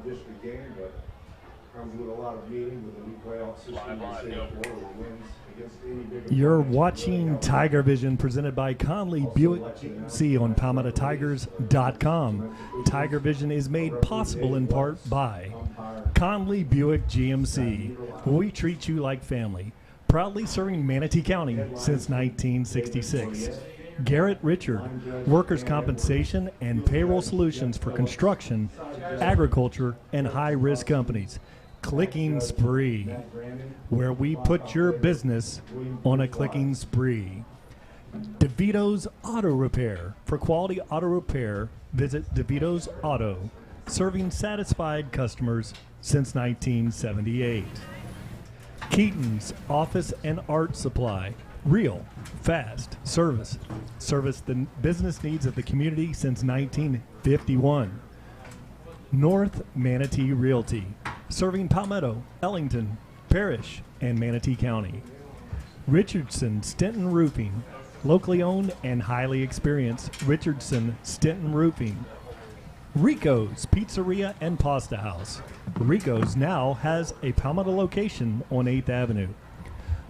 district game, but comes with a lot of meaning with the new playoff system in the state of Florida with wins against any big. You're watching TigerVision presented by Conley Buick GMC on PalmettoTigers.com. TigerVision is made possible in part by Conley Buick GMC. We treat you like family. Proudly serving Manatee County since 1966. Garrett Richard, workers' compensation and payroll solutions for construction, agriculture, and high-risk companies. Clicking Spree, where we put your business on a clicking spree. DeVito's Auto Repair. For quality auto repair, visit DeVito's Auto, serving satisfied customers since 1978. Keaton's Office and Art Supply. Real, fast service. Service the business needs of the community since 1951. North Manatee Realty, serving Palmetto, Ellington, Parish, and Manatee County. Richardson Stinton Roofing, locally owned and highly experienced. Richardson Stinton Roofing. Rico's Pizzeria and Pasta House. Rico's now has a Palmetto location on 8th Avenue.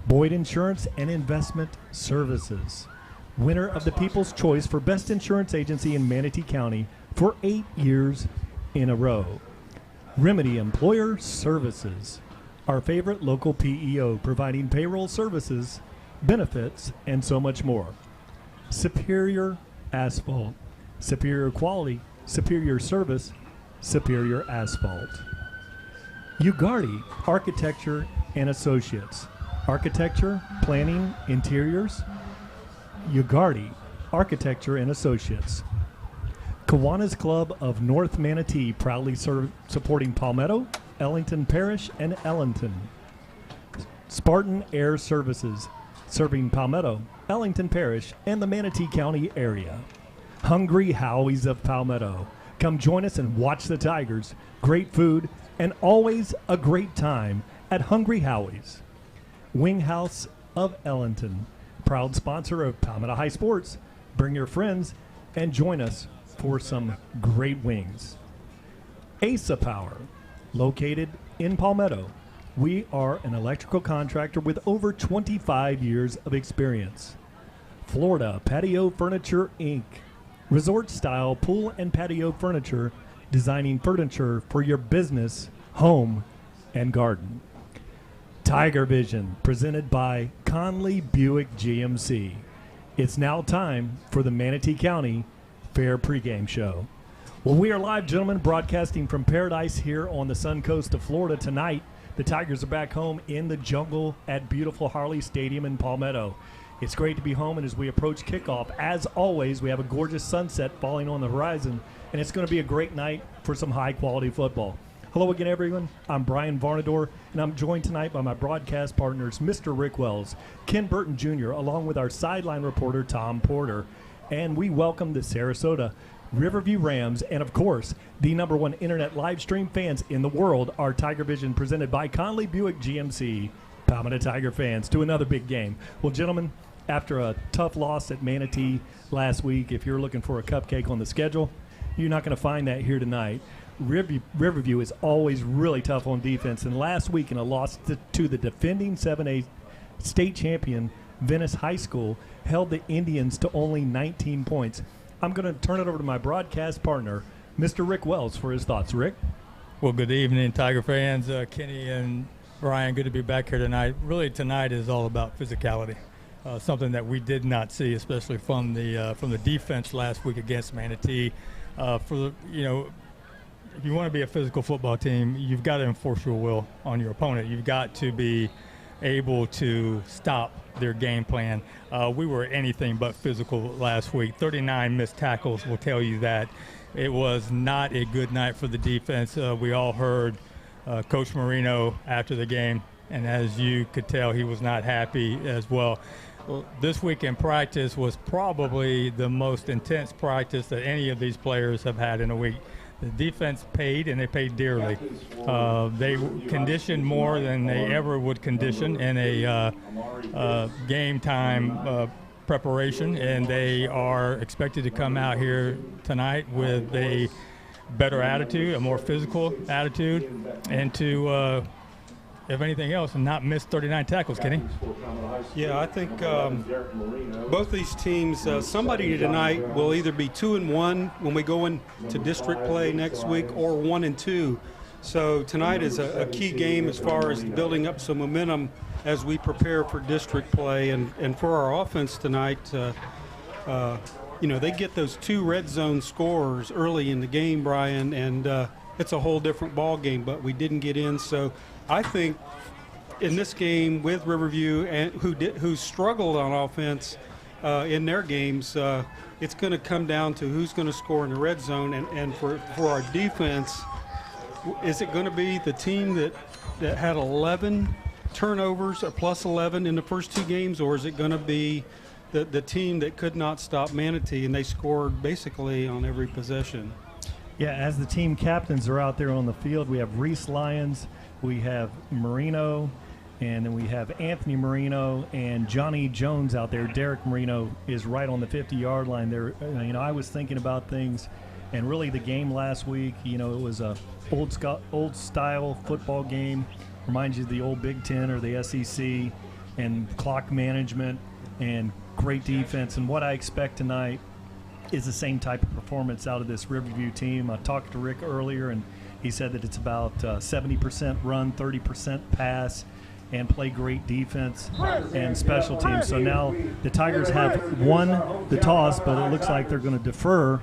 Boyd Insurance and Investment Services, winner of the People's Choice for Best Insurance Agency in Manatee County for 8 years in a row. Remedy Employer Services, our favorite local PEO, providing payroll services, benefits, and so much more. Superior Asphalt, superior quality, superior service, superior asphalt. Ugardi Architecture and Associates, architecture, planning, interiors. Ugardi Architecture and Associates. Kiwanis Club of North Manatee, proudly supporting Palmetto, Ellington Parish, and Ellington. Spartan Air Services, serving Palmetto, Ellington Parish, and the Manatee County area. Hungry Howies of Palmetto. Come join us and watch the Tigers. Great food and always a great time at Hungry Howies. Wing House of Ellington, proud sponsor of Palmetto High Sports. Bring your friends and join us for some great wings. Asa Power, located in Palmetto. We are an electrical contractor with over 25 years of experience. Florida Patio Furniture, Inc., resort-style pool and patio furniture, designing furniture for your business, home, and garden. TigerVision, presented by Conley Buick GMC. It's now time for the Manatee County Fair Pregame Show. Well, we are live, gentlemen, broadcasting from Paradise here on the sun coast of Florida tonight. The Tigers are back home in the jungle at beautiful Harley Stadium in Palmetto. It's great to be home, and as we approach kickoff, as always, we have a gorgeous sunset falling on the horizon, and it's going to be a great night for some high-quality football. Hello again, everyone. I'm Brian Varnador, and I'm joined tonight by my broadcast partners, Mr. Rick Wells, Ken Burton Jr., along with our sideline reporter, Tom Porter. And we welcome the Sarasota Riverview Rams, and of course, the #1 internet live stream fans in the world, our TigerVision presented by Conley Buick GMC, Palmetto Tiger fans, to another big game. Well, gentlemen, after a tough loss at Manatee last week, if you're looking for a cupcake on the schedule, you're not going to find that here tonight. Riverview is always really tough on defense, and last week in a loss to the defending 7A state champion, Venice High School, held the Indians to only 19 points. I'm going to turn it over to my broadcast partner, Mr. Rick Wells, for his thoughts. Rick? Well, good evening, Tiger fans. Kenny and Brian, good to be back here tonight. Really, tonight is all about physicality, something that we did not see, especially from the defense last week against Manatee. If you want to be a physical football team, you've got to enforce your will on your opponent. You've got to be able to stop their game plan. We were anything but physical last week. 39 missed tackles will tell you that. It was not a good night for the defense. We all heard Coach Marino after the game, and as you could tell, he was not happy as well. This week in practice was probably the most intense practice that any of these players have had in a week. The defense paid, and they paid dearly. They conditioned more than they ever would condition in a game time preparation, and they are expected to come out here tonight with a better attitude, a more physical attitude, and to, if anything else, not miss 39 tackles, Kenny. Yeah, I think both these teams, somebody tonight will either be 2-1 when we go into district play next week, or 1-2. So tonight is a key game as far as building up some momentum as we prepare for district play. And for our offense tonight, they get those 2 red zone scores early in the game, Brian, and it's a whole different ball game, but we didn't get in. So I think in this game with Riverview, and who struggled on offense in their games, it's going to come down to who's going to score in the red zone. And for our defense, is it going to be the team that had 11 turnovers, or plus 11 in the first 2 games, or is it going to be the team that could not stop Manatee, and they scored basically on every possession? Yeah, as the team captains are out there on the field, we have Reese Lyons, we have Marino, and then we have Anthony Marino and Johnny Jones out there. Derek Marino is right on the 50-yard line there. I was thinking about things, and really the game last week, it was a old-style football game. Reminds you of the old Big Ten or the SEC, and clock management and great defense. And what I expect tonight is the same type of performance out of this Riverview team. I talked to Rick earlier, and he said that it's about 70% run, 30% pass, and play great defense and special teams. So now the Tigers have won the toss, but it looks like they're going to defer.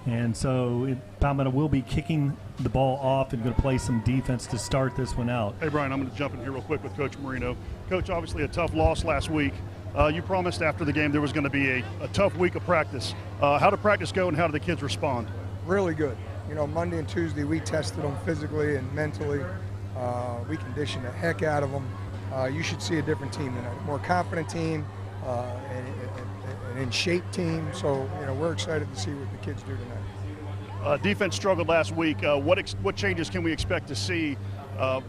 And so Palmetto will be kicking the ball off and going to play some defense to start this one out. Hey, Brian, I'm going to jump in here real quick with Coach Marino. Coach, obviously a tough loss last week. You promised after the game there was going to be a tough week of practice. How did practice go, and how did the kids respond? Really good. Monday and Tuesday we tested them physically and mentally. We conditioned the heck out of them. You should see a different team tonight, a more confident team, an in-shape team. So, we're excited to see what the kids do tonight. Defense struggled last week. What changes can we expect to see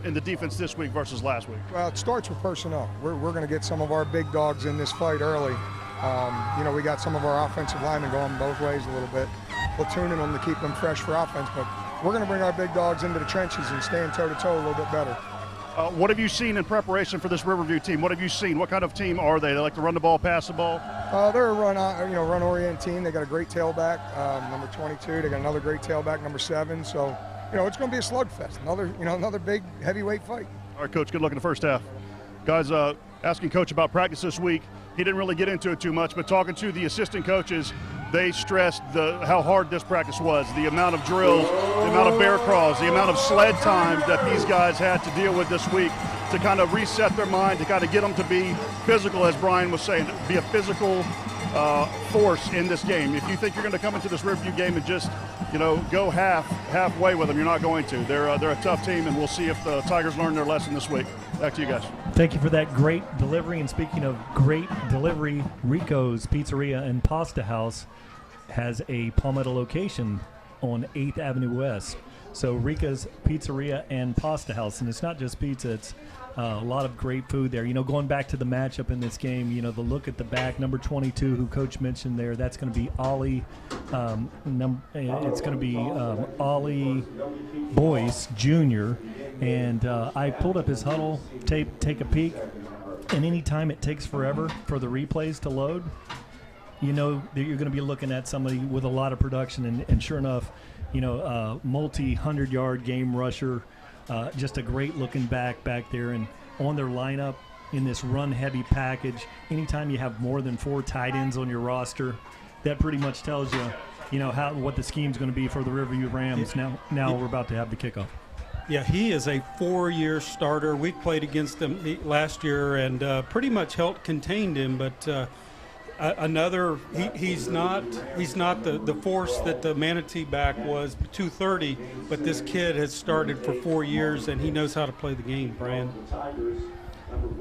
in the defense this week versus last week? Well, it starts with personnel. We're going to get some of our big dogs in this fight early. We got some of our offensive linemen going both ways a little bit, platooning them to keep them fresh for offense. But we're going to bring our big dogs into the trenches and stand toe-to-toe a little bit better. What have you seen in preparation for this Riverview team? What have you seen? What kind of team are they? They like to run the ball, pass the ball? They're a run-oriented team. They got a great tailback, number 22. They got another great tailback, number 7. So, it's going to be a slugfest. Another big heavyweight fight. All right, Coach. Good luck in the first half, guys. Asking Coach about practice this week. He didn't really get into it too much, but talking to the assistant coaches, they stressed how hard this practice was, the amount of drills, the amount of bear crawls, the amount of sled time that these guys had to deal with this week to kind of reset their mind, to kind of get them to be physical, as Brian was saying, be a physical force in this game. If you think you're going to come into this Riverview game and just, go halfway with them, you're not going to. They're a tough team, and we'll see if the Tigers learn their lesson this week. Back to you guys. Thank you for that great delivery. And speaking of great delivery, Rico's Pizzeria and Pasta House has a Palmetto location on 8th Avenue West. So Rica's Pizzeria and Pasta House, and it's not just pizza, it's a lot of great food there. Going back to the matchup in this game, the look at the back, number 22, who Coach mentioned there, that's going to be Ollie. It's going to be Ollie Boyce Jr. And I pulled up his huddle tape, take a peek, and any time it takes forever for the replays to load, that you're going to be looking at somebody with a lot of production, and sure enough, multi-100-yard game rusher, just a great-looking back there, and on their lineup in this run-heavy package. Anytime you have more than 4 tight ends on your roster, that pretty much tells you, what the scheme's going to be for the Riverview Rams. Now we're about to have the kickoff. Yeah, he is a 4-year starter. We played against him last year and pretty much contained him, but he's not the force that the Manatee back was, 230, but this kid has started for 4 years and he knows how to play the game, Brian.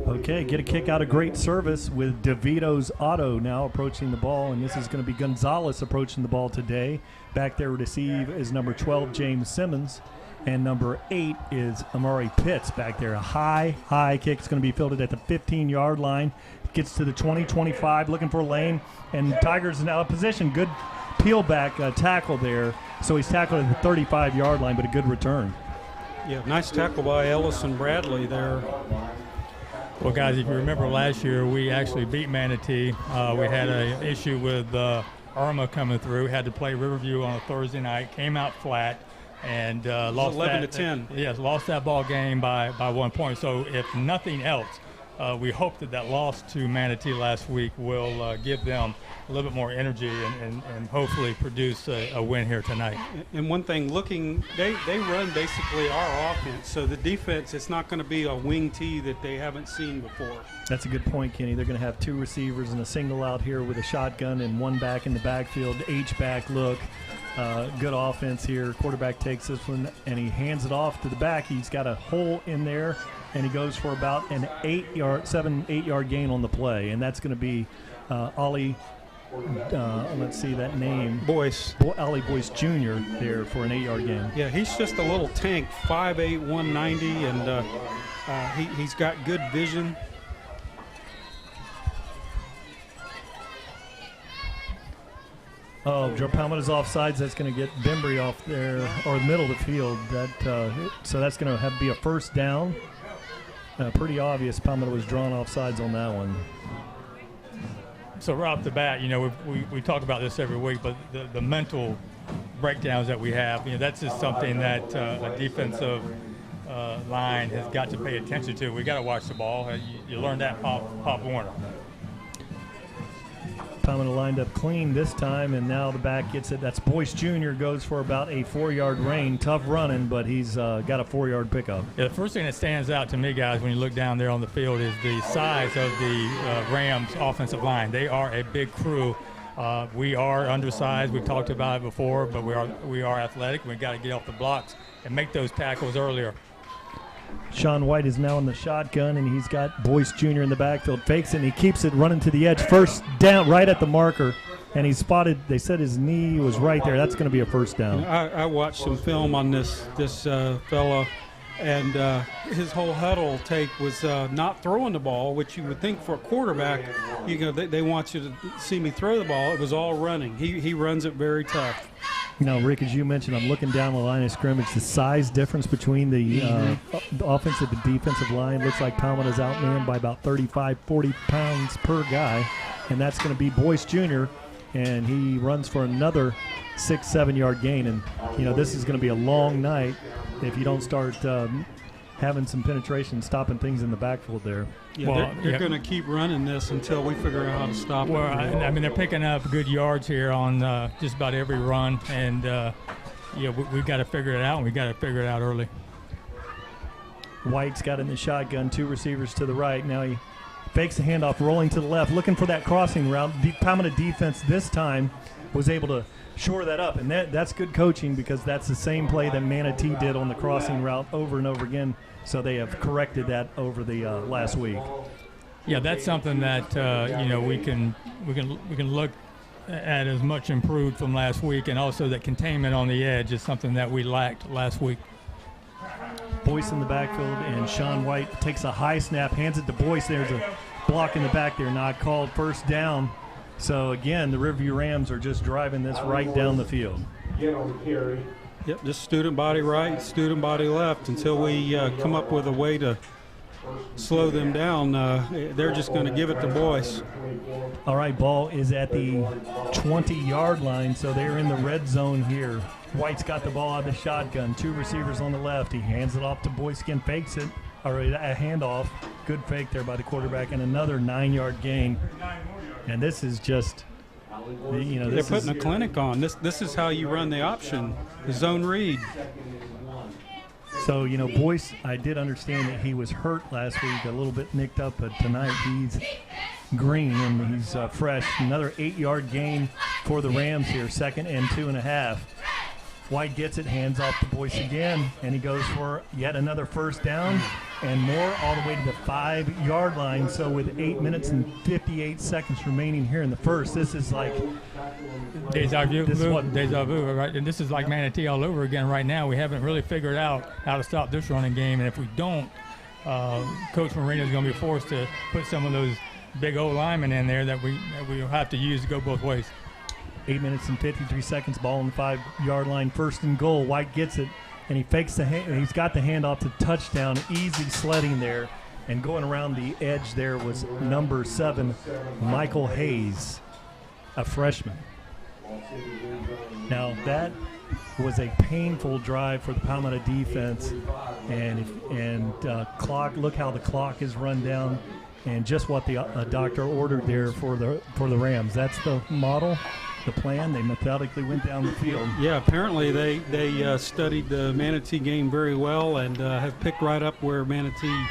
Okay, get a kick out of great service with DeVito's Auto now approaching the ball, and this is going to be Gonzalez approaching the ball today. Back there to receive is number 12, James Simmons, and number 8 is Amari Pitts back there. A high kick is going to be fielded at the 15-yard line. Gets to the 20-25, looking for a lane, and Tigers is now in position. Good peel back tackle there. So he's tackled at the 35-yard line, but a good return. Yeah, nice tackle by Ellison Bradley there. Well, guys, if you remember last year, we actually beat Manatee. We had an issue with Irma coming through. Had to play Riverview on a Thursday night. Came out flat and lost 11-10. Yes, lost that ball game by 1 point. So if nothing else, we hope that loss to Manatee last week will give them a little bit more energy and hopefully produce a win here tonight. And one thing, they run basically our offense. So the defense, it's not going to be a wing tee that they haven't seen before. That's a good point, Kenny. They're going to have 2 receivers and a single out here with a shotgun and 1 back in the backfield, H-back look. Good offense here. Quarterback takes this one, and he hands it off to the back. He's got a hole in there, and he goes for about an 7-8 yard gain on the play, and that's going to be Ollie. Let's see that name. Ollie Boyce Jr. there for an 8-yard gain. Yeah, he's just a little tank, 5'8", 190, and he's got good vision. Oh, Joe Palmetto's offsides. That's going to get Bembry off there, or the middle of the field. So that's going to be a first down. Pretty obvious Palmetto was drawn offsides on that one. So right off the bat, we talk about this every week, but the mental breakdowns that we have, that's just something that a defensive line has got to pay attention to. We got to watch the ball. You learned that, Pop Warner. Palmetto lined up clean this time, and now the back gets it. That's Boyce Jr. goes for about a 4-yard gain. Tough running, but he's got a 4-yard pickup. Yeah, the first thing that stands out to me, guys, when you look down there on the field is the size of the Rams offensive line. They are a big crew. We are undersized. We've talked about it before, but we are athletic. We've got to get off the blocks and make those tackles earlier. Sean White is now in the shotgun, and he's got Boyce Jr. in the backfield. Fakes it, and he keeps it running to the edge. First down, right at the marker, and he's spotted. They said his knee was right there. That's going to be a first down. I watched some film on this fella, and his whole huddle take was not throwing the ball, which you would think for a quarterback, they want you to see me throw the ball. It was all running. He runs it very tough. Rick, as you mentioned, I'm looking down the line of scrimmage. The size difference between the offensive and defensive line looks like Palmetto's outmanned by about 35, 40 pounds per guy, and that's going to be Boyce Jr., and he runs for another 6-7 yard gain. And, this is going to be a long night if you don't start having some penetration, stopping things in the backfield there. Yeah, they're going to keep running this until we figure out how to stop it. I mean, they're picking up good yards here on just about every run, and we've got to figure it out, and we've got to figure it out early. White's got in the shotgun, 2 receivers to the right. Now he fakes the handoff, rolling to the left, looking for that crossing route. Palmetto defense this time was able to shore that up, and that's good coaching because that's the same play that Manatee did on the crossing route over and over again. So they have corrected that over the last week. Yeah, that's something that we can look at as much improved from last week, and also that containment on the edge is something that we lacked last week. Boyce in the backfield, and Sean White takes a high snap, hands it to Boyce. There's a block in the back there, not called, first down. So again, the Riverview Rams are just driving this right down the field. Get on the carry. Yep, just student body right, student body left until we come up with a way to slow them down. They're just going to give it to Boyce. All right, ball is at the 20-yard line, so they're in the red zone here. White's got the ball out of the shotgun, 2 receivers on the left. He hands it off to Boyce again, fakes it, or a handoff. Good fake there by the quarterback, and another 9-yard gain. And this is just, they're putting a clinic on. This is how you run the option, the zone read. So, Boyce, I did understand that he was hurt last week, a little bit nicked up, but tonight he's green and he's fresh. Another 8-yard gain for the Rams here, 2nd and 2.5. White gets it, hands off to Boyce again, and he goes for yet another first down and more, all the way to the 5-yard line. So with 8 minutes and 58 seconds remaining here in the first, this is like deja vu, right? And this is like Manatee all over again right now. We haven't really figured out how to stop this running game, and if we don't, Coach Marino is going to be forced to put some of those big old linemen in there that we have to use to go both ways. 8 minutes and 53 seconds, ball on the 5-yard line, 1st and goal. White gets it, and he fakes the hand. He's got the handoff to touchdown. Easy sledding there, and going around the edge there was number 7, Michael Hayes, a freshman. Now that was a painful drive for the Palmetto defense, and clock. Look how the clock is run down, and just what the doctor ordered there for the Rams. That's the model. The plan. They methodically went down the field. Yeah, apparently they studied the Manatee game very well and have picked right up where Manatee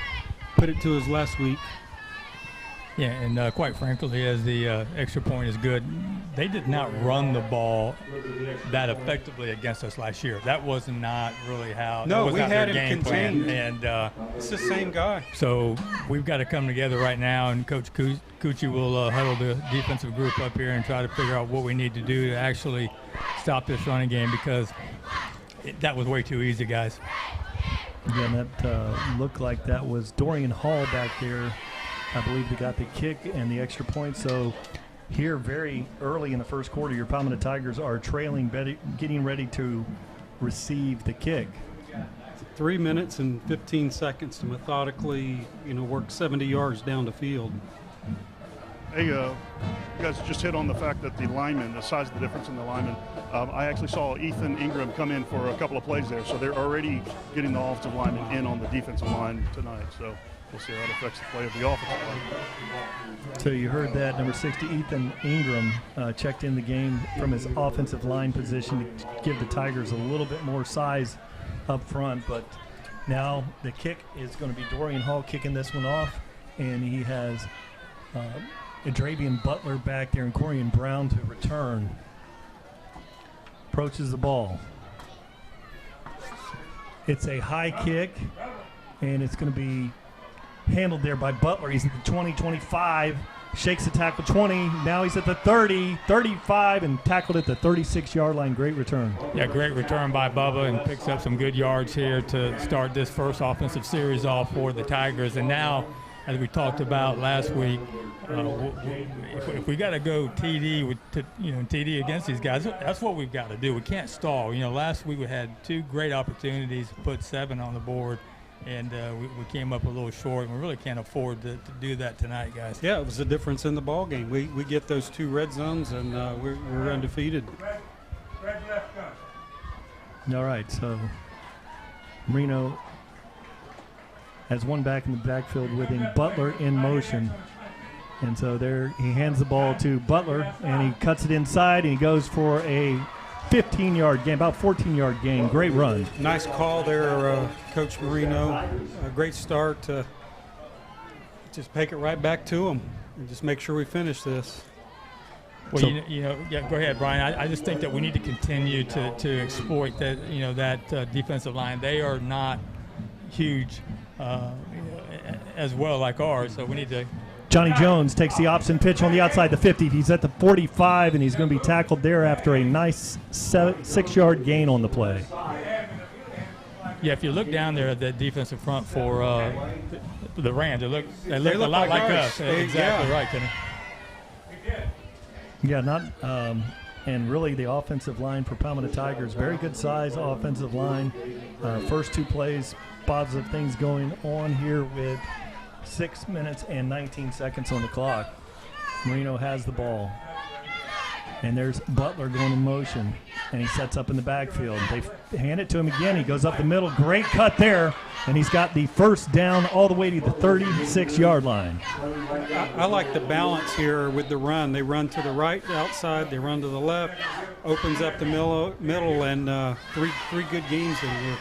put it to us last week. Yeah, and quite frankly, as the extra point is good, they did not run the ball that effectively against us last year. That was not really how. No, that was we not had their him game plan. contained. And it's the same guy. So we've got to come together right now, and Coach Cucci will huddle the defensive group up here and try to figure out what we need to do to actually stop this running game, because that was way too easy, guys. Again, that looked like that was Dorian Hall back there. I believe they got the kick and the extra point. So here very early in the first quarter, your Palmetto Tigers are trailing, getting ready to receive the kick. 3 minutes and 15 seconds to methodically, work 70 yards down the field. Hey, you guys just hit on the fact that the linemen, the size of the difference in the linemen. I actually saw Ethan Ingram come in for a couple of plays there, so they're already getting the offensive linemen in on the defensive line tonight. So we'll see how that affects the play of the offensive line. So you heard that. Number 60, Ethan Ingram, checked in the game from his offensive line position to give the Tigers a little bit more size up front. But now the kick is going to be Dorian Hall kicking this one off, and he has Adravian Butler back there and Corian Brown to return. Approaches the ball. It's a high kick, and it's going to be handled there by Butler. He's at the 20, 25, shakes the tackle 20. Now he's at the 30, 35, and tackled at the 36-yard line. Great return. Yeah, great return by Bubba, and picks up some good yards here to start this first offensive series off for the Tigers. And now, as we talked about last week, if we got to go TD against these guys, that's what we've got to do. We can't stall. Last week we had 2 great opportunities to put 7 on the board, and we came up a little short, and we really can't afford to do that tonight, guys. Yeah, it was the difference in the ball game. We get those 2 red zones, and we're undefeated. All right, so Marino has one back in the backfield with him, Butler in motion. And so there he hands the ball to Butler, and he cuts it inside, and he goes for a 15-yard gain, about 14-yard gain. Great run. Nice call there, Coach Marino. A great start. Just take it right back to him and just make sure we finish this. Well, go ahead, Brian. I just think that we need to continue to exploit that, that defensive line. They are not huge as well like ours, so we need to. Johnny Jones takes the option pitch on the outside the 50. He's at the 45, and he's going to be tackled there after a nice 6-yard gain on the play. Yeah, if you look down there at that defensive front for the Rams, they look a lot like us. Exactly right, Kenny. Yeah, and really the offensive line for Palmetto Tigers, very good size offensive line. First 2 plays, positive things going on here with 6 minutes and 19 seconds on the clock. Marino has the ball. And there's Butler going in motion, and he sets up in the backfield. They hand it to him again. He goes up the middle. Great cut there, and he's got the first down all the way to the 36-yard line. I like the balance here with the run. They run to the right outside. They run to the left. Opens up the middle, and three good games in here.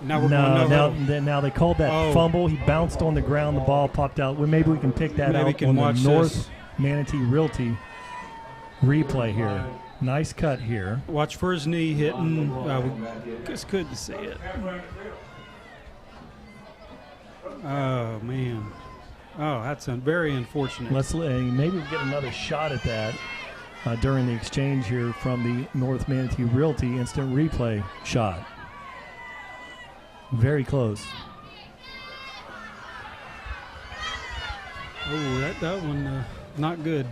Now we're going now they called that fumble. He bounced on the ground. The ball popped out. Well, maybe we can pick that out on the North Manatee Realty replay here. Nice cut here. Watch for his knee hitting. It's good to see it. Oh, man. Oh, that's very unfortunate. Maybe we'll get another shot at that during the exchange here from the North Manatee Realty instant replay shot. Very close. Oh, that one not good.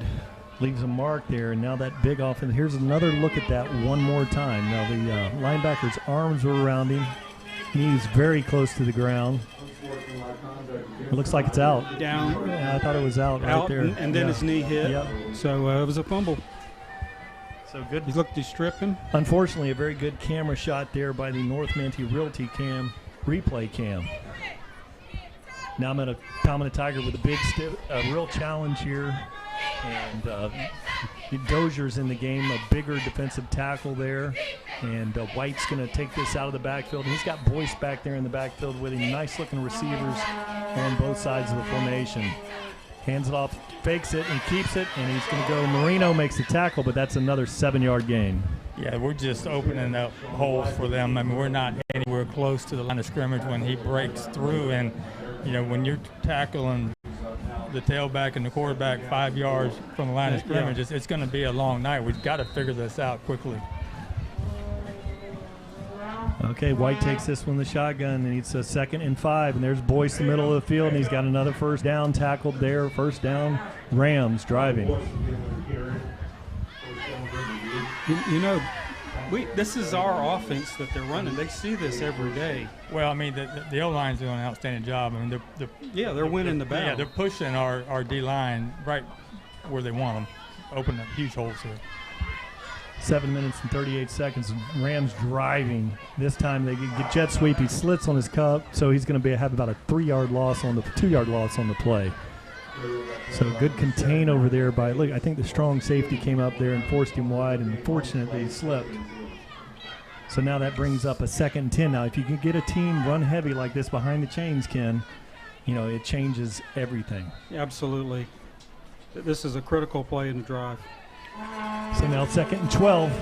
leaves a mark there, and now that big offense. Here's another look at that one more time. Now the linebacker's arms were around him. Knees very close to the ground. It looks like it's out. Down. Yeah, I thought it was out right there. And then his knee hit. Yep. So it was a fumble. So good. He looked to strip him. Unfortunately, a very good camera shot there by the North Manatee Realty replay cam. Now I'm at a Palmetto Tiger with a real challenge here. And Dozier's in the game, a bigger defensive tackle there. And White's going to take this out of the backfield. And he's got Boyce back there in the backfield with him. Nice-looking receivers on both sides of the formation. Hands it off, fakes it, and keeps it. And he's going to go. Marino makes the tackle, but that's another 7-yard gain. Yeah, we're just opening up holes for them. I mean, we're not anywhere close to the line of scrimmage when he breaks through. And, you know, when you're tackling the tailback and the quarterback 5 yards from the line of scrimmage, it's going to be a long night. We've got to figure this out quickly. Okay, White takes this one, the shotgun, and it's a 2nd and 5. And there's Boyce in the middle of the field, and he's got another first down tackled there. First down, Rams driving. You know, this is our offense that they're running. They see this every day. Well, I mean, the O-line's doing an outstanding job. I mean, they're winning the battle. Yeah, they're pushing our D-line right where they want them, opening up huge holes here. 7 minutes and 38 seconds. Rams driving. This time they get jet sweep. He slits on his cup, so he's going to have about a 2-yard loss on the play. So good contain over there by, look, I think the strong safety came up there and forced him wide, and unfortunately he slipped. So now that brings up a 2nd and 10. Now, if you can get a team run heavy like this behind the chains, Ken, you know, it changes everything. Absolutely. This is a critical play in the drive. So now 2nd and 12.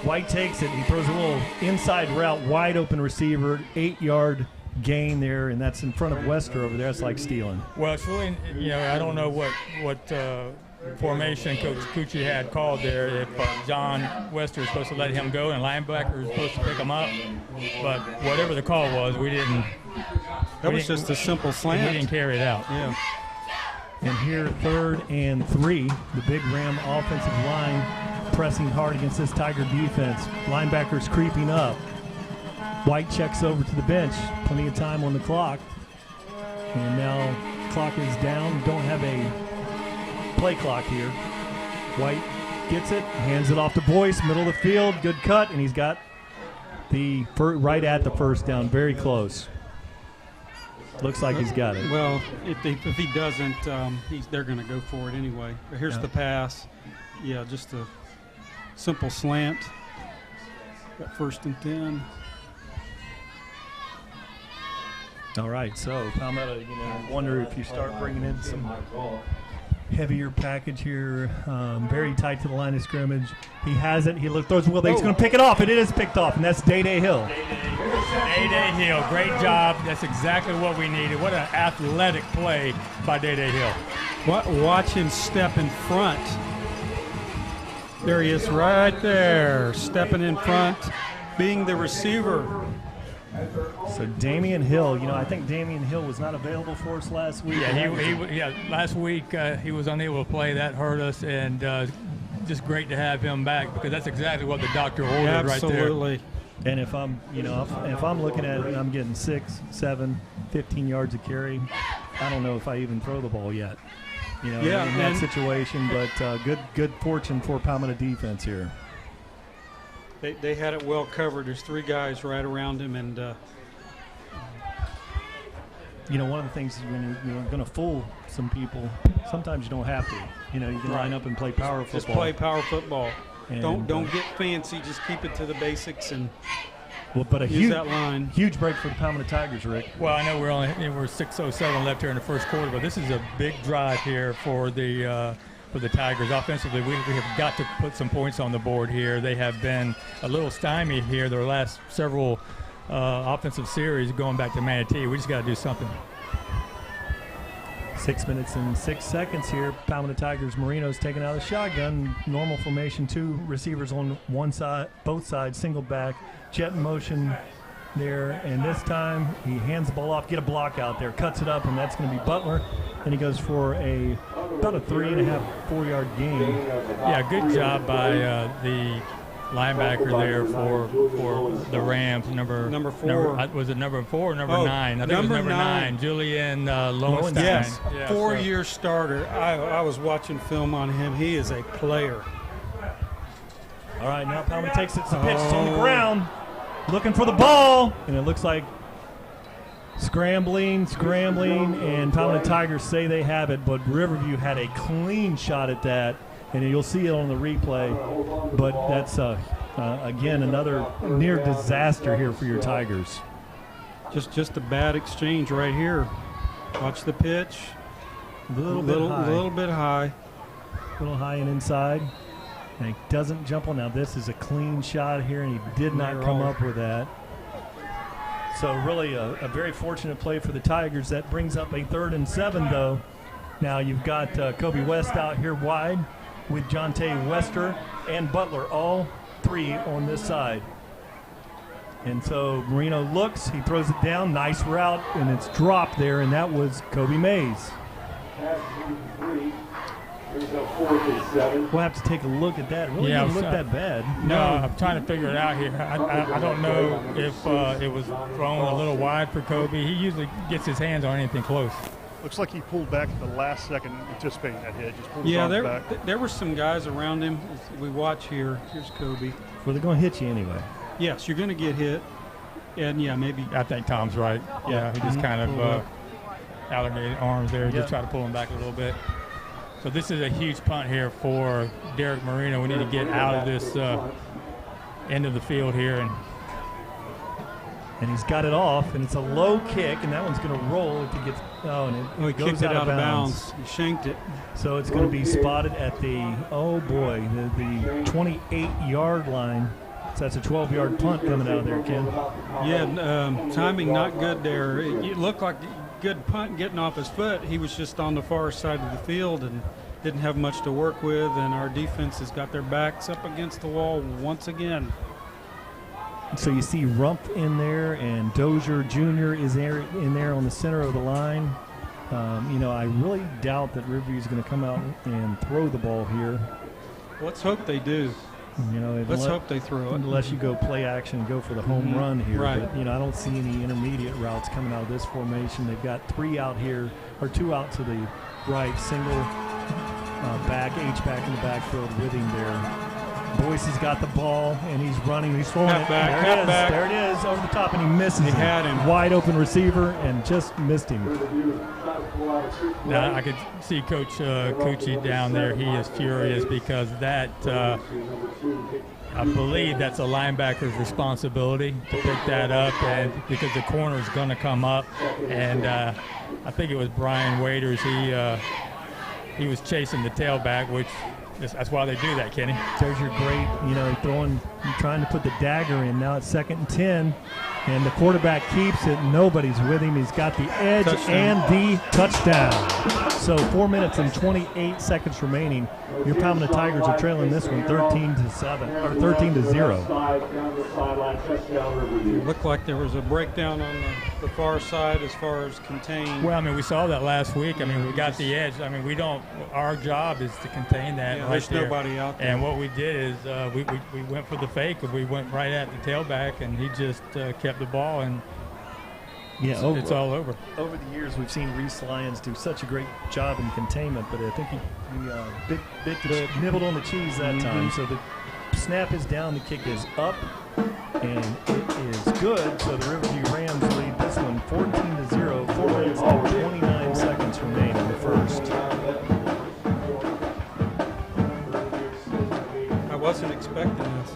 White takes it. He throws a little inside route, wide open receiver, 8-yard gain there, and that's in front of Wester over there. That's like stealing. Well, it's really, you know, I don't know what formation Coach Cucci had called there. If John Wester is supposed to let him go and linebacker is supposed to pick him up, but whatever the call was, we didn't. That was just a simple slant. We didn't carry it out. Yeah. And here, 3rd and 3, the big Ram offensive line pressing hard against this Tiger defense. Linebackers creeping up. White checks over to the bench. Plenty of time on the clock. And now clock is down. Don't have a play clock here. White gets it, hands it off to Boyce, middle of the field. Good cut, and he's got the right at the first down. Very close. Looks like he's got it. Well, if he doesn't, they're going to go for it anyway. But here's the pass. Yeah, just a simple slant. Got 1st and 10. All right, so Palmetto, you know, wonder if you start bringing in some heavier package here, very tight to the line of scrimmage. He has it. He throws the wheel. He's going to pick it off. It is picked off, and that's Day Hill. Day Hill, great job. That's exactly what we needed. What an athletic play by Day Hill. Watch him step in front. There he is right there, stepping in front, being the receiver. So Damian Hill, you know, I think Damian Hill was not available for us last week. Yeah, last week he was unable to play. That hurt us, and just great to have him back because that's exactly what the doctor ordered right there. Absolutely. And if I'm, you know, if I'm looking at it and I'm getting 6, 7, 15 yards of carry, I don't know if I even throw the ball yet. You know, in that situation, but good fortune for Palmetto defense here. They had it well covered. There's 3 guys right around him, and you know, one of the things is when you're going to fool some people, sometimes you don't have to. You know, you can line up and play power football. Just play power football. And, don't get fancy. Just keep it to the basics and but a use that line. Huge break for the Palmetto Tigers, Rick. Well, I know we're 6:07 left here in the first quarter, but this is a big drive here for the Tigers. Offensively, we have got to put some points on the board here. They have been a little stymied here their last several offensive series going back to Manatee. We just got to do something. 6 minutes and 6 seconds here. Palmetto Tigers. Marino's taking out a shotgun. Normal formation, 2 receivers on one side, both sides, single back. Jet in motion there, and this time he hands the ball off, get a block out there, cuts it up, and that's going to be Butler, and he goes for about a 3.5, 4 yard gain. Yeah, good job by the linebacker there for the Rams. Number 4. Was it number 4 or number 9? I think it was number 9. Julian Lowenstein. Yes, Yeah, 4-year starter. I was watching film on him. He is a player. All right, now Palmetto takes it. It's a pitch. It's on the ground, looking for the ball, and it looks like scrambling, and Palmetto Tigers say they have it, but Riverview had a clean shot at that, and you'll see it on the replay. But that's, again, another near disaster here for your Tigers. Just a bad exchange right here. Watch the pitch. A little bit high. A little high and inside. And he doesn't jump on. Now this is a clean shot here, and he did not come up with that. So really a very fortunate play for the Tigers. That brings up a 3rd and 7, though. Now you've got Kobe West out here wide with Jonte Wester and Butler, all 3 on this side. And so Marino looks, he throws it down, nice route, and it's dropped there, and that was Kobe Mays. We'll have to take a look at that. It really didn't look that bad. No, I'm trying to figure it out here. I don't know if it was thrown a little wide for Kobe. He usually gets his hands on anything close. Looks like he pulled back at the last second, anticipating that hit. Just pulled his arms back. There were some guys around him. As we watch here. Here's Kobe. Well, they're going to hit you anyway. Yes, you're going to get hit. And, yeah, maybe. I think Tom's right. Yeah, he just kind of alligated arms there, just try to pull him back a little bit. So this is a huge punt here for Derek Marino. We need to get out of this end of the field here. And he's got it off, and it's a low kick, and that one's going to roll if he gets – he kicked it out of bounds. He shanked it. So it's going to be spotted at the, the 28-yard line. So that's a 12-yard punt coming out of there, Ken. Yeah, timing not good there. It looked like a good punt getting off his foot. He was just on the far side of the field and didn't have much to work with, and our defense has got their backs up against the wall once again. So you see Rumpf in there, and Dozier Jr. is in there on the center of the line. I really doubt that Riverview is going to come out and throw the ball here. Let's hope they do. Let's hope they throw it. Unless you go play action and go for the home run here. Right. But, I don't see any intermediate routes coming out of this formation. They've got 3 out here, or 2 out to the right, single back, H-back in the backfield with him there. Boyce has got the ball, and he's running. He's throwing it. There it is, over the top, and he misses. He had him. Wide open receiver, and just missed him. Now I could see Coach Cucci down there. He is furious because that, I believe that's a linebacker's responsibility to pick that up, and because the corner is going to come up. And I think it was Brian Waiters. He was chasing the tailback, which that's why they do that, Kenny. There's your great, trying to put the dagger in. Now it's 2nd and 10, and the quarterback keeps it. Nobody's with him. He's got the edge and the touchdown. So 4 minutes and 28 seconds remaining. Your Palmetto Tigers are trailing this one 13-7 or 13-0. It looked like there was a breakdown on the far side as far as contain. Well, we saw that last week. We got the edge. Our job is to contain that. Yeah, there's nobody out there. And what we did is we went for the fake, and we went right at the tailback, and he just kept the ball, and it's all over. Over the years, we've seen Reese Lyons do such a great job in containment, but I think he nibbled on the cheese that time. So the snap is down, the kick is up, and it is good. So the Riverview Rams lead this one 14-0, 4 minutes and 29 seconds remain in the first. I wasn't expecting this.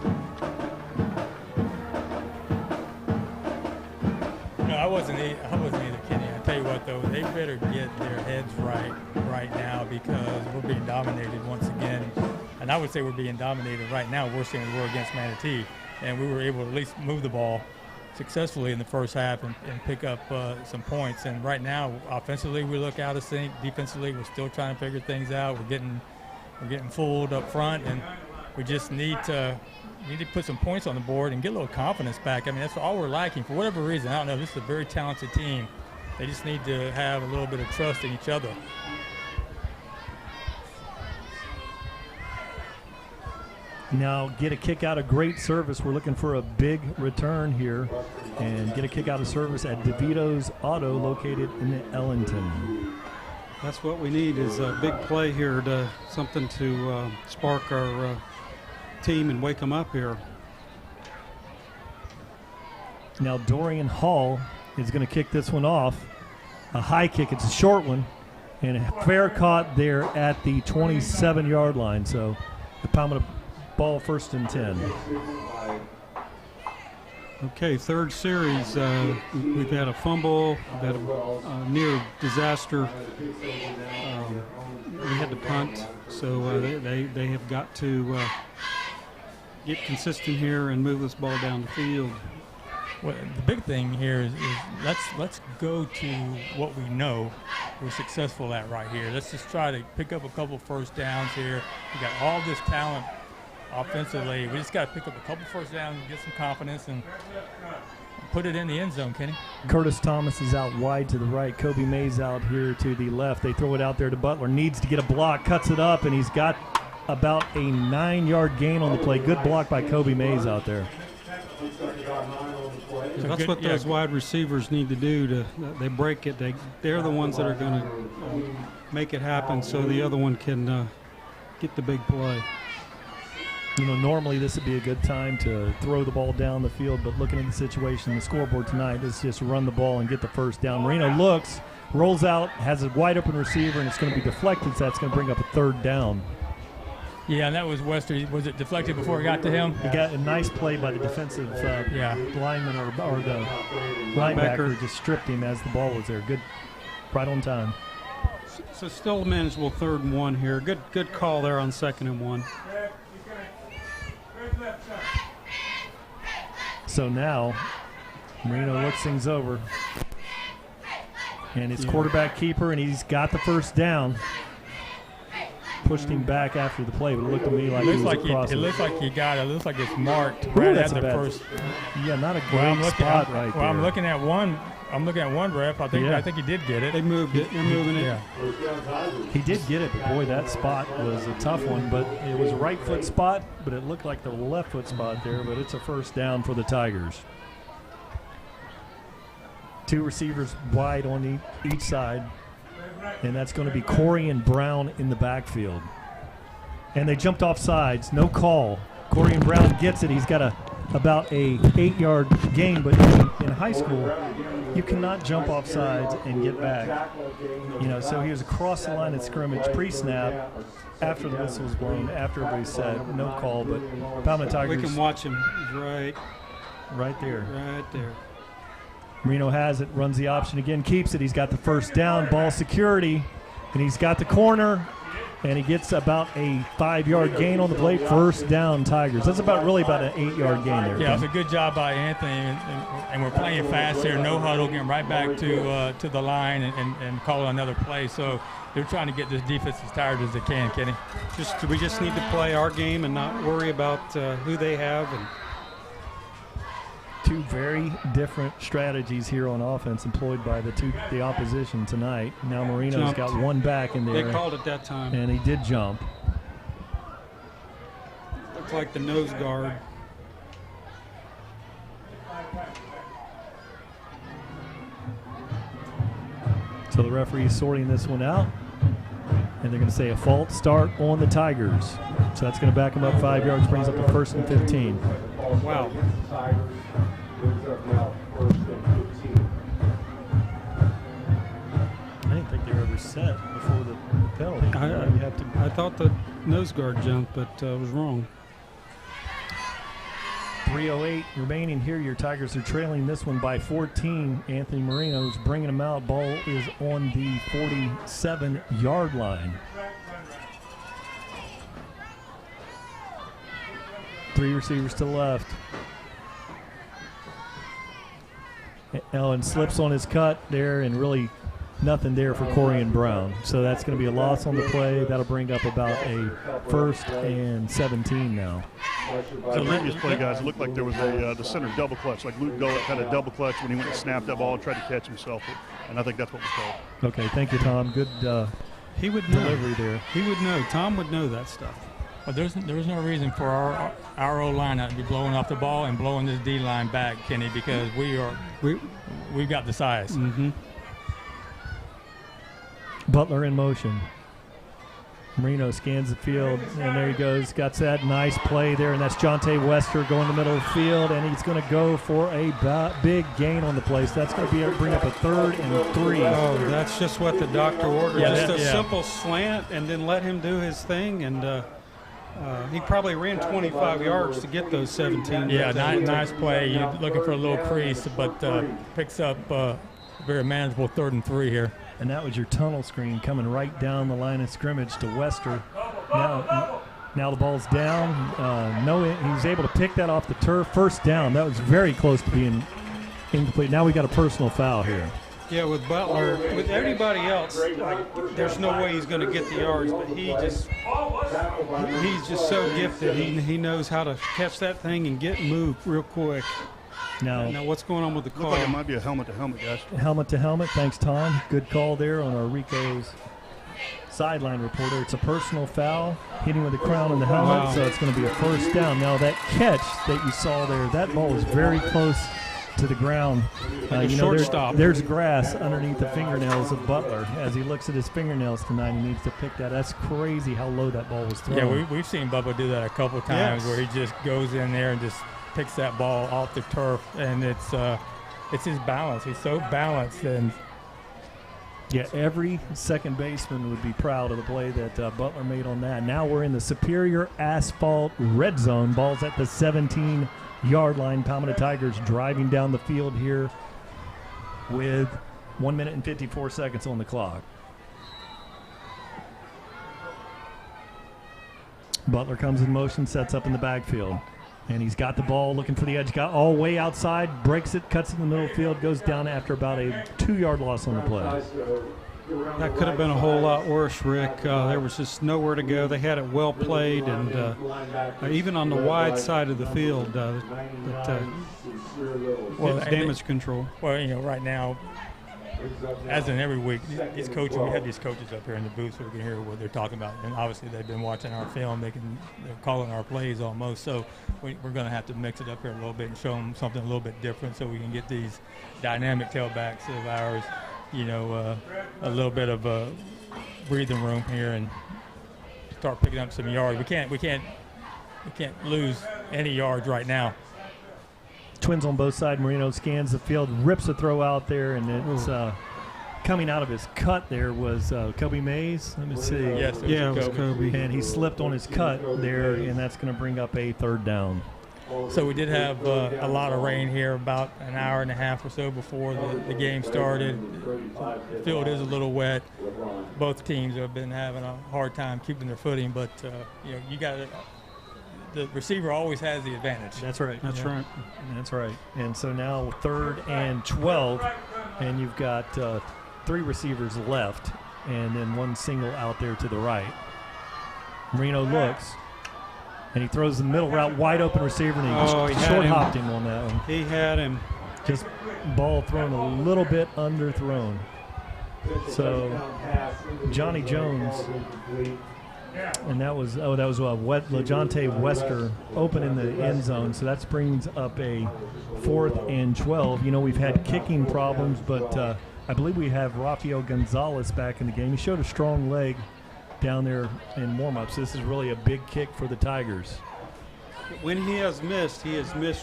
No, I wasn't either, Kenny. I tell you what, though, they better get their heads right now, because we're being dominated once again. And I would say we're being dominated right now worse than we were against Manatee. And we were able to at least move the ball successfully in the first half and pick up some points. And right now, offensively, we look out of sync. Defensively, we're still trying to figure things out. We're getting fooled up front, and We just need to put some points on the board and get a little confidence back. I mean, that's all we're lacking for whatever reason. I don't know. This is a very talented team. They just need to have a little bit of trust in each other. Now get a kick out of great service. We're looking for a big return here, and get a kick out of service at DeVito's Auto, located in Ellington. That's what we need, is a big play here, to something to spark our team and wake them up here. Now Dorian Hall is going to kick this one off. A high kick. It's a short one, and a fair caught there at the 27-yard line. So the Palmetto ball, 1st and 10. Okay, third series. We've had a fumble, we've had a near disaster. We had to punt, so they have got to get consistent here and move this ball down the field. Well, the big thing here is let's go to what we know we're successful at right here. Let's just try to pick up a couple first downs here. We got all this talent offensively. We just got to pick up a couple first downs and get some confidence and put it in the end zone, Kenny. Curtis Thomas is out wide to the right. Kobe Mays out here to the left. They throw it out there to Butler. Needs to get a block. Cuts it up, and he's got about a 9-yard gain on the play. Good block by Kobe Mays out there. That's what those wide receivers need to do. They break it. They're the ones that are going to make it happen, so the other one can get the big play. You know, normally this would be a good time to throw the ball down the field, but looking at the situation, the scoreboard tonight is just run the ball and get the first down. Marino looks, rolls out, has a wide open receiver, and it's going to be deflected, so that's going to bring up a 3rd down. Yeah, and that was Wester. Was it deflected before it got to him? He got a nice play by the defensive lineman or the linebacker, just stripped him as the ball was there. Good, right on time. So still a manageable 3rd and 1 here. Good call there on 2nd and 1. So now Marino looks things over, and it's quarterback keeper, and he's got the first down. Pushed him back after the play, but it looked to me like it looks like he got it. It looks like it's marked right at the first. Yeah, not a great spot right there. Well, I'm looking at one rep. I think he did get it. They moved it. They're moving it. Yeah. He did get it, but boy, that spot was a tough one. But it was a right foot spot, but it looked like the left foot spot there. But it's a first down for the Tigers. 2 receivers wide on each side. And that's going to be Corey and Brown in the backfield. And they jumped off sides. No call. Corey and Brown gets it. He's got about a 8-yard gain, but in high school, you cannot jump off sides and get back. You know, so he was across the line of scrimmage pre-snap, after the whistle was blown, after everybody said no call, but Palmetto Tigers. We can watch him. He's right there. Right there. Marino has it, runs the option again, keeps it. He's got the first down, ball security, and he's got the corner, and he gets about a 5-yard gain on the play. First down, Tigers. That's really about an 8-yard gain there. Yeah, it's a good job by Anthony, and we're playing fast here. No huddle, getting right back to the line and calling another play. So they're trying to get this defense as tired as they can, Kenny. We just need to play our game and not worry about who they have. And 2 very different strategies here on offense employed by the opposition tonight. Now Marino's got one back in there. They called it that time. And he did jump. Looks like the nose guard. So the referee's sorting this one out. And they're going to say a false start on the Tigers. So that's going to back them up 5 yards, brings up to 1st and 15. Wow. I didn't think they were ever set before the penalty. I thought the nose guard jumped, but I was wrong. 3:08 remaining here. Your Tigers are trailing this one by 14. Anthony Marino's bringing them out. Ball is on the 47-yard line. 3 receivers to the left. Ellen slips on his cut there and really nothing there for Corey and Brown. So that's going to be a loss on the play. That'll bring up about a 1st and 17 now. The previous play, guys, it looked like there was the center double clutch, like Luke Gullett had a double clutch when he went to snap that ball and tried to catch himself, and I think that's what was called. Okay, thank you, Tom. Good He would know. delivery there. He would know. Tom would know that stuff. But there's no reason for our O-line not to be blowing off the ball and blowing this D-line back, Kenny, because we've got the size. Mm-hmm. Butler in motion. Marino scans the field, and there he goes. Got that nice play there, and that's Jonte Wester going to the middle of the field, and he's going to go for a big gain on the play. So that's going to bring up a 3rd and 3. Oh, that's just what the doctor ordered. Yeah, just a simple slant, and then let him do his thing, and he probably ran 25 yards to get those 17. Yeah, nice play. You're looking for a little crease, but picks up a very manageable 3rd and 3 here. And that was your tunnel screen coming right down the line of scrimmage to Wester. Now the ball's down. He's able to pick that off the turf. 1st down. That was very close to being incomplete. Now we got a personal foul here. Yeah, with Butler, with everybody else, there's no way he's going to get the yards, but he's just so gifted. He knows how to catch that thing and get moved real quick. Now what's going on with the call? Looks like it might be a helmet to helmet, guys. Helmet to helmet. Thanks, Tom. Good call there on our Rico's sideline reporter. It's a personal foul, hitting with the crown of the helmet, so it's going to be a 1st down. Now that catch that you saw there, that ball was very close to the ground. Shortstop. There's grass underneath the fingernails of Butler. As he looks at his fingernails tonight, he needs to pick that. That's crazy how low that ball was thrown. Yeah, we've seen Bubba do that a couple of times where he just goes in there and just picks that ball off the turf, and it's his balance. He's so balanced, and yeah, every second baseman would be proud of the play that Butler made on that. Now we're in the Superior Asphalt red zone. Ball's at the 17-yard line. Palmetto Tigers driving down the field here with 1 minute and 54 seconds on the clock. Butler comes in motion, sets up in the backfield. And he's got the ball, looking for the edge. Got all the way outside, breaks it, cuts in the middle of the field, goes down after about a 2-yard loss on the play. That could have been a whole lot worse, Rick. There was just nowhere to go. They had it well played, and even on the wide side of the field, damage control. Well, right now, as in every week, these coaches, we have these coaches up here in the booth so we can hear what they're talking about. And obviously they've been watching our film. They're calling our plays almost. So we're going to have to mix it up here a little bit and show them something a little bit different so we can get these dynamic tailbacks of ours, a little bit of a breathing room here and start picking up some yards. We can't lose any yards right now. Twins on both sides. Marino scans the field, rips a throw out there, and it's coming out of his cut there was Kobe Mays. Let me see. Yes, it was Kobe. And he slipped on his cut there, and that's going to bring up a 3rd down. So we did have a lot of rain here about an hour and a half or so before the game started. The field is a little wet. Both teams have been having a hard time keeping their footing, but you got to. The receiver always has the advantage. That's right. That's right. That's right. And so now 3rd and 12, and you've got 3 receivers left, and then 1 single out there to the right. Marino looks, and he throws the middle route, wide open receiver, and he short-hopped him on that one. He had him. Just ball thrown a little bit underthrown. So Johnny Jones. And that was LaJonte Wester open in the end zone. So that brings up a 4th and 12. We've had kicking problems, but I believe we have Rafael Gonzalez back in the game. He showed a strong leg down there in warm-ups. This is really a big kick for the Tigers. When he has missed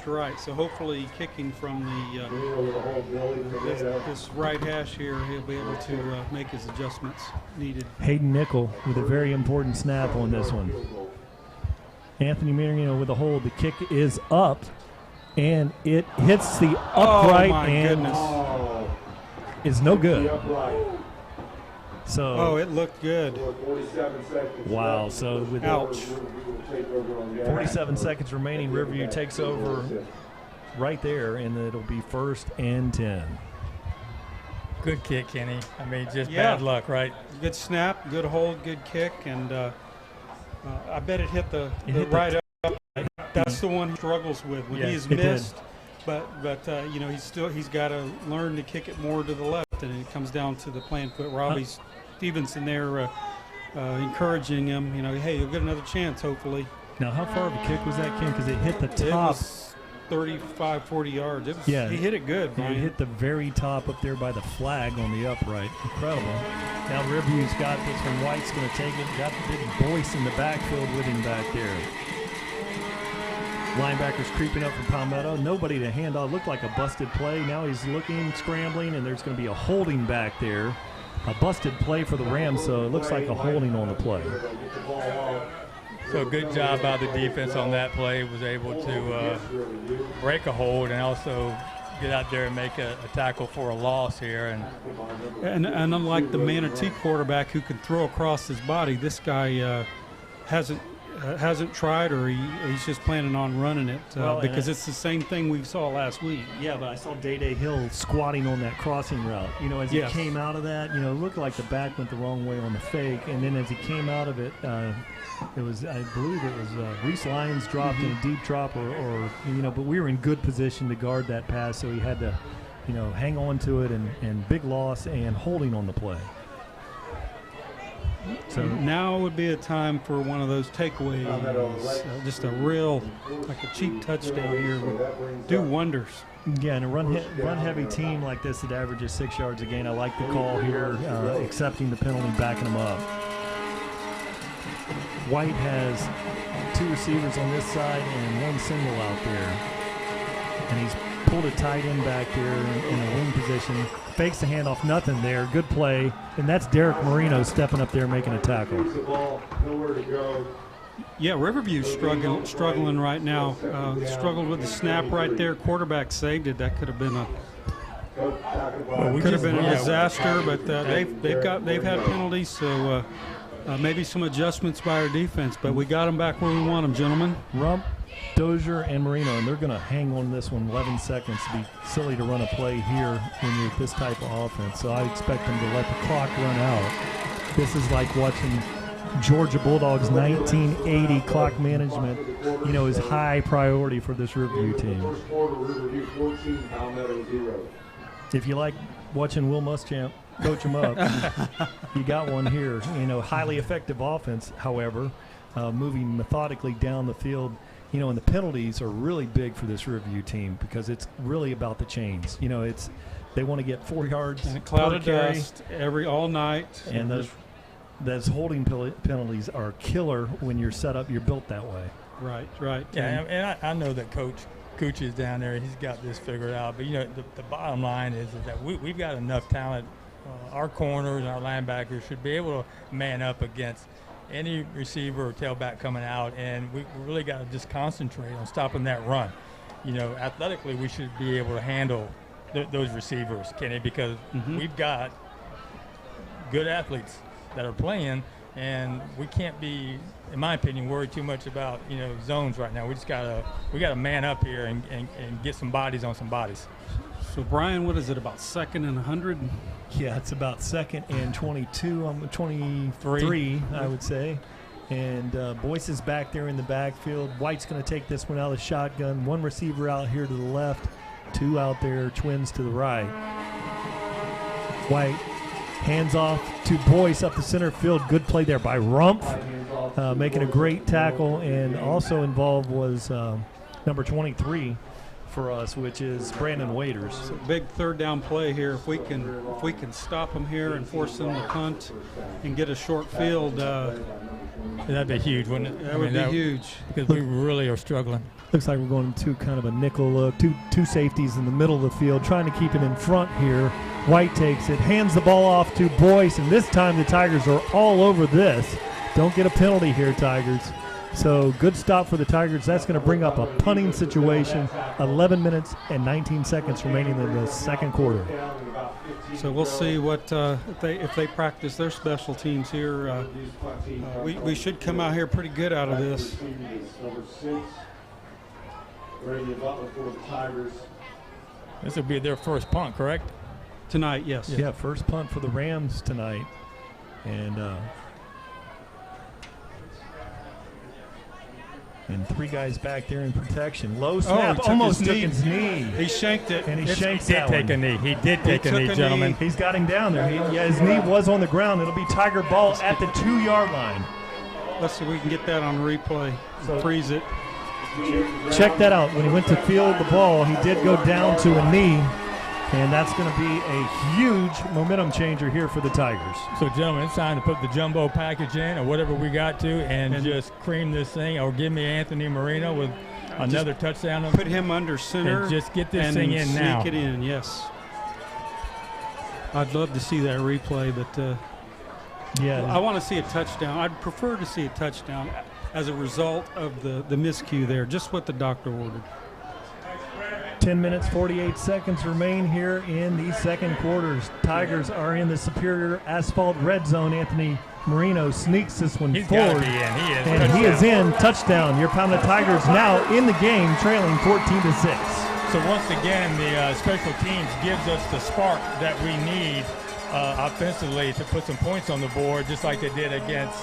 right. So hopefully kicking from this right hash here, he'll be able to make his adjustments needed. Hayden Nickel with a very important snap on this one. Anthony Marino with a hold. The kick is up, and it hits the upright and is no good. So it looked good. Wow. So with 47 seconds remaining, Riverview takes over right there, and it'll be 1st and 10. Good kick, Kenny. I mean, just Yeah. bad luck, right? Good snap, good hold, good kick, and I bet it hit the hit right up. That's the one he struggles with when Yes, he's it did. missed. But you know, he's got to learn to kick it more to the left, and it comes down to the playing foot. Robbie Stevenson there encouraging him. You know, hey, you'll get another chance, hopefully. Now, how far of a kick was that, Ken? Because it hit the It top. was 35, 40 yards. It was, Yeah. he hit it good, It Brian. hit the very top up there by the flag on the upright. Incredible. Now Riverview's got this one. White's going to take it. Got the big Boyce in the backfield with him back there. Linebackers creeping up from Palmetto. Nobody to hand off. Looked like a busted play. Now he's looking, scrambling, and there's going to be a holding back there. A busted play for the Rams, so it looks like a holding on the play. So good job by the defense on that play. Was able to break a hold and also get out there and make a tackle for a loss here. And unlike the Manatee quarterback who can throw across his body, this guy hasn't tried, or he's just planning on running it because it's the same thing we saw last week. Yeah, but I saw Day Hill squatting on that crossing route. You know, as he came out of that, you know, it looked like the back went the wrong way on the fake, and then as he came out of it, it was, I believe it was Reese Lyons dropped in a deep drop, or you know, but we were in good position to guard that pass, so he had to, you know, hang on to it, and big loss and holding on the play. So now would be a time for one of those takeaways, just a real, like a cheap touchdown here would do wonders. Yeah, and a run-heavy team like this that averages 6 yards a gain, I like the call here, accepting the penalty, backing them up. White has 2 receivers on this side and 1 single out there. And he's pulled a tight end back there in a wing position. Fakes the handoff, nothing there. Good play. And that's Derek Marino stepping up there making a tackle. Yeah, Riverview's struggling right now. Struggled with the snap right there. Quarterback saved it. That could have been a disaster, but they've had penalties, so maybe some adjustments by our defense. But we got them back where we want them, gentlemen. Rump, Dozier, and Marino, and they're going to hang on this one 11 seconds. It'd be silly to run a play here when you're this type of offense, so I expect them to let the clock run out. This is like watching Georgia Bulldogs 1980 clock management, you know, is high priority for this Riverview team. If you like watching Will Muschamp coach them up, you got one here. You know, highly effective offense, however, moving methodically down the field. You know, and the penalties are really big for this Riverview team because it's really about the chains. You know, they want to get 4 yards and a cloud of carry, dust all night. And those holding penalties are killer when you're set up, you're built that way. Right. Yeah, and I know that Coach is down there. He's got this figured out. But, you know, the bottom line is that we've got enough talent. Our corners and our linebackers should be able to man up against any receiver or tailback coming out, and we really got to just concentrate on stopping that run. You know, athletically, we should be able to handle those receivers, Kenny, because we've got good athletes that are playing, and we can't be, in my opinion, worried too much about, you know, zones right now. We gotta man up here and get some bodies on some bodies. So Brian, what is it, about 2nd and 100? Yeah, it's about 2nd and 22. 23, I would say. And Boyce is back there in the backfield. White's going to take this one out of the shotgun. 1 receiver out here to the left, 2 out there, twins to the right. White hands off to Boyce up the center field. Good play there by Rumpf, making a great tackle. And also involved was number 23 for us, which is Brandon Waiters. It's a big 3rd down play here. If we can stop them here and force them to punt and get a short field, that'd be huge, wouldn't it? That would be huge because we really are struggling. Looks like we're going to kind of a nickel look. Two safeties in the middle of the field, trying to keep it in front here. White takes it, hands the ball off to Boyce, and this time the Tigers are all over this. Don't get a penalty here, Tigers. So good stop for the Tigers. That's going to bring up a punting situation. 11 minutes and 19 seconds remaining in the 2nd quarter. So we'll see what if they practice their special teams here. We should come out here pretty good out of this. This will be their first punt, correct? Tonight, yes. Yeah, first punt for the Rams tonight. And three guys back there in protection. Low snap, almost took his knee. He shanked it. And he shanked He did take a knee. He did take a knee, gentlemen. He's got him down there. His knee was on the ground. It'll be Tiger ball at the 2-yard line. Let's see if we can get that on replay. Freeze it. Check that out. When he went to field the ball, he did go down to a knee. And that's going to be a huge momentum changer here for the Tigers. So, gentlemen, it's time to put the jumbo package in or whatever we got to and just cream this thing, or give me Anthony Marino with another touchdown. Put him under center and just get this thing in now. Sneak it in, yes. I'd love to see that replay, but I want to see a touchdown. I'd prefer to see a touchdown as a result of the miscue there, just what the doctor ordered. 10 minutes, 48 seconds remain here in the second quarters. Tigers are in the superior asphalt red zone. Anthony Marino sneaks this one forward. He is in. Touchdown. Your Palmetto Tigers now in the game, trailing 14-6. So once again, the special teams gives us the spark that we need offensively to put some points on the board, just like they did against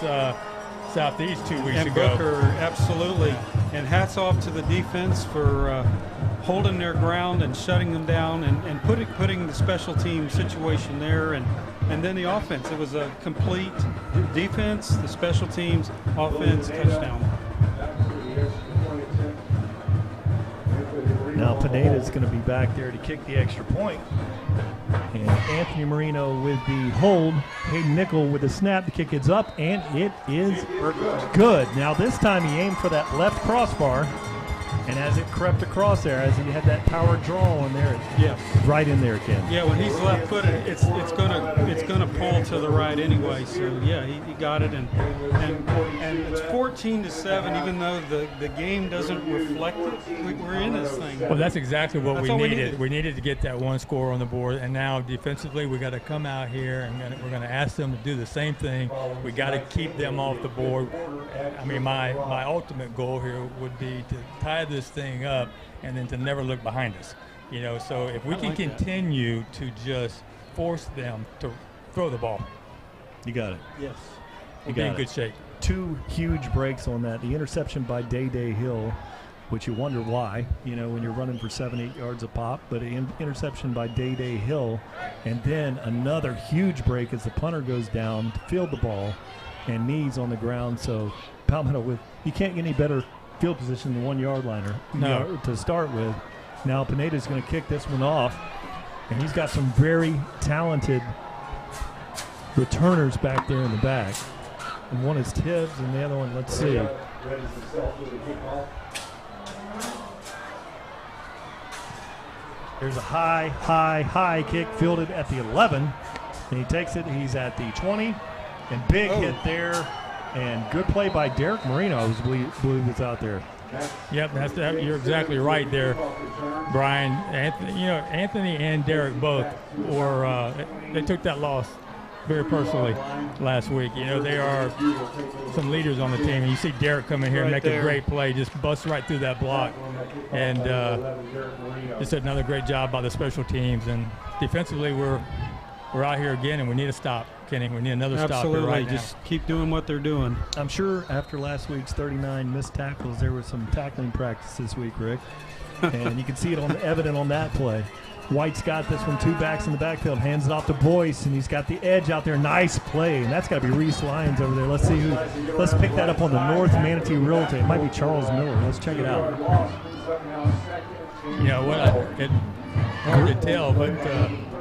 Southeast 2 weeks ago. And Booker, absolutely. And hats off to the defense for holding their ground and shutting them down and putting the special team situation there. And then the offense. It was a complete defense, the special teams, offense, touchdown. Now Pineda's going to be back there to kick the extra point. And Anthony Marino with the hold. Hayden Nickel with the snap. The kick is up, and it is good. Now this time he aimed for that left crossbar, and as it crept across there, as he had that power draw on there, right in there, Ken. Yeah, when he's left-footed, it's gonna pull to the right anyway. So yeah, he got it, and it's 14-7. Even though the game doesn't reflect it, we're in this thing. Well, that's exactly what we needed. We needed to get that one score on the board, and now defensively we got to come out here and we're going to ask them to do the same thing. We got to keep them off the board. I mean, my ultimate goal here would be to tie this thing up and then to never look behind us. You know, so if we can continue to just force them to throw the ball. You got it. Yes. We'll be in good shape. Two huge breaks on that. The interception by Day Hill, which you wonder why, you know, when you're running for 7-8 yards a pop, but an interception by Day Hill, and then another huge break as the punter goes down to field the ball and knees on the ground. So Palmetto, you can't get any better field position than 1 yard liner to start with. Now Pineda's going to kick this one off, and he's got some very talented returners back there in the back. And one is Tibbs, and the other one, let's see. There's a high kick fielded at the 11, and he takes it. He's at the 20, and big hit there, and good play by Derek Marino. I believe was out there. Yep, you're exactly right there, Brian. Anthony and Derek both were they took that loss very personally last week. You know, they are some leaders on the team, and you see Derek come in here and make a great play, just bust right through that block, and just another great job by the special teams. And defensively, we're out here again, and we need a stop, Kenny. We need another stop here right now. Just keep doing what they're doing. I'm sure after last week's 39 missed tackles, there was some tackling practice this week, Rick, and you can see it evident on that play. White's got this one, two backs in the backfield, hands it off to Boyce, and he's got the edge out there. Nice play, and that's got to be Reese Lyons over there. Let's see let's pick that up on the North Manatee Realty. It might be Charles Miller. Let's check it out. You know what? It's hard to tell, but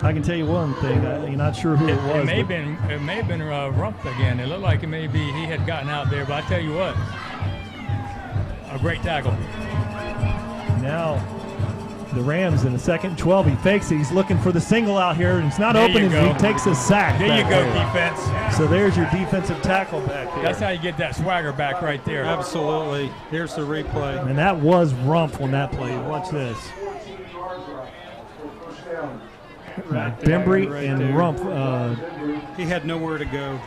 I can tell you one thing. You're not sure who it was. It may have been Rumpf again. It looked like he had gotten out there, but I tell you what, a great tackle. Now the Rams in the second 12. He fakes it. He's looking for the single out here, and it's not open. He takes a sack. There you go, defense. So there's your defensive tackle back there. That's how you get that swagger back right there. Absolutely. Here's the replay. And that was Rumpf on that play. Watch this. Bembry and Rumpf. He had nowhere to go.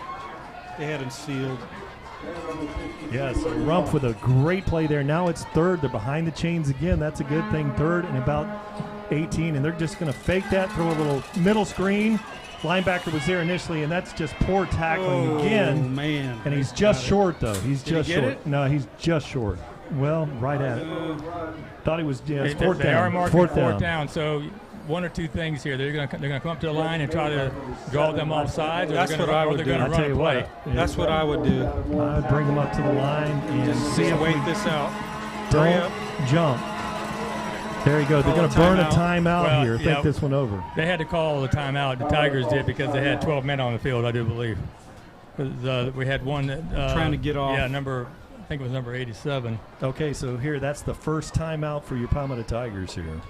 They had him sealed. Yes, Rumpf with a great play there. Now it's third. They're behind the chains again. That's a good thing. Third and about 18, and they're just going to fake that, throw a little middle screen. Linebacker was there initially, and that's just poor tackling again. Man. And he's just short, though. He's Did just he get short. it? No, he's just short. Well, right at it. Thought he was, yeah, it's fourth They are down. marking Fourth fourth down. down. So one or two things here. They're going to come up to the line and try to draw them off sides. That's what I would do. They're I'll going to tell run you a play. what. That's what I would do. I'd bring them up to the line and Just see if wait we this out. Hurry don't up. jump. There you go. They're Call going a to burn a timeout. timeout Well, here. yeah. Think this one over. They had to call the timeout. The Tigers did because they had 12 men on the field, I do believe. 'Cause, we had one that, Trying to get off. Yeah, I think it was number 87. Okay, so here, that's the first timeout for your Palmetto Tigers here.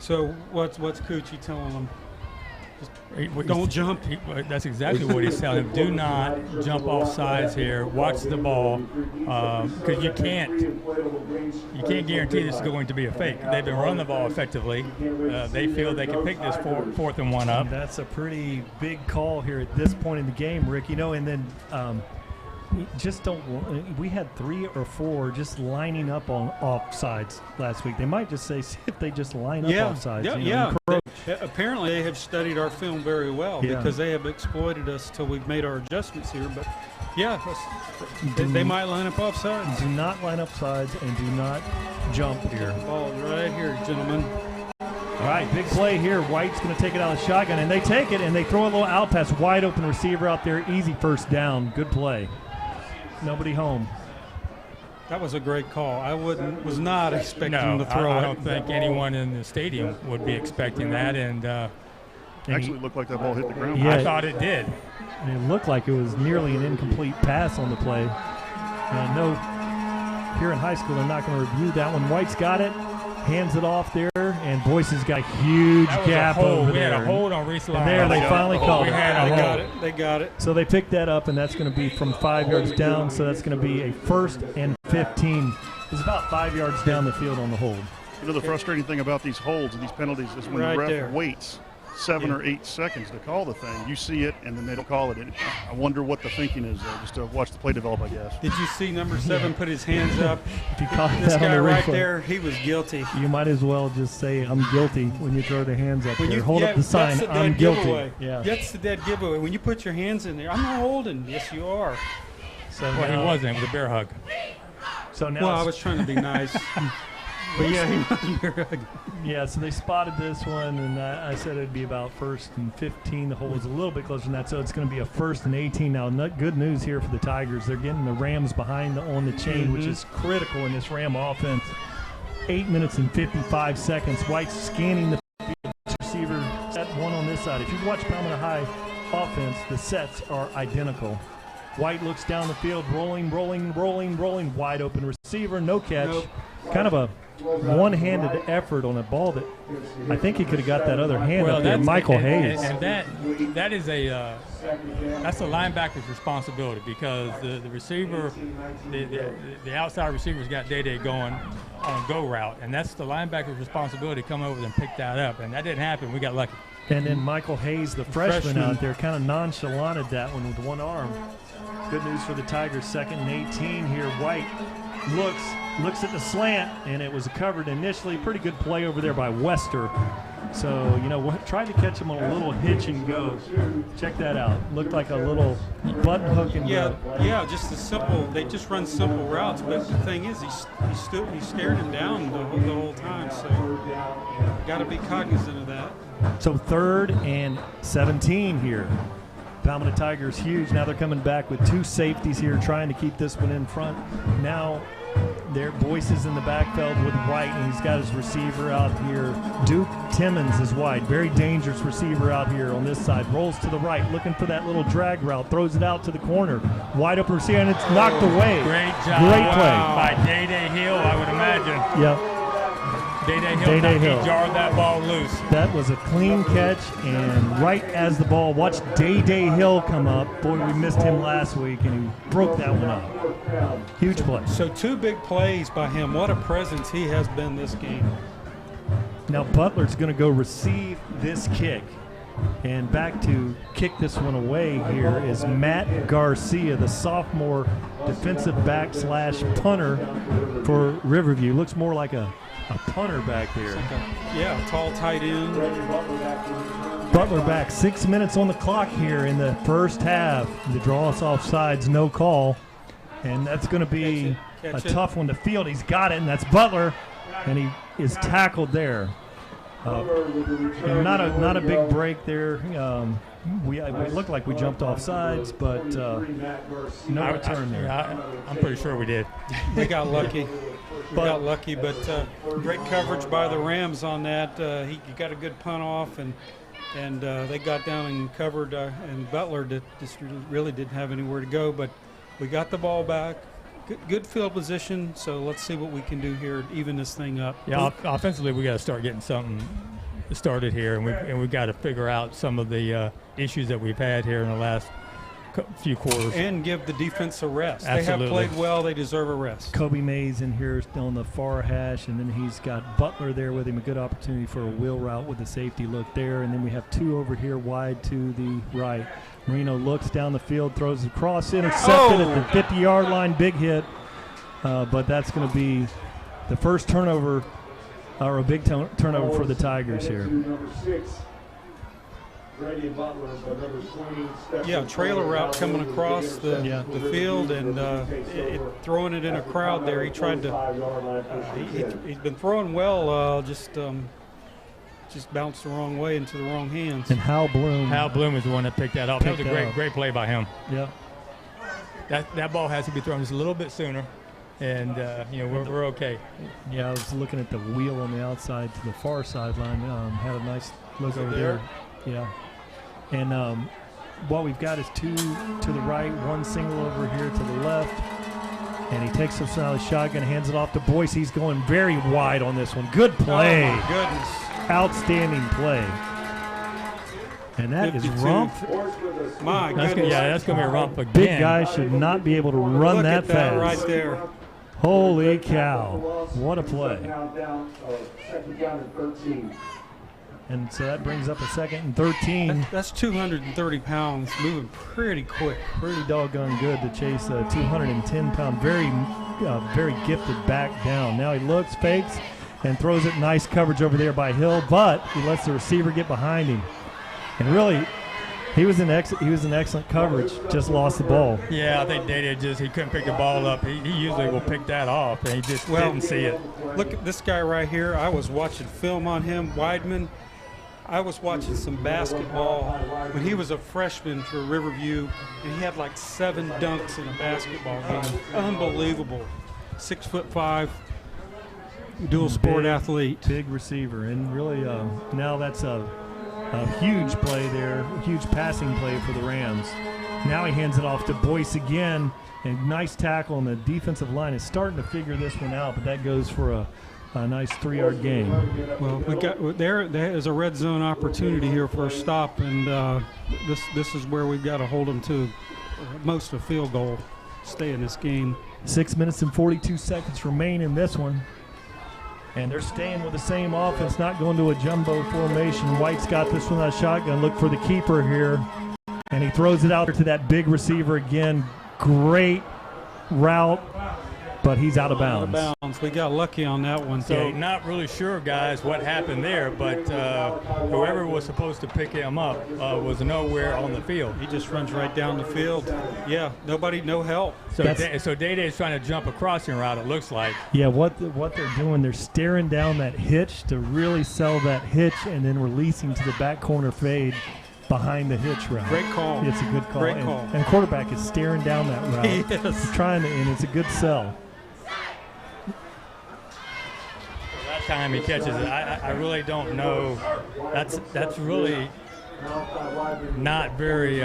So what's Coochie telling them? Don't Don't jump. That's exactly what he's telling him. Do not jump off sides here. Watch the ball, because you can't guarantee this is going to be a fake. They've been running the ball effectively. They feel they can pick this fourth and one up. And that's a pretty big call here at this point in the game, Rick. You know, and then just don't. We had 3 or 4 just lining up on offsides last week. They might just say if they just line up offsides. Yeah. encroach. Apparently, they have studied our film very well because they have exploited us till we've made our adjustments here. But yeah, they might line up offsides. Do not line up sides and do not jump here. Ball right here, gentlemen. All right, big play here. White's going to take it out of the shotgun, and they take it, and they throw a little out pass. Wide open receiver out there. Easy first down. Good play. Nobody home. That was a great call. I was not expecting No, to throw I it. don't think anyone in the stadium would be expecting that, and Actually looked like that ball hit the ground. Yeah. I thought it did. And it looked like it was nearly an incomplete pass on the play. And I know here in high school they're not going to review that one. White's got it, hands it off there, and Boyce's got a huge That was gap a hold. over We there. had a hold on Reese And there they finally called We it. had a They got hold. it. They got it. So they picked that up, and that's going to be from 5 yards down. So that's going to be a 1st and 15. It's about 5 yards down the field on the hold. You know, the frustrating thing about these holds and these penalties is when Right the ref there. waits 7 or 8 seconds to call the thing, you see it, and then they don't call it. I wonder what the thinking is there, just to watch the play develop, I guess. Did you see number 7 put his hands up? If you caught This that on guy the right replay, there, he was guilty. you might as well just say, I'm guilty when you throw the hands up there. Hold up the sign, that's I'm dead guilty. giveaway. Yeah. That's the dead giveaway. When you put your hands in there, I'm not holding. Yes, you are. So Well, he now- wasn't. It was a bear hug. So now Well, I it's- was trying to be nice. But Yeah, so they spotted this one, and I said it'd be about 1st and 15. The hole was a little bit closer than that, so it's going to be a 1st and 18. Now, good news here for the Tigers. They're getting the Rams behind on the chain, which is critical in this Ram offense. 8 minutes and 55 seconds. White's scanning the field. Receiver set one on this side. If you watch Palmetto High offense, the sets are identical. White looks down the field, rolling, wide open receiver, no catch. Nope. Kind of a one-handed effort on a ball that I think he could have got that other hand up there. that's Michael and, Hayes. and that is that's the linebacker's responsibility because the receiver, the outside receiver's got Day going on a go route, and that's the linebacker's responsibility to come over and pick that up, and that didn't happen. We got lucky. And then Michael Hayes, the freshman out there, kind of nonchalanted that one with one arm. Good news for the Tigers. 2nd and 18 here. White looks at the slant, and it was covered initially. Pretty good play over there by Wester. So, tried to catch him on a little hitch and go. Check that out. Looked like a little button hook and go. Yeah, just a simple. They just run simple routes, but the thing is, he stared him down the whole time. So, got to be cognizant of that. So 3rd and 17 here. Palmetto Tigers huge. Now they're coming back with 2 safeties here, trying to keep this one in front. Now their Boyce is in the backfield with White, and he's got his receiver out here. Duke Timmons is wide. Very dangerous receiver out here on this side. Rolls to the right, looking for that little drag route. Throws it out to the corner. Wide open receiver, and it's knocked away. Great job. Great play. By Day Hill, I would imagine. Yep. Day Day-Day Hill, Hill. he jarred that ball loose. That was a clean catch, and right as the ball, watch Day Hill come up. Boy, we missed him last week, and he broke that one up. Huge play. So 2 big plays by him. What a presence he has been this game. Now Butler's going to go receive this kick. And back to kick this one away here is Matt Garcia, the sophomore defensive back / punter for Riverview. Looks more like a a punter back there. Tall tight end. Butler back. 6 minutes on the clock here in the first half. The draw us offsides, no call. And that's going to be a tough one to field. He's got it, and that's Butler. And he is tackled there. Not a big break there. We looked like we jumped off sides, but no return there. I'm pretty sure we did. We got lucky. But great coverage by the Rams on that. He got a good punt off, and they got down and covered, and Butler just really didn't have anywhere to go. But we got the ball back. Good field position, so let's see what we can do here to even this thing up. Yeah, offensively we got to start getting something started here, and we've got to figure out some of the issues that we've had here in the last few quarters. And give the defense a rest. Absolutely. They have played well. They deserve a rest. Kobe Mays in here still on the far hash, and then he's got Butler there with him. A good opportunity for a wheel route with the safety look there. And then we have two over here wide to the right. Marino looks down the field, throws across, intercepted at the 50-yard line. Big hit, but that's going to be the first turnover, or a big turnover for the Tigers here. Yeah, trailer route coming across the field, and throwing it in a crowd there. He tried to. He's been throwing well, just bounced the wrong way into the wrong hands. And Hal Bloom is the one that picked that up. That was a great play by him. Yeah. That ball has to be thrown just a little bit sooner, and we're okay. Yeah, I was looking at the wheel on the outside to the far sideline. Had a nice look over there. Yeah. And what we've got is two to the right, one single over here to the left. And he takes us out of the shotgun, hands it off to Boyce. He's going very wide on this one. Good play. Oh, my goodness. Outstanding play. And that 52. Is Rump. My goodness. That's going to be a Rump again. Big guy should not be able to run that fast. Look at that right there. Holy cow. What a play. And so that brings up a 2nd and 13. That's 230 pounds, moving pretty quick. Pretty doggone good to chase a 210-pound, very gifted back down. Now he looks, fakes, and throws it. Nice coverage over there by Hill, but he lets the receiver get behind him. And really, he was in excellent coverage. Just lost the ball. Yeah, I think Dede he couldn't pick the ball up. He usually will pick that off, and he just didn't see it. Look at this guy right here. I was watching film on him, Weidman. I was watching some basketball when he was a freshman for Riverview, and he had like 7 dunks in a basketball game. Unbelievable. 6'5", dual sport athlete. Big receiver, and really now that's a huge play there, huge passing play for the Rams. Now he hands it off to Boyce again, and nice tackle, and the defensive line is starting to figure this one out, but that goes for a nice 3-yard gain. Well, there is a red zone opportunity here for a stop, and this is where we've got to hold them to most a field goal, stay in this game. 6 minutes and 42 seconds remain in this one. And they're staying with the same offense, not going to a jumbo formation. White's got this one on a shotgun. Look for the keeper here. And he throws it out to that big receiver again. Great route, but he's out of bounds. We got lucky on that one. So not really sure, guys, what happened there, but whoever was supposed to pick him up was nowhere on the field. He just runs right down the field. Yeah, no help. So Dede is trying to jump a crossing route, it looks like. Yeah, what they're doing, they're staring down that hitch to really sell that hitch and then releasing to the back corner fade behind the hitch route. Great call. It's a good call. Great call. And quarterback is staring down that route. Yes. Trying to, and it's a good sell. That time he catches it. I really don't know. That's really not very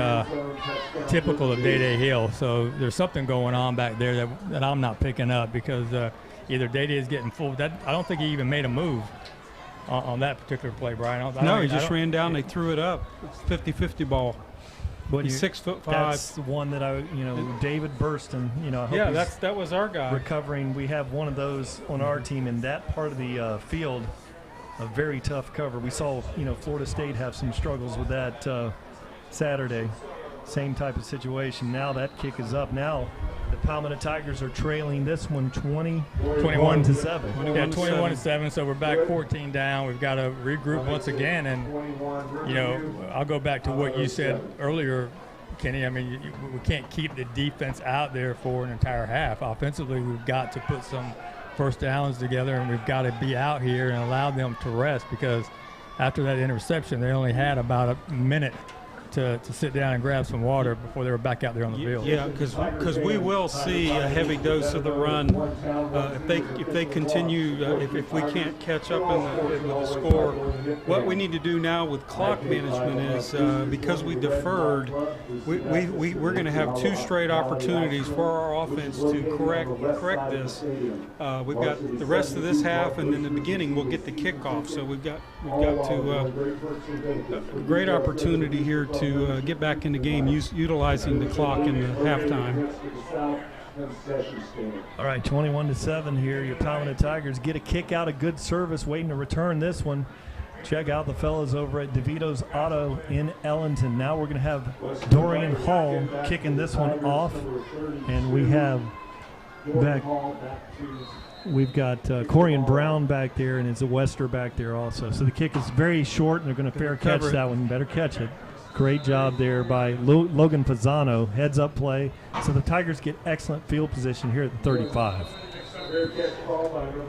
typical of Dede Hill. So there's something going on back there that I'm not picking up, because either Dede is getting full. I don't think he even made a move on that particular play, Brian. He just ran down. They threw it up. It's 50-50 ball. But he's 6'5". That's the one that David Burston. I hope that was our guy recovering. We have one of those on our team in that part of the field. A very tough cover. We saw Florida State have some struggles with that Saturday. Same type of situation. Now that kick is up. Now the Palmetto Tigers are trailing this one 21-7. Yeah, 21-7. So we're back 14 down. We've got to regroup once again. And, you know, I'll go back to what you said earlier, Kenny. I mean, we can't keep the defense out there for an entire half. Offensively, we've got to put some first downs together, and we've got to be out here and allow them to rest, because after that interception, they only had about a minute to sit down and grab some water before they were back out there on the field. Yeah, because we will see a heavy dose of the run if they continue. If we can't catch up with the score, what we need to do now with clock management is because we deferred, we're going to have 2 straight opportunities for our offense to correct this. We've got the rest of this half, and in the beginning we'll get the kickoff. So we've got to a great opportunity here to get back in the game, utilizing the clock in the halftime. All right, 21-7 here. Your Palmetto Tigers get a kick out, a good service, waiting to return this one. Check out the fellas over at DeVito's Auto in Ellington. Now we're going to have Dorian Hall kicking this one off, and we have back. We've got Corian Brown back there, and it's a Wester back there also. So the kick is very short, and they're going to fair catch that one. Better catch it. Great job there by Logan Pisano. Heads up play. So the Tigers get excellent field position here at the 35.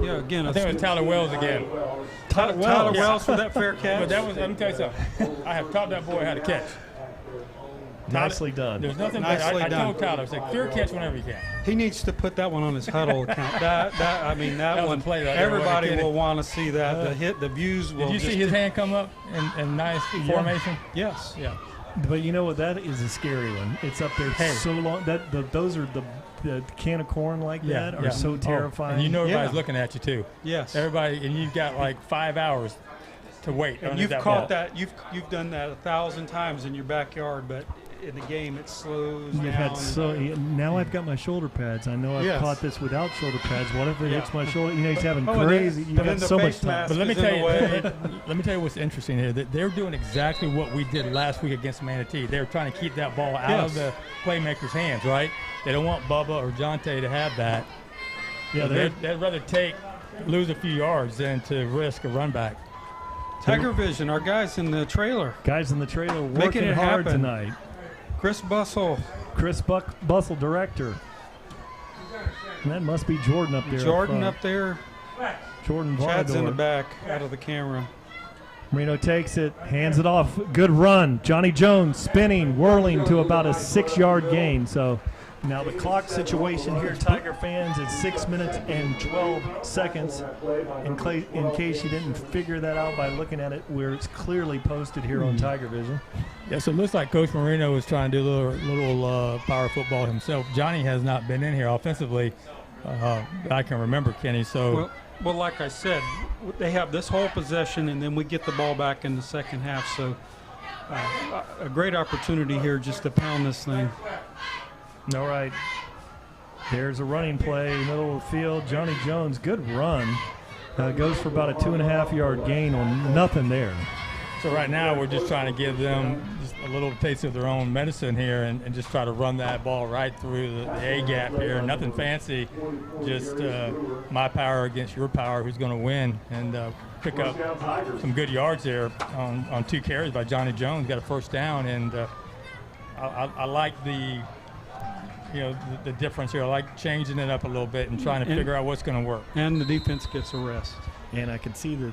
Yeah, again, I think it was Tyler Wells again. Tyler Wells for that fair catch. But that was, let me tell you something. I have taught that boy how to catch. Nicely done. There's nothing better. I told Tyler, I said, fair catch whenever you can. He needs to put that one on his huddle account. That one, play right everybody will want to see that. The views will. Did you see his hand come up in nice formation? Yes. Yeah. But you know what? That is a scary one. It's up there so long. Those are the can of corn like that are so terrifying. And you know everybody's looking at you too. Yes. Everybody, and you've got like 5 hours to wait. And you've caught that. You've done that 1,000 times in your backyard, but in the game it slows down. Now I've got my shoulder pads. I know I've caught this without shoulder pads. What if it hits my shoulder? You know, he's having crazy. You've got so much time. But let me tell you what's interesting here. That they're doing exactly what we did last week against Manatee. They're trying to keep that ball out of the playmaker's hands, right? They don't want Bubba or Jonte to have that. Yeah, they'd rather lose a few yards than to risk a run back. TigerVision, our guys in the trailer. Guys in the trailer working making it hard happen tonight. Chris Bussell, director. And that must be Jordan up there. Jordan up there. Jordan Chad's Vlador. in the back, out of the camera. Marino takes it, hands it off. Good run. Johnny Jones spinning, whirling to about a 6-yard gain. So now the clock situation here, Tiger fans, is 6 minutes and 12 seconds. In case you didn't figure that out by looking at it, where it's clearly posted here on TigerVision. Yeah, so it looks like Coach Marino was trying to do a little power football himself. Johnny has not been in here offensively that I can remember, Kenny. So, well, like I said, they have this whole possession, and then we get the ball back in the second half. So a great opportunity here just to pound this thing. All right. There's a running play, middle of the field. Johnny Jones, good run. Goes for about a 2.5-yard gain on nothing there. So right now we're just trying to give them just a little taste of their own medicine here and just try to run that ball right through the A-gap here. Nothing fancy, just my power against your power, who's going to win, and pick up some good yards there on 2 carries by Johnny Jones. Got a first down, and I like the difference here. I like changing it up a little bit and trying to figure out what's going to work. And the defense gets a rest. And I can see that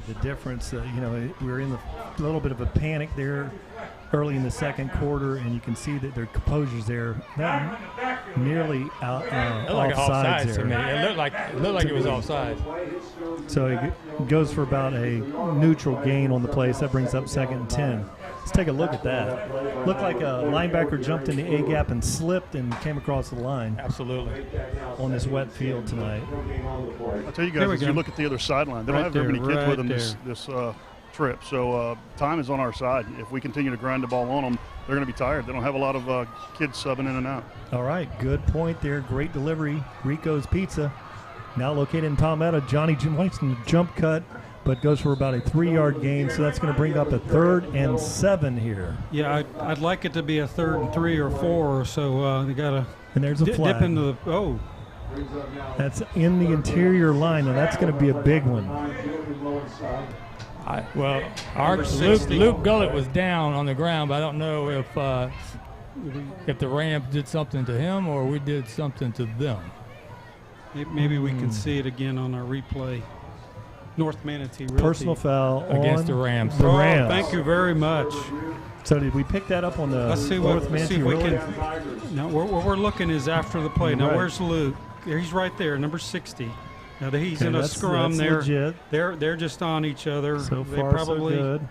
the difference. We're in a little bit of a panic there early in the second quarter, and you can see that their composure's there. That nearly offsides there. To me. It looked like it was offside. So it goes for about a neutral gain on the play. So that brings up 2nd and 10. Let's take a look at that. Looked like a linebacker jumped in the A-gap and slipped and came across the line. Absolutely. On this wet field tonight. I'll tell you guys, as you look at the other sideline, they don't have very many kids with them this trip. So time is on our side. If we continue to grind the ball on them, they're going to be tired. They don't have a lot of kids subbing in and out. All right, good point there. Great delivery. Rico's Pizza, now located in Palmetto. Johnny Johnson, jump cut, but goes for about a 3-yard gain, so that's going to bring up a 3rd and 7 here. Yeah, I'd like it to be a 3rd and 3 or 4, so they got to and there's a flag. dip into the That's in the interior line, and that's going to be a big one. Luke Gullett was down on the ground, but I don't know if the Rams did something to him or we did something to them. Maybe we can see it again on our replay. North Manatee Realty. Personal foul against on the Rams. The Rams. Thank you very much. So did we pick that up on the Let's see North what Manatee we Realty? can. Now, what we're looking is after the play. Now, Right. where's Luke? He's right there, number 60. Now, he's Okay, in a that's scrum there. legit. They're just on each other. So They far, probably, so good.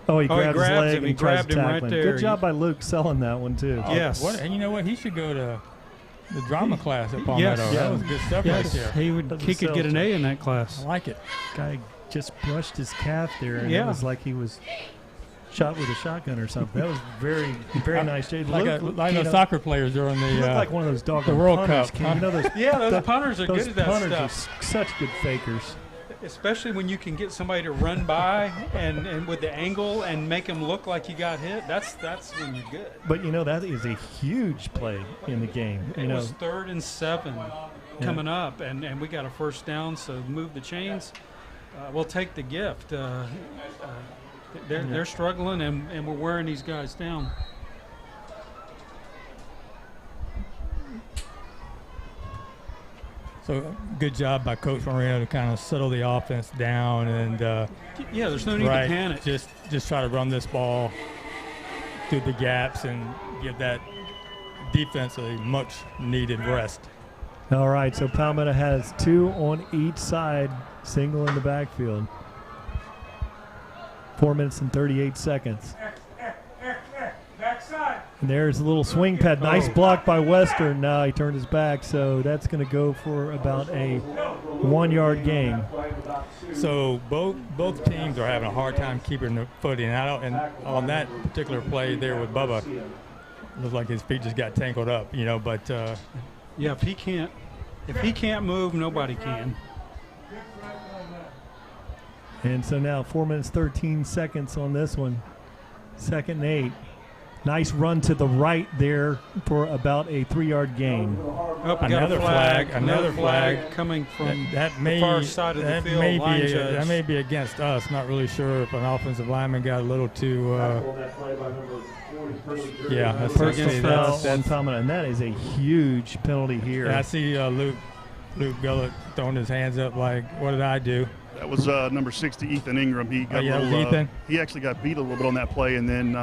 Oh, he grabbed his grabs leg him. and He tries grabbed to him tackle right him. there. Good job by Luke selling that one, too. Yes. And you know what? He should go to the drama class at Palmetto. Yes. That was good stuff right Yes, there. he could get an A in that class. I like it. Guy just brushed his calf there, and it Yeah. was like he was shot with a shotgun or something. That was very, very nice. Jay. Like you know, soccer players during he looked like one of those doggone World punters, Cup, Ken. huh? You know those, Yeah, those punters are those good at that punters stuff. are such good fakers. Especially when you can get somebody to run by and with the angle and make them look like you got hit. That's when you're good. But you know that is a huge play in the game. It was 3rd and 7 coming up, and we got a first down. So move the chains. We'll take the gift. They're struggling, and we're wearing these guys down. So good job by Coach Moreno to kind of settle the offense down and There's no need to panic. Just try to run this ball through the gaps and give that defense a much needed rest. All right, so Palmetto has 2 on each side, single in the backfield. 4 minutes and 38 seconds. And there's a little swing pad. Nice block by Western. Now he turned his back, so that's going to go for about a 1-yard gain. So both teams are having a hard time keeping their footing. And on that particular play there with Bubba, looked like his feet just got tangled up, But if he can't move, nobody can. And so now 4 minutes 13 seconds on this one. 2nd and 8. Nice run to the right there for about a 3-yard gain. Another flag coming from the far side of the field. That may be against us. Not really sure if an offensive lineman got a little too. That's personal foul on Palmetto, and that is a huge penalty here. Yeah, I see Luke Gullett throwing his hands up like, "What did I do?" That was number 60, Ethan Ingram. He got Ethan. He actually got beat a little bit on that play, and then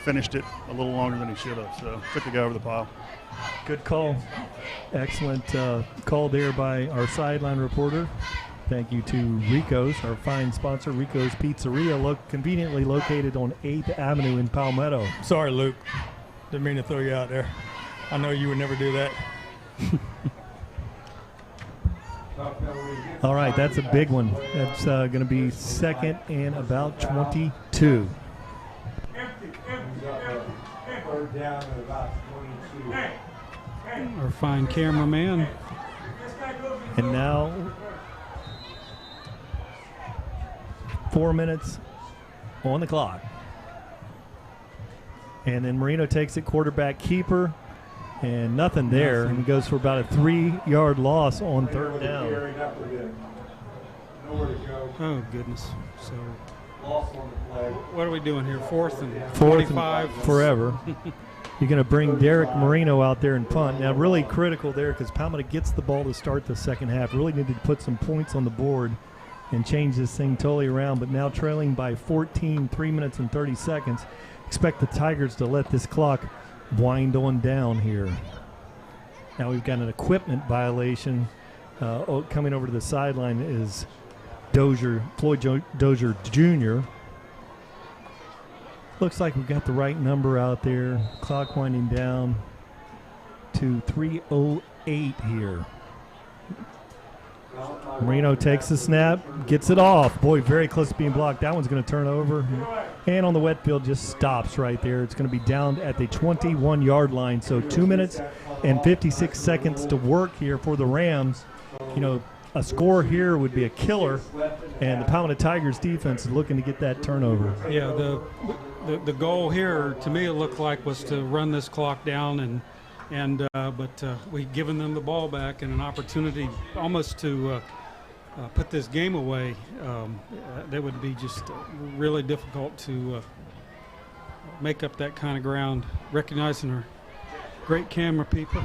finished it a little longer than he should have. So took the guy over the pile. Good call. Excellent call there by our sideline reporter. Thank you to Rico's, our fine sponsor, Rico's Pizzeria, conveniently located on 8th Avenue in Palmetto. Sorry, Luke. Didn't mean to throw you out there. I know you would never do that. All right, that's a big one. That's going to be 2nd and about 22. Our fine cameraman. And now 4 minutes on the clock. And then Marino takes it, quarterback keeper, and nothing there. And he goes for about a 3-yard loss on 3rd down. Oh, goodness. So what are we doing here? 4th and 45 45? Forever. You're going to bring Derek Marino out there and punt. Now, really critical there because Palmetto gets the ball to start the second half. Really needed to put some points on the board and change this thing totally around. But now trailing by 14, 3 minutes and 30 seconds. Expect the Tigers to let this clock wind on down here. Now we've got an equipment violation. Coming over to the sideline is Floyd Dozier Jr. Looks like we've got the right number out there. Clock winding down to 3:08 here. Marino takes the snap, gets it off. Boy, very close to being blocked. That one's going to turn over. And on the wet field, just stops right there. It's going to be down at the 21-yard line. So 2 minutes and 56 seconds to work here for the Rams. a score here would be a killer, and the Palmetto Tigers defense is looking to get that turnover. Yeah, the goal here to me it looked like was to run this clock down, but we've given them the ball back and an opportunity almost to put this game away. That would be just really difficult to make up that kind of ground. Recognizing our great camera people.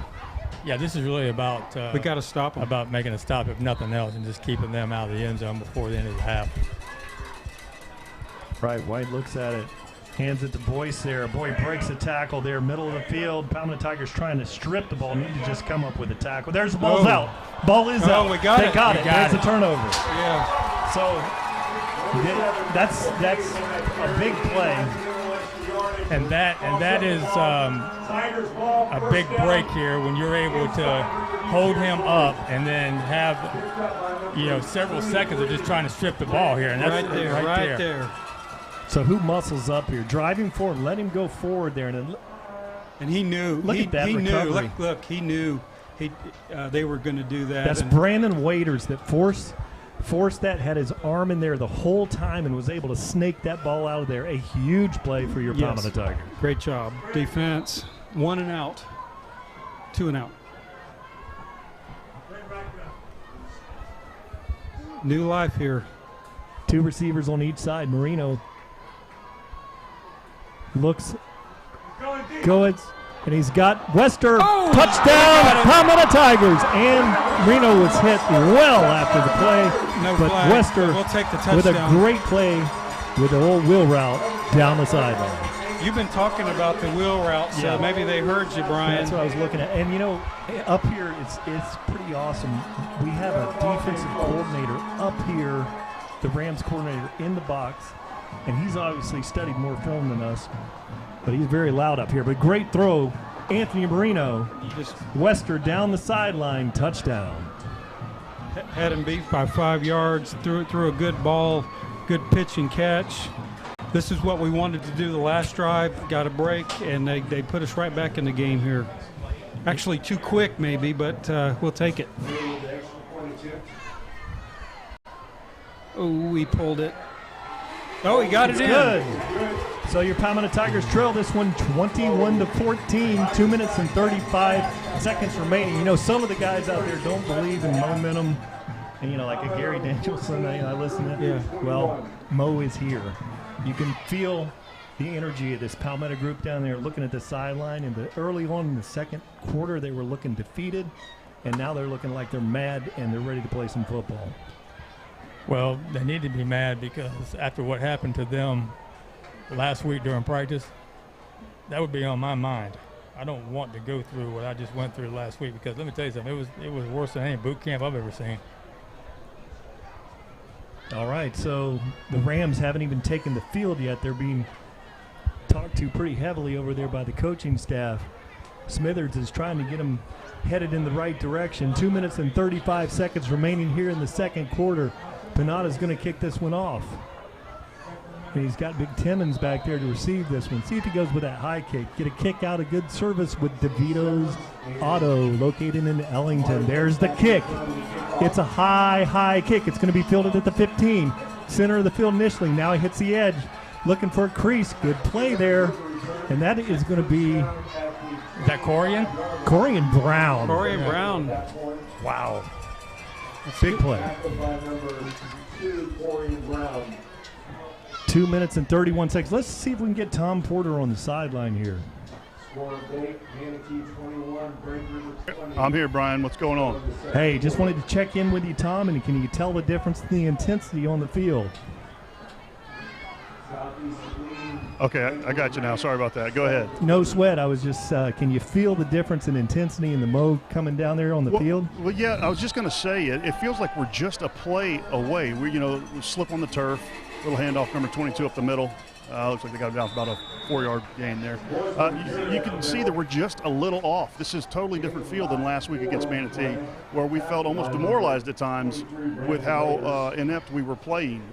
Yeah, this is really about we got to stop them. About making a stop, if nothing else, and just keeping them out of the end zone before the end of the half. Right, White looks at it, hands it to Boyce there. Boyd breaks a tackle there, middle of the field. Palmetto Tigers trying to strip the ball, need to just come up with a tackle. There's the ball's out. Ball is out. We got they it. got it. It's a turnover. Yeah. So that's a big play. And that is a big break here when you're able to hold him up and then have several seconds of just trying to strip the ball here. And that's right there. So who muscles up here? Driving forward, let him go forward there, and he knew. Look at that recovery. Look, he knew they were going to do that. That's Brandon Waiters that forced that, had his arm in there the whole time and was able to snake that ball out of there. A huge play for your Palmetto Tigers. Great job. Defense, 1 and out, 2 and out. New life here. 2 receivers on each side. Marino looks, goes, and he's got Wester. Touchdown, Palmetto Tigers. And Marino was hit well after the play. But flag. Wester We'll take the touchdown. with a great play with the old wheel route down the sideline. You've been talking about the wheel route, so maybe they heard you, Brian. That's what I was looking at. And, up here, it's pretty awesome. We have a defensive coordinator up here, the Rams coordinator in the box, and he's obviously studied more film than us, but he's very loud up here. But great throw, Anthony Marino, Wester down the sideline, touchdown. Had him beat by 5 yards, threw a good ball, good pitch and catch. This is what we wanted to do the last drive, got a break, and they put us right back in the game here. Actually too quick maybe, but we'll take it. Oh, he pulled it. Oh, he got it in. Good. So your Palmetto Tigers trail this one 21-14, 2 minutes and 35 seconds remaining. Some of the guys out there don't believe in momentum. And, like a Gary Danielson, I listen to. Yeah. Well, Mo is here. You can feel the energy of this Palmetto group down there looking at the sideline. And early on in the second quarter, they were looking defeated. And now they're looking like they're mad and they're ready to play some football. Well, they need to be mad because after what happened to them last week during practice, that would be on my mind. I don't want to go through what I just went through last week because let me tell you something, it was worse than any boot camp I've ever seen. All right, so the Rams haven't even taken the field yet. They're being talked to pretty heavily over there by the coaching staff. Smithers is trying to get them headed in the right direction. 2 minutes and 35 seconds remaining here in the second quarter. Panada's going to kick this one off. And he's got Big Timmons back there to receive this one. See if he goes with that high kick. Get a kick out of good service with DeVito's Auto, located in Ellington. There's the kick. It's a high kick. It's going to be fielded at the 15. Center of the field initially. Now he hits the edge. Looking for a crease. Good play there. And that is going to be... Is that Corian? Corian Brown. Corian Brown. Wow. Big play. 2 minutes and 31 seconds. Let's see if we can get Tom Porter on the sideline here. I'm here, Brian. What's going on? Hey, just wanted to check in with you, Tom, and can you tell the difference in the intensity on the field? Okay, I got you now. Sorry about that. Go ahead. No sweat. I was just, can you feel the difference in intensity in the Mo coming down there on the field? Well, yeah, I was just going to say it feels like we're just a play away. We slip on the turf, Little handoff, number 22 up the middle. Looks like they got it down for about a 4-yard gain there. You can see that we're just a little off. This is totally different field than last week against Manatee, where we felt almost demoralized at times with how inept we were playing.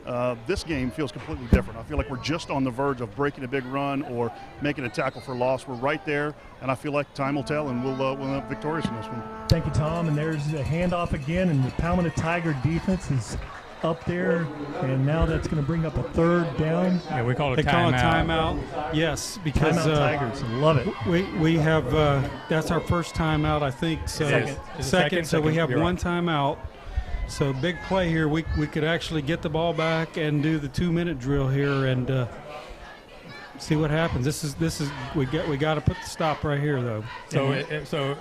This game feels completely different. I feel like we're just on the verge of breaking a big run or making a tackle for loss. We're right there, and I feel like time will tell, and we'll end up victorious in this one. Thank you, Tom. And there's a handoff again, and the Palmetto Tiger defense is up there, and now that's going to bring up a 3rd down. Yeah, we call it They call it timeout. Yes, because Timeout Tigers, love it. we have that's our first timeout, I think. So Second. So we have You're one right. timeout. So big play here. We could actually get the ball back and do the 2-minute drill here and see what happens. This is we got to put the stop right here though. So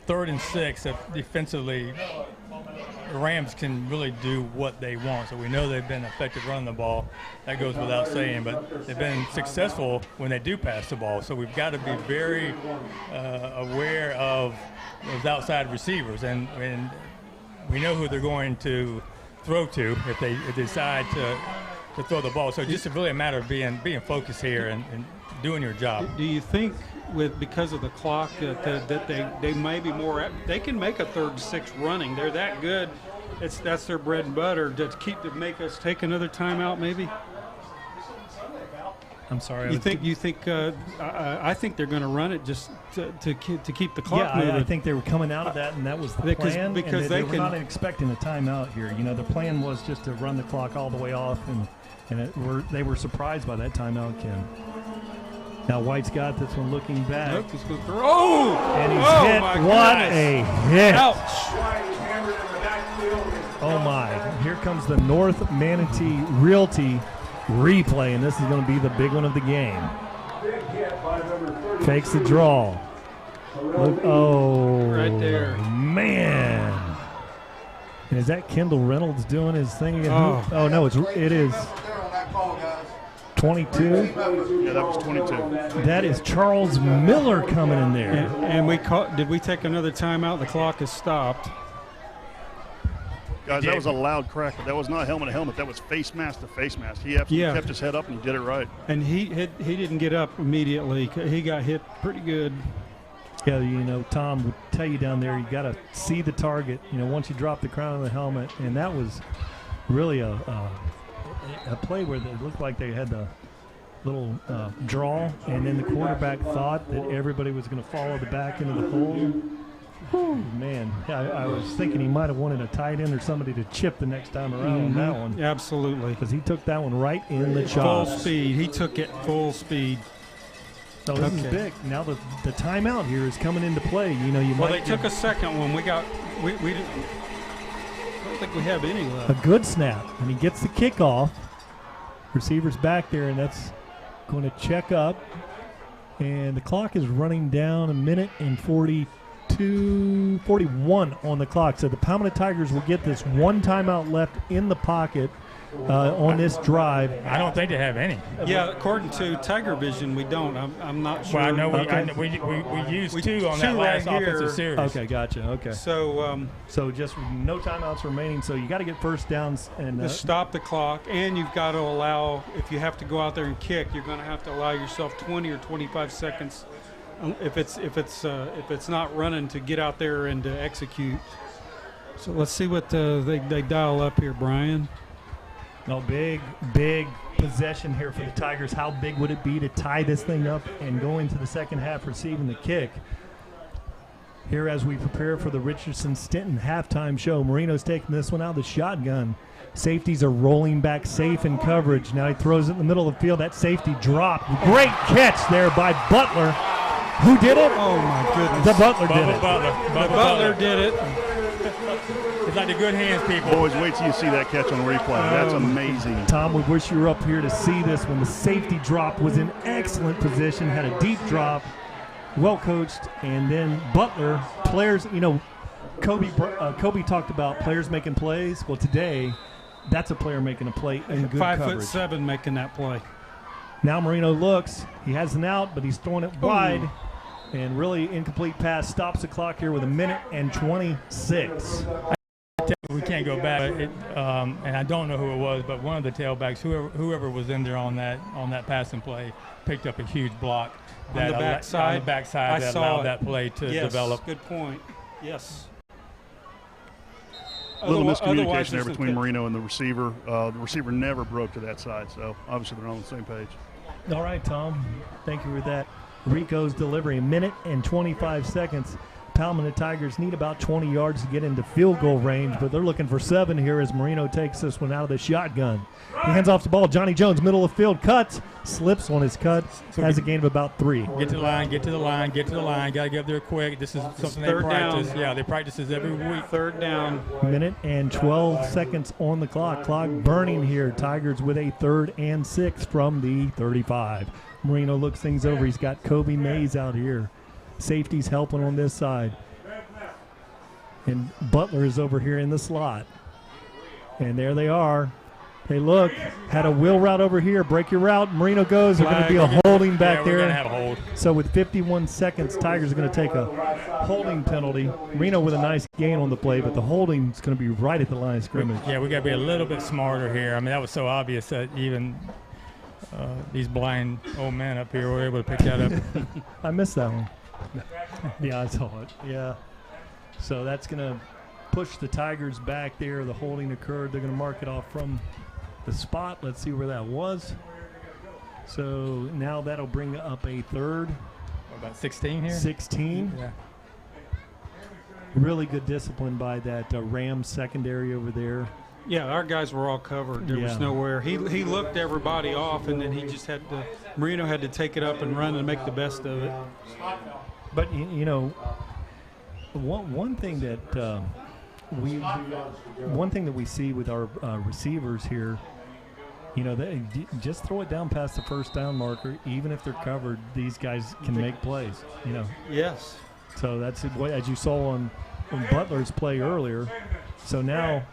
3rd and 6, defensively, the Rams can really do what they want. So we know they've been effective running the ball. That goes without saying. But they've been successful when they do pass the ball. So we've got to be very aware of those outside receivers. And we know who they're going to throw to if they decide to throw the ball. So it's just really a matter of being focused here and doing your job. Do you think because of the clock that they may be more they can make a 3rd and 6 running? They're that good. That's their bread and butter to make us take another timeout maybe. I'm sorry. You think I think they're going to run it just to keep the clock moving. I think they were coming out of that, and that was the plan. Because and they were not expecting a timeout here. You know, the plan was just to run the clock all the way off, and they were surprised by that timeout, Ken. Now White's got this one looking back. Nope, he's going to throw. Oh! And he's hit. My What goodness. a hit. Ouch. Oh, my. Here comes the North Manatee Realty replay, and this is going to be the big one of the game. Fakes the draw. Look, Right there. Man. And is that Kendall Reynolds doing his thing again? Oh. No, it is 22. Yeah, that was 22. That is Charles Miller coming in there. And did we take another timeout? The clock has stopped. Guys, that was a loud crack. That was not helmet to helmet. That was face mask to face mask. He absolutely kept his head up, and he did it right. And he didn't get up immediately. He got hit pretty good. Yeah, you know, Tom would tell you down there, you got to see the target, you know, once you drop the crown of the helmet. And that was really a play where it looked like they had the little draw, and then the quarterback thought that everybody was going to follow the back into the hole. Whew, man, I was thinking he might have wanted a tight end or somebody to chip the next time around on that one. Absolutely. Because he took that one right in the Full chops. speed. He took it full speed. So this is big. Now the timeout here is coming into play. You know, They took a second one. We didn't. I don't think we have any left. A good snap, and he gets the kickoff. Receiver's back there, and that's going to check up. And the clock is running down, 1:42, 41 on the clock. So the Palmetto Tigers will get this one timeout left in the pocket on this drive. I don't think they have any. Yeah, according to TigerVision, we don't. I'm not sure. Well, I know we used 2 on that two last right here. offensive series. Okay, gotcha. Okay. So just no timeouts remaining. So you got to get first downs and to stop the clock, and you've got to allow. If you have to go out there and kick, you're going to have to allow yourself 20 or 25 seconds. If it's not running, to get out there and to execute. So let's see what they dial up here, Brian. No, big possession here for the Tigers. How big would it be to tie this thing up and go into the second half receiving the kick? Here as we prepare for the Richardson-Stinton halftime show, Marino's taking this one out of the shotgun. Safeties are rolling back safe in coverage. Now he throws it in the middle of the field. That safety dropped. Great catch there by Butler. Who did it? Oh, my goodness. The Butler did it. Butler did it. It's like the good hands, people. Boys, wait till you see that catch on replay. That's amazing. Tom, we wish you were up here to see this when the safety drop was in excellent position, had a deep drop, well coached, and then Butler, players, you know, Kobe talked about players making plays. Well, today, that's a player making a play in good coverage. 5'7" making that play. Now Marino looks. He has an out, but he's throwing it wide. And really incomplete pass stops the clock here with 1:26. We can't can't go back. And I don't know who it was, but one of the tailbacks, whoever was in there on that passing play, picked up a huge block On the backside that allowed that play to develop. Good point. Yes. A little miscommunication Otherwise, there between Marino and the receiver. The receiver never broke to that side, so obviously they're on the same page. All right, Tom. Thank you for that. Rico's delivery, 1:25. Palmetto Tigers need about 20 yards to get into field goal range, but they're looking for 7 here as Marino takes this one out of the shotgun. He hands off the ball. Johnny Jones, middle of field, cuts, slips on his cut, has a gain of about 3. Get to the line, get to the line, get to the line. Got to get up there quick. This is something they practice. Down. Yeah, they practice this every week. 3rd down. 1:12 on the clock. Clock burning here. Tigers with a 3rd and 6 from the 35. Marino looks things over. He's got Kobe Mays out here. Safety's helping on this side. And Butler is over here in the slot. And there they are. Hey, look, had a wheel route over here. Break your route. Marino goes. There's going to be a holding back there. We're going to have a hold. So with 51 seconds, Tigers are going to take a holding penalty. Marino with a nice gain on the play, but the holding is going to be right at the line of scrimmage. Yeah, we got to be a little bit smarter here. I mean, that was so obvious that even these blind old men up here were able to pick that up. I missed that one. Yeah, I saw it. Yeah. So that's going to push the Tigers back there. The holding occurred. They're going to mark it off from the spot. Let's see where that was. So now that'll bring up a 3rd. What, about 16 here? 16. Yeah. Really good discipline by that Rams secondary over there. Yeah, our guys were all covered. There was nowhere. He looked everybody off, and then he just had to – Marino had to take it up and run and make the best of it. But, you know, one thing that we see with our receivers here, you know, they just throw it down past the 1st down marker. Even if they're covered, these guys can make plays, you know. Yes. So that's as you saw on Butler's play earlier. So now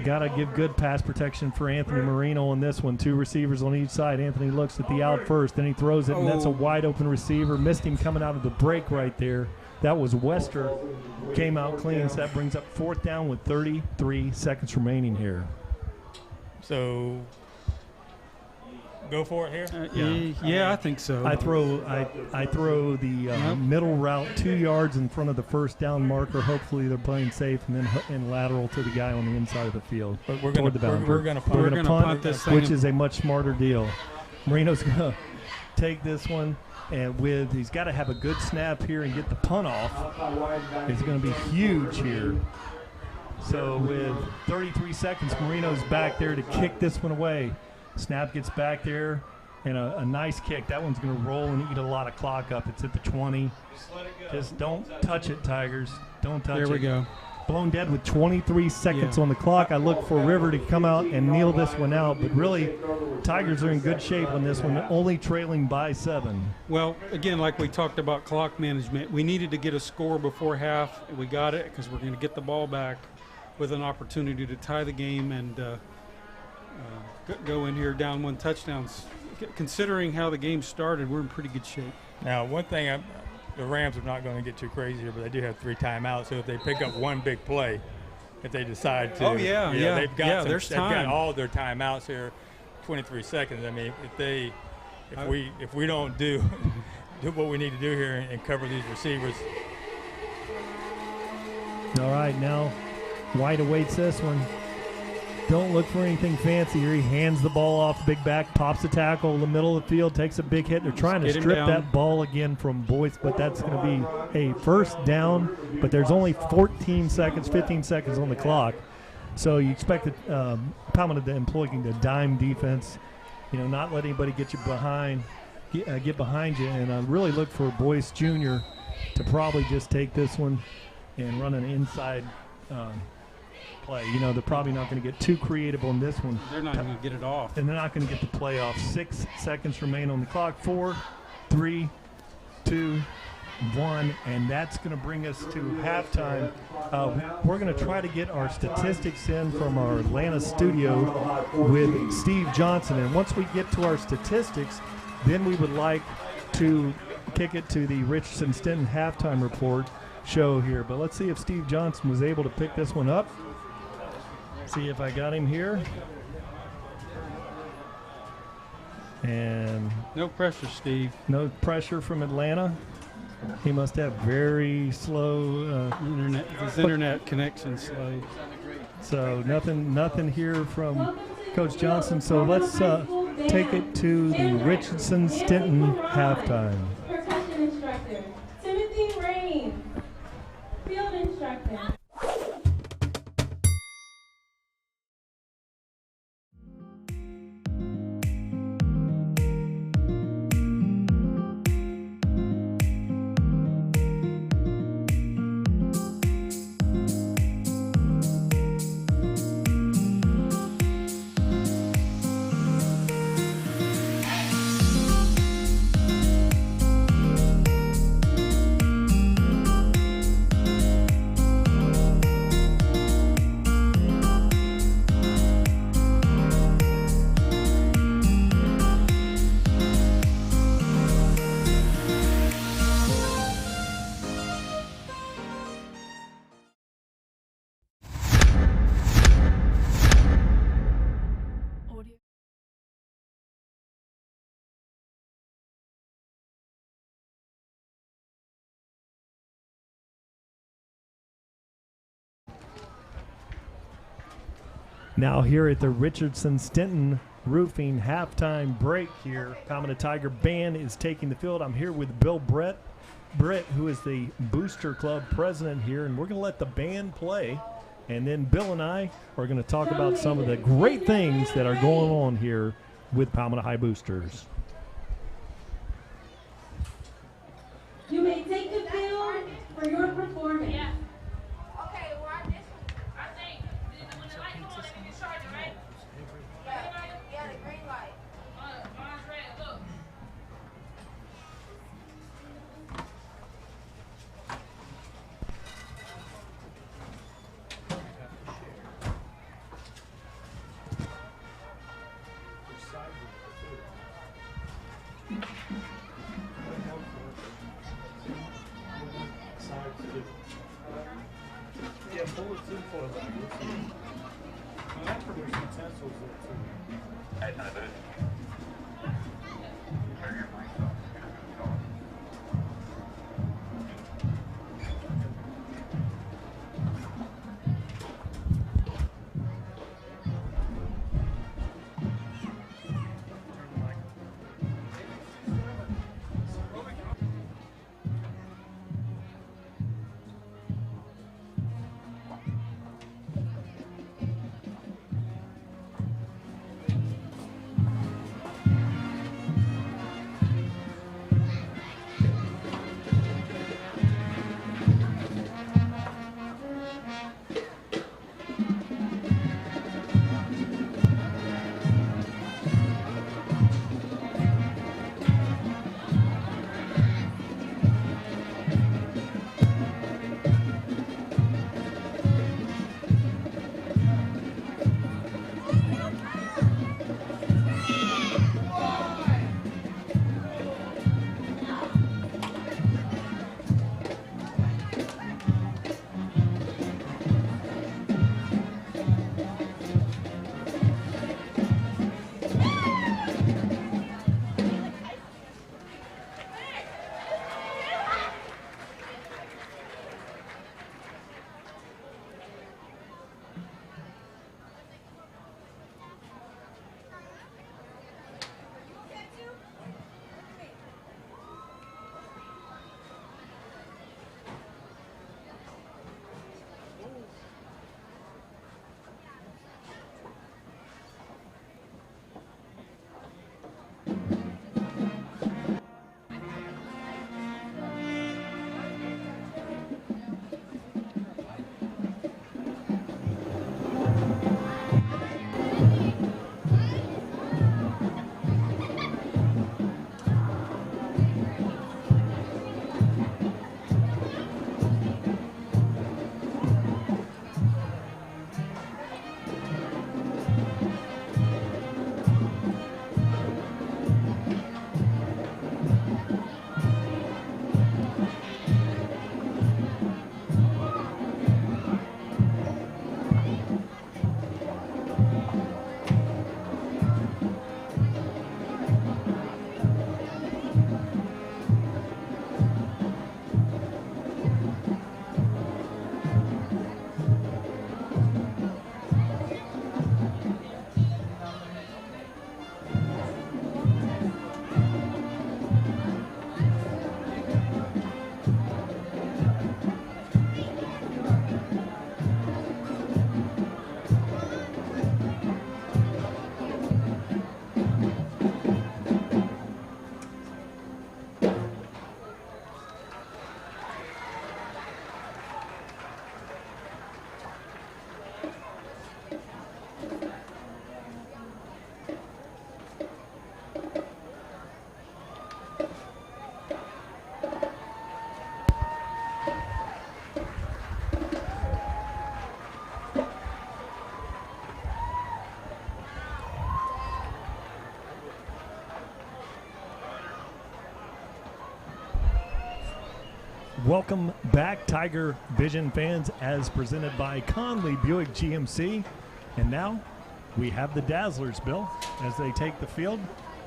got to give good pass protection for Anthony Marino on this one. 2 receivers on each side. Anthony looks at the out first, then he throws it, and that's a wide open receiver. Missed him coming out of the break right there. That was Wester. Came out clean, so that brings up 4th down with 33 seconds remaining here. So go for it here? Yeah, I think so. I throw the middle route 2 yards in front of the 1st down marker. Hopefully they're playing safe, and then and lateral to the guy on the inside of the field. But we're going to punt this thing, which is a much smarter deal. Marino's going to take this one, and he's got to have a good snap here and get the punt off. It's going to be huge here. So with 33 seconds, Marino's back there to kick this one away. Snap gets back there, and a nice kick. That one's going to roll and eat a lot of clock up. It's at the 20. Just don't touch it, Tigers. Don't touch it. There we go. Blown dead with 23 seconds on the clock. I look for River to come out and kneel this one out, but really, Tigers are in good shape on this one, only trailing by 7. Well, again, like we talked about clock management, we needed to get a score before half, and we got it because we're going to get the ball back with an opportunity to tie the game and go in here down 1 touchdown. Considering how the game started, we're in pretty good shape. Now, one thing, the Rams are not going to get too crazy here, but they do have 3 timeouts. So if they pick up one big play, if they decide to, they've got all their timeouts here, 23 seconds. I mean, if we don't do what we need to do here and cover these receivers. All right, now White awaits this one. Don't look for anything fancy here. He hands the ball off, big back, pops a tackle in the middle of the field, takes a big hit. They're trying to strip that ball again from Boyce, but that's going to be a 1st down. But there's only 15 seconds on the clock. So you expect Palmetto to employ the dime defense, not let anybody get you behind, get behind you. And I really look for Boyce Jr. to probably just take this one and run an inside play. They're probably not going to get too creative on this one. They're not going to get it off. And they're not going to get the play off. 6 seconds remain on the clock. 4, 3, 2, 1. And that's going to bring us to halftime. We're going to try to get our statistics in from our Atlanta studio with Steve Johnson. And once we get to our statistics, then we would like to kick it to the Richardson-Stenton halftime report show here. But let's see if Steve Johnson was able to pick this one up. See if I got him here. And No pressure, Steve. no pressure from Atlanta. He must have very slow. His internet connection slow. So nothing here from Coach Johnson. So let's take it to the Richardson-Stinton halftime. Percussion instructor, Timothy Rain. Field instructor. Now here at the Richardson-Stinton Roofing halftime break here. Palmetto Tiger Band is taking the field. I'm here with Bill Britt, who is the Booster Club president here, and we're going to let the band play. And then Bill and I are going to talk about some of the great things that are going on here with Palmetto High Boosters. You may take the field for your performance. Yeah. Okay, well, I think when the light goes on, they can charge it, right? Yeah, the green light. Mine's red, look. Welcome back, Tiger Vision fans, as presented by Conley Buick GMC. And now we have the Dazzlers, Bill, as they take the field.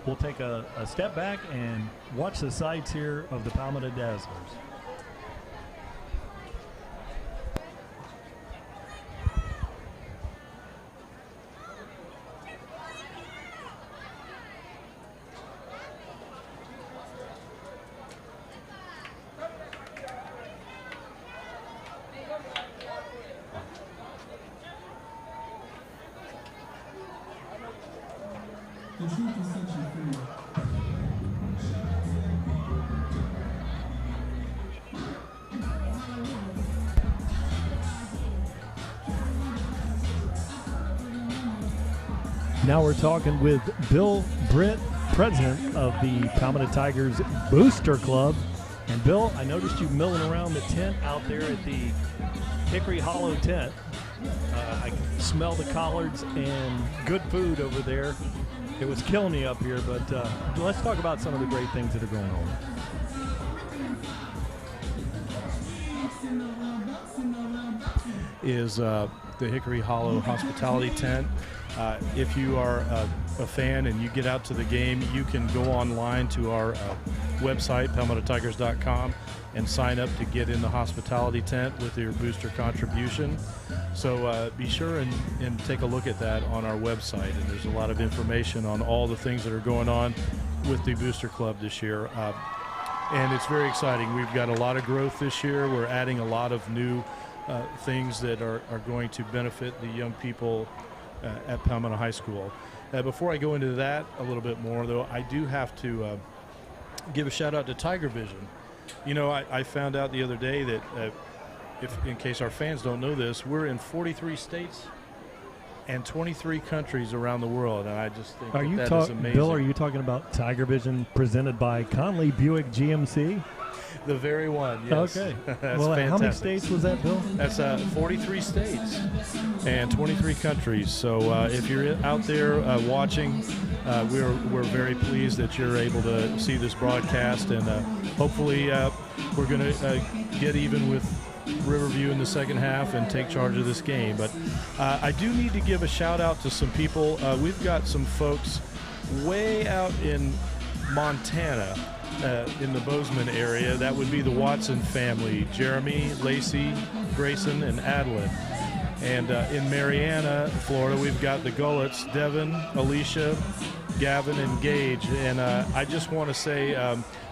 We'll take a step back and watch the sights here of the Palmetto Dazzlers. Now we're talking with Bill Britt, president of the Palmetto Tigers Booster Club. And Bill, I noticed you milling around the tent out there at the Hickory Hollow tent. I can smell the collards and good food over there. It was killing me up here, but let's talk about some of the great things that are going on. Is the Hickory Hollow hospitality tent. If you are a fan and you get out to the game, you can go online to our website, PalmettoTigers.com, and sign up to get in the hospitality tent with your booster contribution. So be sure and take a look at that on our website. And there's a lot of information on all the things that are going on with the Booster Club this year. And it's very exciting. We've got a lot of growth this year. We're adding a lot of new things that are going to benefit the young people at Palmetto High School. Before I go into that a little bit more, though, I do have to give a shout out to TigerVision. You know, I found out the other day that, in case our fans don't know this, we're in 43 states and 23 countries around the world, and I just think that is amazing. Bill, are you talking about TigerVision presented by Conley Buick GMC? The very one, yes. Okay. That's well, fantastic. How many states was that, Bill? That's 43 states and 23 countries. So if you're out there watching, we're very pleased that you're able to see this broadcast, and hopefully we're going to get even with Riverview in the second half and take charge of this game. But I do need to give a shout out to some people. We've got some folks way out in Montana, in the Bozeman area. That would be the Watson family, Jeremy, Lacey, Grayson, and Adeline. And in Marianna, Florida, we've got the Gullets, Devin, Alicia, Gavin, and Gage. And I just want to say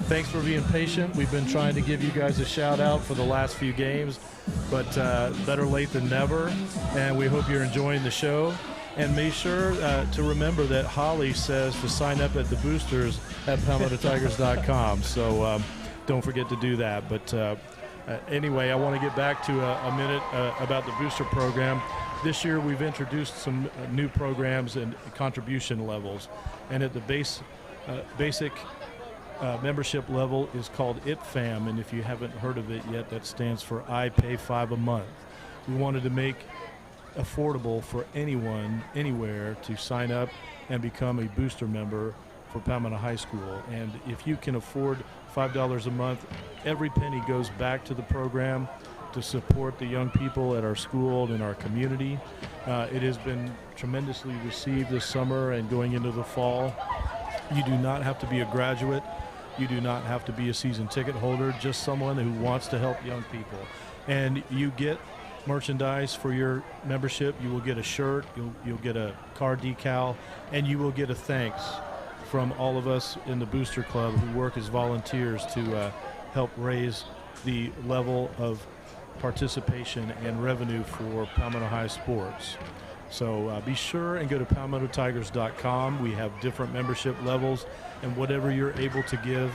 thanks for being patient. We've been trying to give you guys a shout out for the last few games, but better late than never. And we hope you're enjoying the show. And make sure to remember that Holly says to sign up at the boosters at PalmettoTigers.com. So don't forget to do that. But anyway, I want to get back to a minute about the booster program. This year we've introduced some new programs and contribution levels. And at the basic membership level is called IPFAM. And if you haven't heard of it yet, that stands for I Pay $5 a month. We wanted to make affordable for anyone, anywhere, to sign up and become a booster member for Palmetto High School. And if you can afford $5 a month, every penny goes back to the program to support the young people at our school and in our community. It has been tremendously received this summer and going into the fall. You do not have to be a graduate. You do not have to be a season ticket holder, just someone who wants to help young people. And you get merchandise for your membership. You will get a shirt, you'll get a car decal, and you will get a thanks from all of us in the Booster Club who work as volunteers to help raise the level of participation and revenue for Palmetto High sports. So be sure and go to PalmettoTigers.com. We have different membership levels, and whatever you're able to give,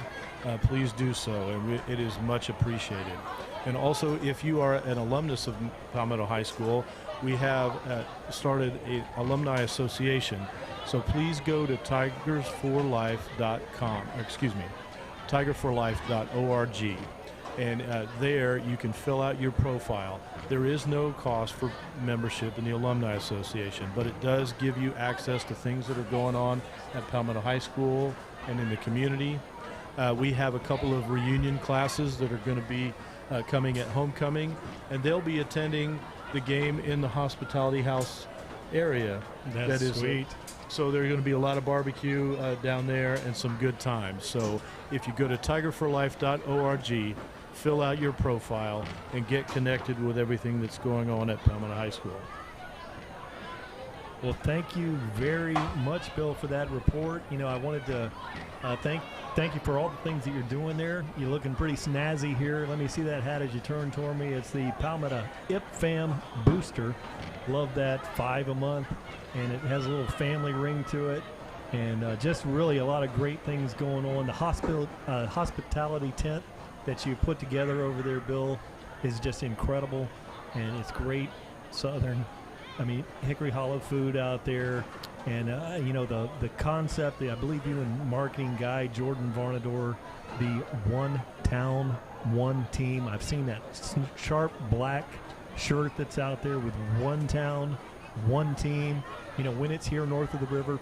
please do so, and it is much appreciated. And also, if you are an alumnus of Palmetto High School, we have started an alumni association. So please go to tigersforlife.com, or excuse me, tigerforlife.org. And there you can fill out your profile. There is no cost for membership in the Alumni Association, but it does give you access to things that are going on at Palmetto High School and in the community. We have a couple of reunion classes that are going to be coming at homecoming, and they'll be attending the game in the hospitality house area. That's sweet. So there's going to be a lot of barbecue down there and some good times. So if you go to tigerforlife.org, fill out your profile, and get connected with everything that's going on at Palmetto High School. Well, thank you very much, Bill, for that report. You know, I wanted to thank you for all the things that you're doing there. You're looking pretty snazzy here. Let me see that hat as you turn toward me. It's the Palmetto IPFAM Booster. Love that, $5 a month, and it has a little family ring to it. And just really a lot of great things going on. The hospitality tent that you put together over there, Bill, is just incredible, and it's great Southern, Hickory Hollow food out there. And, you know, the concept, I believe you and marketing guy, Jordan Varnador, the one town, one team. I've seen that sharp black shirt that's out there with one town, one team. You know, when it's here north of the river,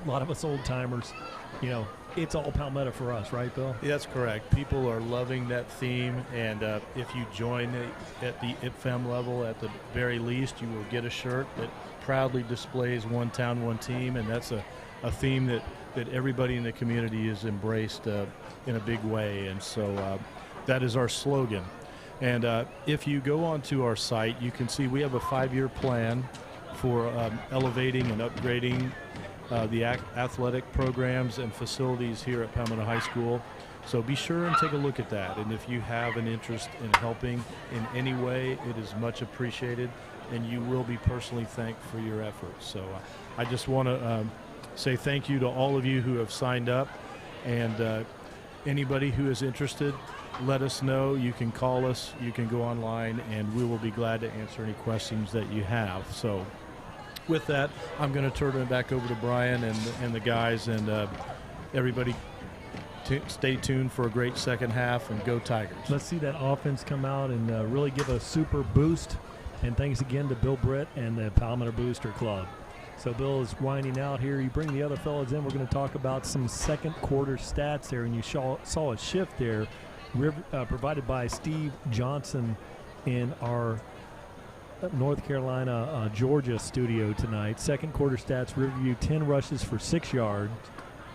a lot of us old timers, you know, it's all Palmetto for us, right, Bill? Yeah, that's correct. People are loving that theme, and if you join at the IPFAM level, at the very least, you will get a shirt that proudly displays one town, one team, and that's a theme that everybody in the community has embraced in a big way, and so that is our slogan. And if you go onto our site, you can see we have a 5-year plan for elevating and upgrading the athletic programs and facilities here at Palmetto High School. So be sure and take a look at that. And if you have an interest in helping in any way, it is much appreciated, and you will be personally thanked for your efforts. So I just want to say thank you to all of you who have signed up, and anybody who is interested, let us know. You can call us, you can go online, and we will be glad to answer any questions that you have. So with that, I'm going to turn it back over to Brian and the guys, and everybody stay tuned for a great second half, and go Tigers. Let's see that offense come out and really give a super boost. And thanks again to Bill Britt and the Palmetto Booster Club. So Bill is winding out here. You bring the other fellas in. We're going to talk about some second quarter stats there, and you saw a shift there provided by Steve Johnson in our North Carolina, Georgia studio tonight. Second quarter stats: Riverview 10 rushes for 6 yards.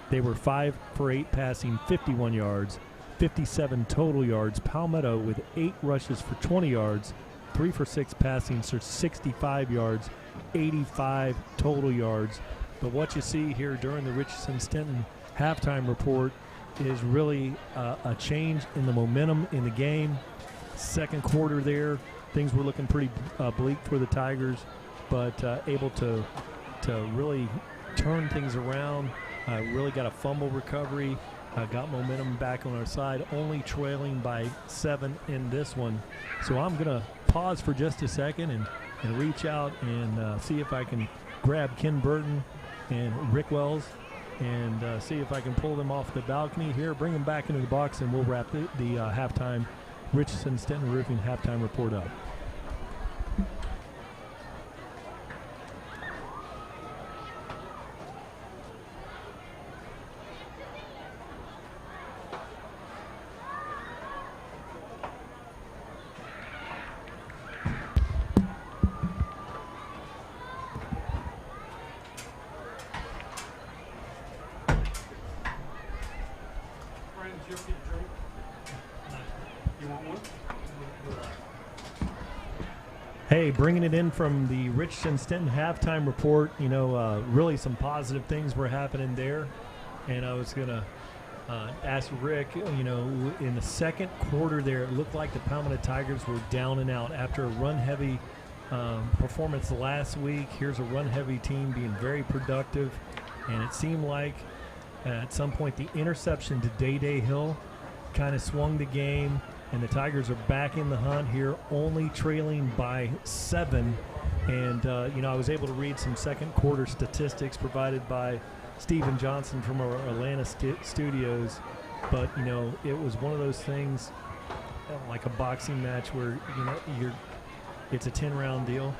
They were 5 for 8 passing, 51 yards, 57 total yards. Palmetto with 8 rushes for 20 yards, 3 for 6 passing, so 65 yards, 85 total yards. But what you see here during the Richardson-Stenton halftime report is really a change in the momentum in the game. Second quarter there, things were looking pretty bleak for the Tigers, but able to really turn things around. Really got a fumble recovery, got momentum back on our side, only trailing by 7 in this one. So I'm going to pause for just a second and reach out and see if I can grab Ken Burton and Rick Wells and see if I can pull them off the balcony here, bring them back into the box, and we'll wrap the halftime Richardson-Stenton Roofing halftime report up. Hey, bringing it in from the Richardson-Stenton halftime report, you know, really some positive things were happening there. And I was going to ask Rick, you know, in the second quarter there, it looked like the Palmetto Tigers were down and out after a run-heavy performance last week. Here's a run-heavy team being very productive. And it seemed like at some point the interception to Day Hill kind of swung the game. And the Tigers are back in the hunt here, only trailing by 7. And, you know, I was able to read some second quarter statistics provided by Stephen Johnson from our Atlanta studios. But, you know, it was one of those things like a boxing match where, you know, it's a 10-round deal.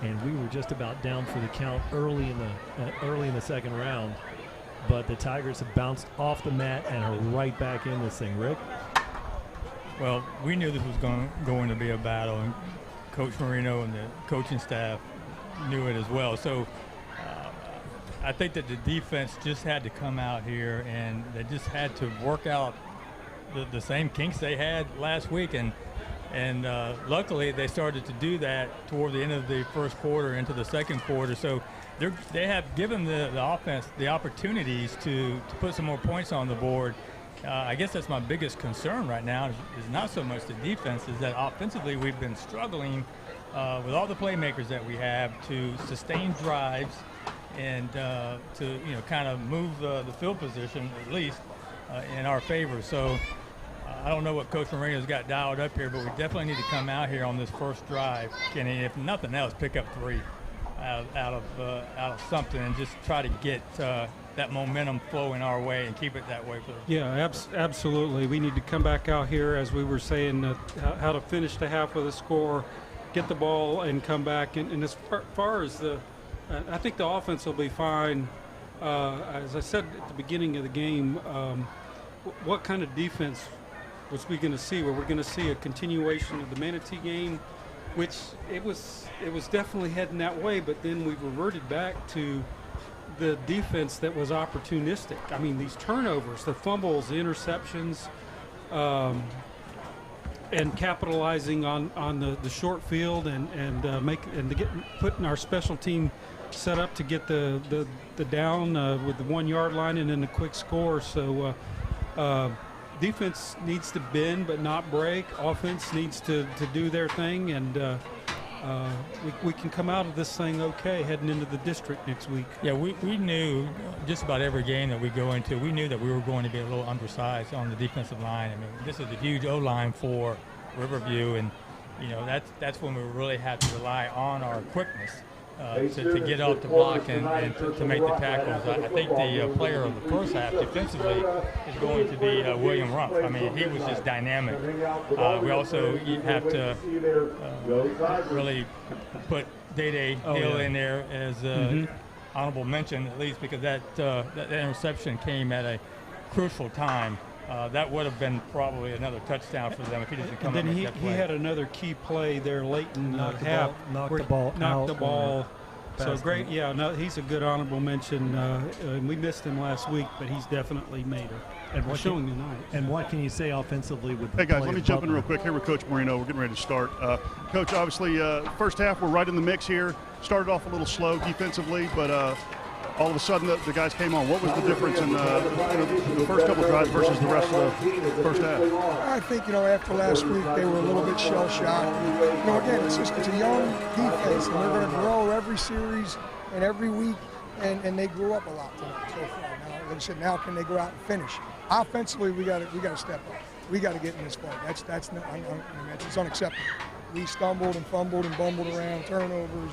And we were just about down for the count early in the second round. But the Tigers have bounced off the mat and are right back in this thing. Rick? Well, we knew this was going to be a battle, and Coach Marino and the coaching staff knew it as well. So I think that the defense just had to come out here, and they just had to work out the same kinks they had last week. And luckily, they started to do that toward the end of the first quarter into the second quarter. So they have given the offense the opportunities to put some more points on the board. I guess that's my biggest concern right now is not so much the defense, is that offensively we've been struggling with all the playmakers that we have to sustain drives and to kind of move the field position at least in our favor. So I don't know what Coach Moreno's got dialed up here, but we definitely need to come out here on this first drive, Kenny, if nothing else, pick up 3 out of something and just try to get that momentum flowing our way and keep it that way. Yeah, absolutely. We need to come back out here, as we were saying, how to finish the half with a score, get the ball and come back. And as far as I think the offense will be fine. As I said at the beginning of the game, what kind of defense was we going to see? Were we going to see a continuation of the Manatee game, which it was definitely heading that way, but then we reverted back to the defense that was opportunistic. I mean, these turnovers, the fumbles, the interceptions, and capitalizing on the short field and putting our special team set up to get the down with the 1 yard line and then the quick score. So defense needs to bend but not break. Offense needs to do their thing, and we can come out of this thing okay heading into the district next week. Yeah, we knew just about every game that we go into, we knew that we were going to be a little undersized on the defensive line. I mean, this is a huge O-line for Riverview, and that's when we really have to rely on our quickness to get off the block and to make the tackles. I think the player of the first half defensively is going to be William Rumpf. I mean, he was just dynamic. We also have to really put Day Hill in there as honorable mention, at least because that interception came at a crucial time. That would have been probably another touchdown for them if he doesn't come up with that play. He had another key play there late in the half. Knocked the ball. So great. Yeah, no, he's a good honorable mention. We missed him last week, but he's definitely made it. Showing tonight. And what can you say offensively with Hey, guys, let me jump in real quick here with Coach Marino. We're getting ready to start. Coach, obviously, first half, we're right in the mix here. Started off a little slow defensively, but all of a sudden the guys came on. What was the difference in the first couple drives versus the rest of the first half? I think, after last week, they were a little bit shell-shocked. Again, it's a young defense, and they're going to grow every series and every week, and they grew up a lot tonight so far. Now, like I said, now can they go out and finish? Offensively, we got to step up. We got to get in this play. That's unacceptable. We stumbled and fumbled and bumbled around, turnovers,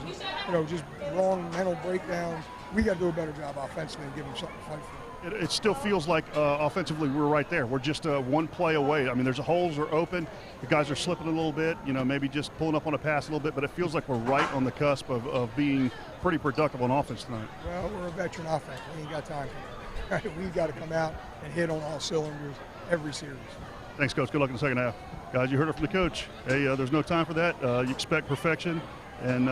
just wrong mental breakdowns. We got to do a better job offensively and give them something to fight for. It still feels like offensively we're right there. We're just one play away. I mean, there's holes are open. The guys are slipping a little bit, maybe just pulling up on a pass a little bit, but it feels like we're right on the cusp of being pretty productive on offense tonight. Well, we're a veteran offense. We ain't got time for that. We've got to come out and hit on all cylinders every series. Thanks, Coach. Good luck in the second half. Guys, you heard it from the coach. Hey, there's no time for that. You expect perfection, and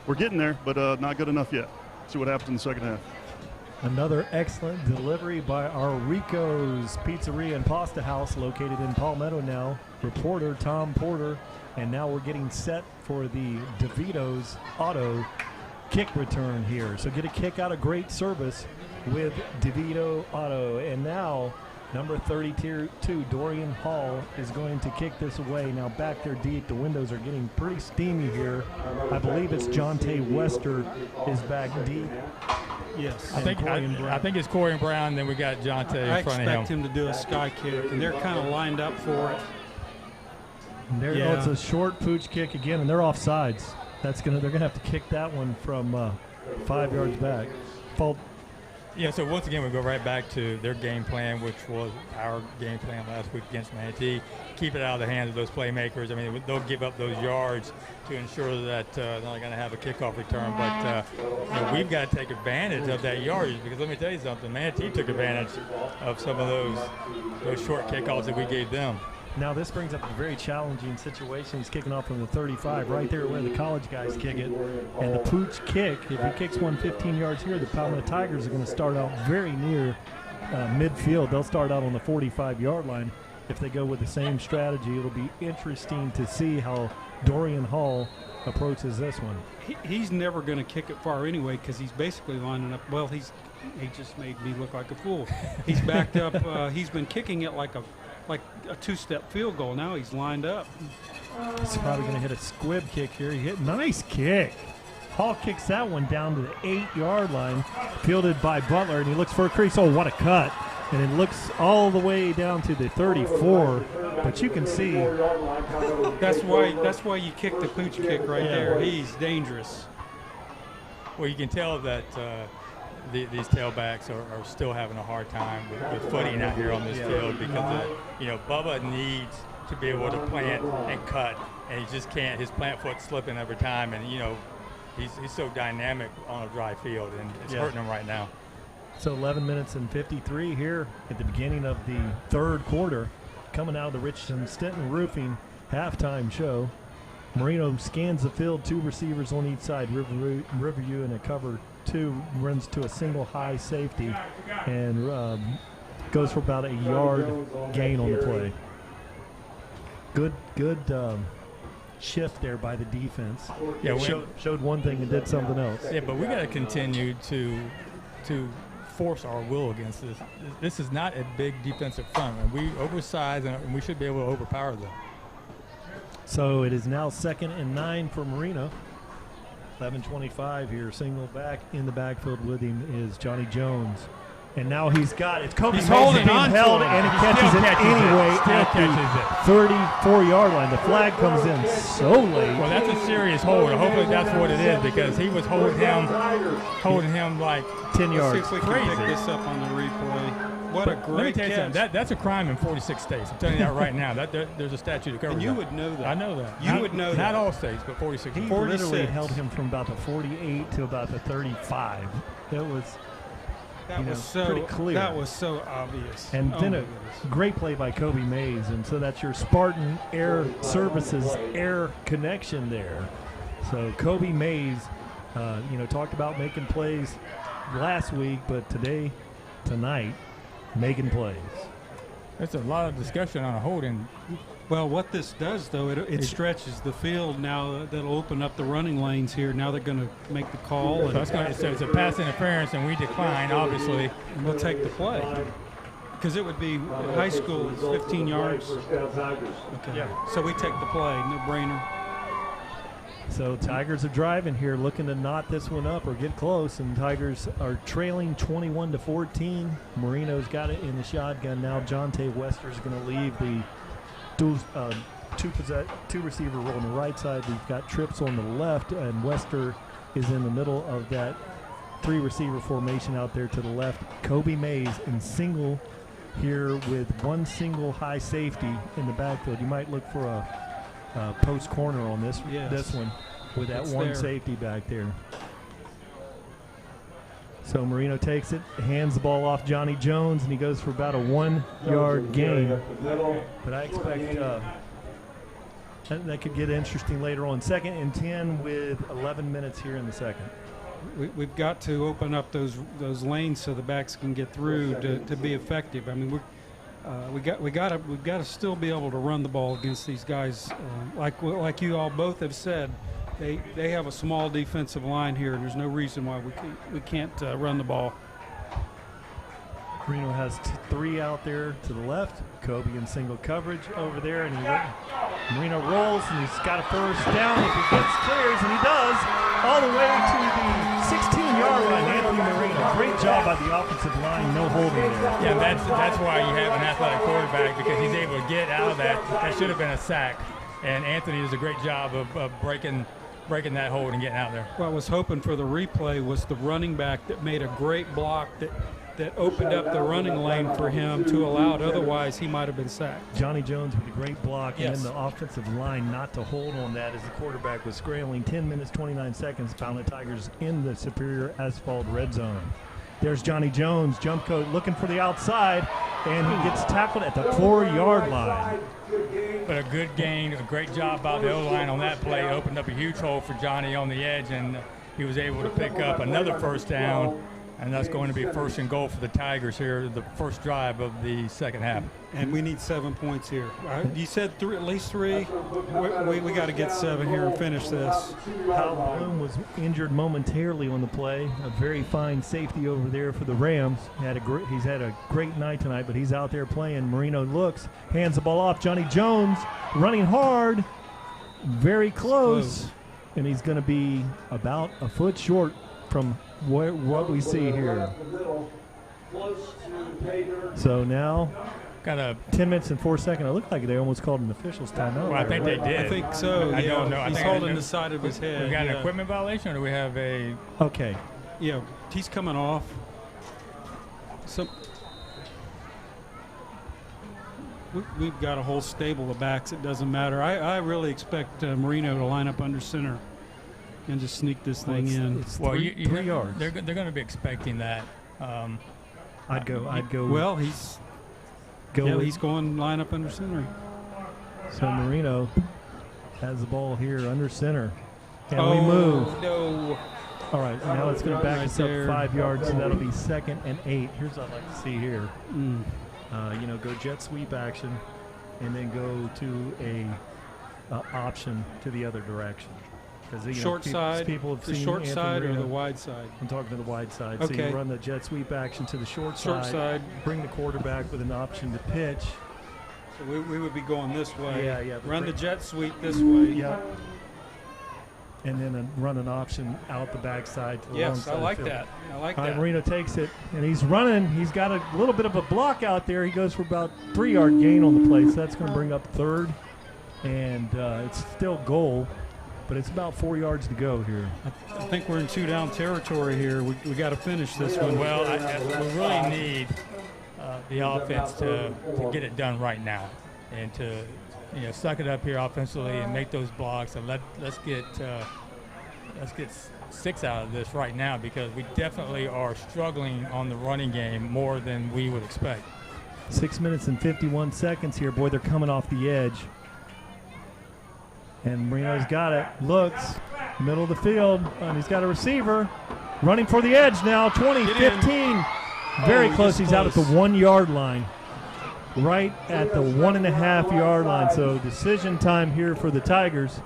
we're getting there, but not good enough yet. See what happens in the second half. Another excellent delivery by our Rico's Pizzeria and Pasta House located in Palmetto now. Reporter Tom Porter. And now we're getting set for the DeVito's Auto kick return here. So get a kick out of great service with DeVito Auto. And now number 32, Dorian Hall, is going to kick this away. Now back there deep, the windows are getting pretty steamy here. I believe it's Jonte Wester is back deep. Yes. I think it's Corey Brown, then we got Jonte in front of him. I expect him to do a sky kick, and they're kind of lined up for it. It's a short pooch kick again, and they're offsides. They're gonna have to kick that one from 5 yards back. Yeah, so once again, we go right back to their game plan, which was our game plan last week against Manatee. Keep it out of the hands of those playmakers. I mean, they'll give up those yards to ensure that they're not going to have a kickoff return. But we've got to take advantage of that yardage, because let me tell you something, Manatee took advantage of some of those short kickoffs that we gave them. Now this brings up a very challenging situation. He's kicking off from the 35, right there where the college guys kick it. And the Pooch kick, if he kicks one 15 yards here, the Palmetto Tigers are going to start out very near midfield. They'll start out on the 45-yard line. If they go with the same strategy, it'll be interesting to see how Dorian Hall approaches this one. He's never going to kick it far anyway because he's basically lining up. Well, he just made me look like a fool. He's backed up. He's been kicking it like a two-step field goal. Now he's lined up. He's probably going to hit a squib kick here. He hit nice kick. Hall kicks that one down to the 8-yard line, fielded by Butler, and he looks for a crease. Oh, what a cut. And it looks all the way down to the 34, but you can see. That's why you kick the Pooch kick right there. He's dangerous. Well, you can tell that these tailbacks are still having a hard time with footing out here on this field because, Bubba needs to be able to plant and cut, and he just can't. His plant foot's slipping every time, and, he's so dynamic on a dry field, and it's hurting him right now. So 11 minutes and 53 here at the beginning of the third quarter, coming out of the Richardson-Stenton Roofing halftime show. Marino scans the field, 2 receivers on each side. Riverview in a cover 2 runs to a single high safety and goes for about a yard gain on the play. Good shift there by the defense. Yeah, showed one thing and did something else. Yeah, but we got to continue to force our will against this. This is not a big defensive front. And we oversize, and we should be able to overpower them. So it is now 2nd and 9 for Marino. 11:25 here. Single back in the backfield with him is Johnny Jones. And now he's got it. Kobe He's holding on held, to it. and he catches it anyway at the 34-yard line. The flag comes in so late. Well, that's a serious hold. Hopefully that's what it is because he was holding him like 10 yards. See if we can pick this up on the replay. What a great Let me tell you catch. something. That's a crime in 46 states. I'm telling you that right now. There's a statute that covers And you that. would know that. I know that. You would know that. Not all states, but 46. He literally held him from about the 48 to about the 35. It was pretty clear. That was so obvious. And then a great play by Kobe Mays. And so that's your Spartan Air Services air connection there. So Kobe Mays, talked about making plays last week, but tonight, making plays. There's a lot of discussion on a holding. Well, what this does, though, it stretches the field now. That'll open up the running lanes here. Now they're going to make the call. So it's a pass interference, and we decline, obviously. We'll take the play. Because it would be high school, 15 yards. Okay. Yeah. So we take the play, no brainer. So Tigers are driving here, looking to knot this one up or get close, and Tigers are trailing 21-14. Marino's got it in the shotgun now. Jonte Wester's going to leave the two receiver roll on the right side. We've got Trips on the left, and Wester is in the middle of that 3 receiver formation out there to the left. Kobe Mays in single here with 1 single high safety in the backfield. You might look for a post corner on this one with that one safety back there. So Marino takes it, hands the ball off Johnny Jones, and he goes for about a 1-yard gain. But I expect that could get interesting later on. 2nd and 10 with 11 minutes here in the second. We've got to open up those lanes so the backs can get through to be effective. I mean, we've got to still be able to run the ball against these guys. Like you all both have said, they have a small defensive line here, and there's no reason why we can't run the ball. Marino has 3 out there to the left. Kobe in single coverage over there, and Marino rolls, and he's got a first down. If he gets clears, and he does, all the way to the 16-yard line. Anthony Marino, great job by the offensive line, no holding there. Yeah, that's why you have an athletic quarterback, because he's able to get out of that. That should have been a sack, and Anthony does a great job of breaking that hold and getting out there. What I was hoping for the replay was the running back that made a great block that opened up the running lane for him to allow it. Otherwise, he might have been sacked. Johnny Jones with a great block, and then the offensive line not to hold on that as the quarterback was scrambling. 10 minutes, 29 seconds. Palmetto Tigers in the Superior Asphalt red zone. There's Johnny Jones, jump coat, looking for the outside. and he gets tackled at the 4-yard line. But a good gain, a great job by the O-line on that play. Opened up a huge hole for Johnny on the edge, and he was able to pick up another first down. And that's going to be first and goal for the Tigers here, the first drive of the second half. And we need 7 points here. You said at least 3. We got to get 7 here and finish this. Hal Bloom was injured momentarily on the play. A very fine safety over there for the Rams. He's had a great night tonight, but he's out there playing. Marino looks, hands the ball off. Johnny Jones running hard, very close, and he's going to be about a foot short from what we see here. So now, got a 10 minutes and 4 seconds. It looked like they almost called an official's timeout. Well, I think they did. I think so. I don't know. He's holding the side of his head. We got an equipment violation, or do we have a? Okay. Yeah, he's coming off. So we've got a whole stable of backs. It doesn't matter. I really expect Marino to line up under center and just sneak this thing in. It's Well, 3 yards. They're going to be expecting that. I'd go. Well, he's going line up under center. So Marino has the ball here under center. And we move. No. All right, now it's going to back Right us up there. 5 yards, so that'll be 2nd and 8. Here's what I'd like to see here. Go jet sweep action, and then go to a option to the other direction. Because Short side, people have the seen short Anthony side or Marino. the wide side? I'm talking to the wide side. Okay. So you run the jet sweep action to the short side. bring the quarterback with an option to pitch. So we would be going this way. Yeah. Run the jet sweep this way. Yeah. And then run an option out the backside to the long Yes, side I like of the field. that. I like All right, that. Marino takes it, and he's running. He's got a little bit of a block out there. He goes for about 3-yard gain on the play, so that's going to bring up 3rd. And it's still goal, but it's about 4 yards to go here. I think we're in 2-down territory here. We got to finish this one. Well, we really need the offense to get it done right now, and to suck it up here offensively and make those blocks, and let's get 6 out of this right now, because we definitely are struggling on the running game more than we would expect. 6 minutes and 51 seconds here. Boy, they're coming off the edge. And Marino's got it. Looks, middle of the field, and he's got a receiver. Running for the edge now, 20, 15. Very close. He's out at the 1-yard line. Right at the 1.5-yard line. So decision time here for the Tigers.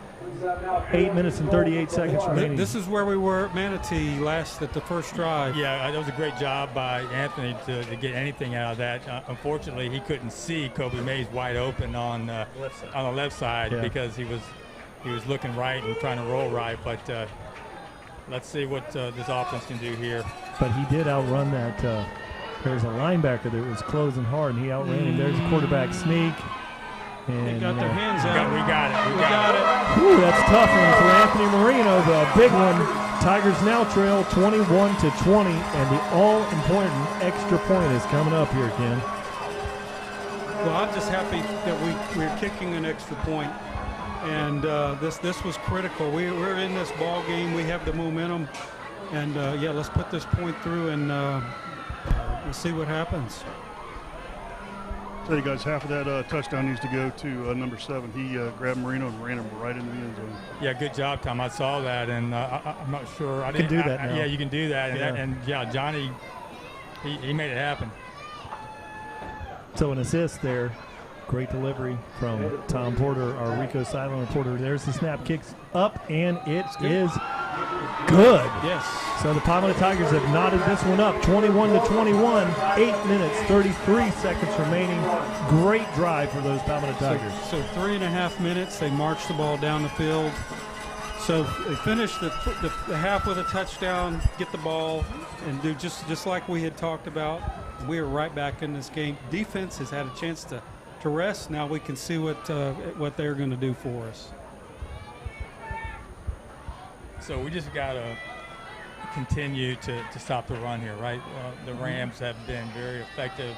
8 minutes and 38 seconds remaining. This is where we were at Manatee at the first drive. Yeah, that was a great job by Anthony to get anything out of that. Unfortunately, he couldn't see Kobe Mays wide open on the left side because he was looking right and trying to roll right. But let's see what this offense can do here. But he did outrun that. There's a linebacker that was closing hard, and he outran him. There's a quarterback sneak. And They got their hands out. We got it. Ooh, that's a tough one for Anthony Marino, the big one. Tigers now trail 21-20, and the all-important extra point is coming up here, Ken. Well, I'm just happy that we're kicking an extra point, and this was critical. We're in this ball game. We have the momentum, and let's put this point through, and we'll see what happens. Tell you guys, half of that touchdown needs to go to number 7. He grabbed Marino and ran him right into the end zone. Yeah, good job, Tom. I saw that, and I'm not sure. You can do that now. Yeah, you can do that. Yeah. And Johnny, he made it happen. So an assist there. Great delivery from Tom Porter, our Rico Sideline reporter. There's the snap, kicks up, and it is good. Yes. So the Palmetto Tigers have knotted this one up, 21-21, 8 minutes, 33 seconds remaining. Great drive for those Palmetto Tigers. So 3.5 minutes, they marched the ball down the field. So they finished the half with a touchdown, get the ball, and do just like we had talked about. We are right back in this game. Defense has had a chance to rest. Now we can see what they're going to do for us. So we just got to continue to stop the run here, right? The Rams have been very effective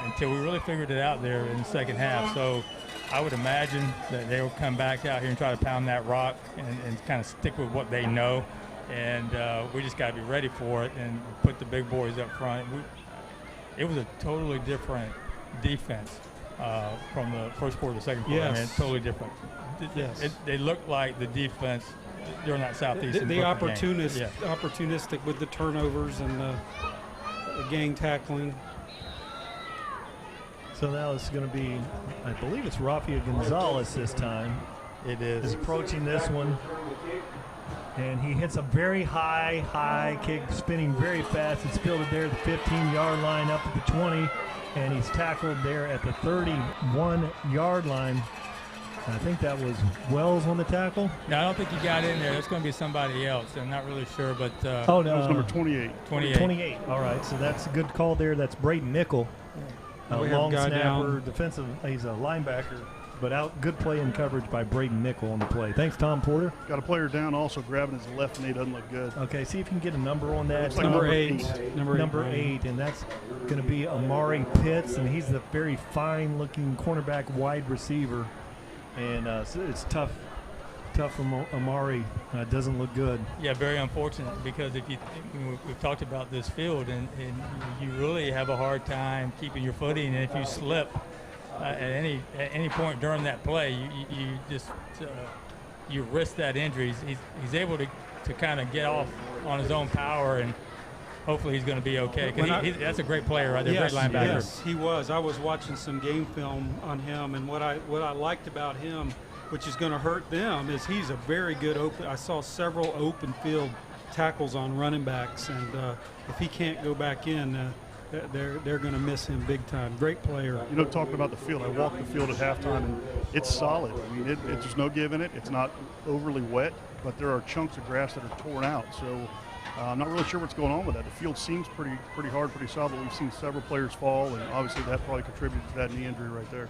until we really figured it out there in the second half. So I would imagine that they will come back out here and try to pound that rock and kind of stick with what they know. And we just got to be ready for it and put the big boys up front. it was a totally different defense from the first quarter to second quarter. Yes. I mean, totally different. Yes. They looked like the defense during that Southeastern The football game. opportunistic with the turnovers and the gang tackling. So now it's going to be, I believe it's Rafael Gonzalez this time. It is approaching this one. And he hits a very high kick, spinning very fast. It's fielded there at the 15-yard line, up at the 20, and he's tackled there at the 31-yard line. I think that was Wells on the tackle. No, I don't think he got in there. It's going to be somebody else. I'm not really sure, but oh no, that was number 28. 28. All right, so that's a good call there. That's Braden Nickel, a long snapper, defensive. He's a linebacker. But good play and coverage by Braden Nickel on the play. Thanks, Tom Porter. Got a player down, also grabbing his left knee. Doesn't look good. Okay, see if you can get a number on that. Like number 8. Number 8, and that's going to be Amari Pitts, and he's the very fine-looking cornerback wide receiver. And so it's tough from Amari. Doesn't look good. Yeah, very unfortunate because we've talked about this field, and you really have a hard time keeping your footing, and if you slip at any point during that play, you just you risk that injury. He's able to kind of get off on his own power, and hopefully he's going to be okay. Because that's a great player right there, Yes, great linebacker. yes, he was. I was watching some game film on him, and what I liked about him, which is going to hurt them, is he's a very good open. I saw several open field tackles on running backs, and if he can't go back in, they're going to miss him big time. Great player. You know, talking about the field, I walked the field at halftime, and it's solid. I mean, there's no give in it. It's not overly wet, but there are chunks of grass that are torn out. So I'm not really sure what's going on with that. The field seems pretty hard, pretty solid. We've seen several players fall, and obviously that probably contributed to that knee injury right there.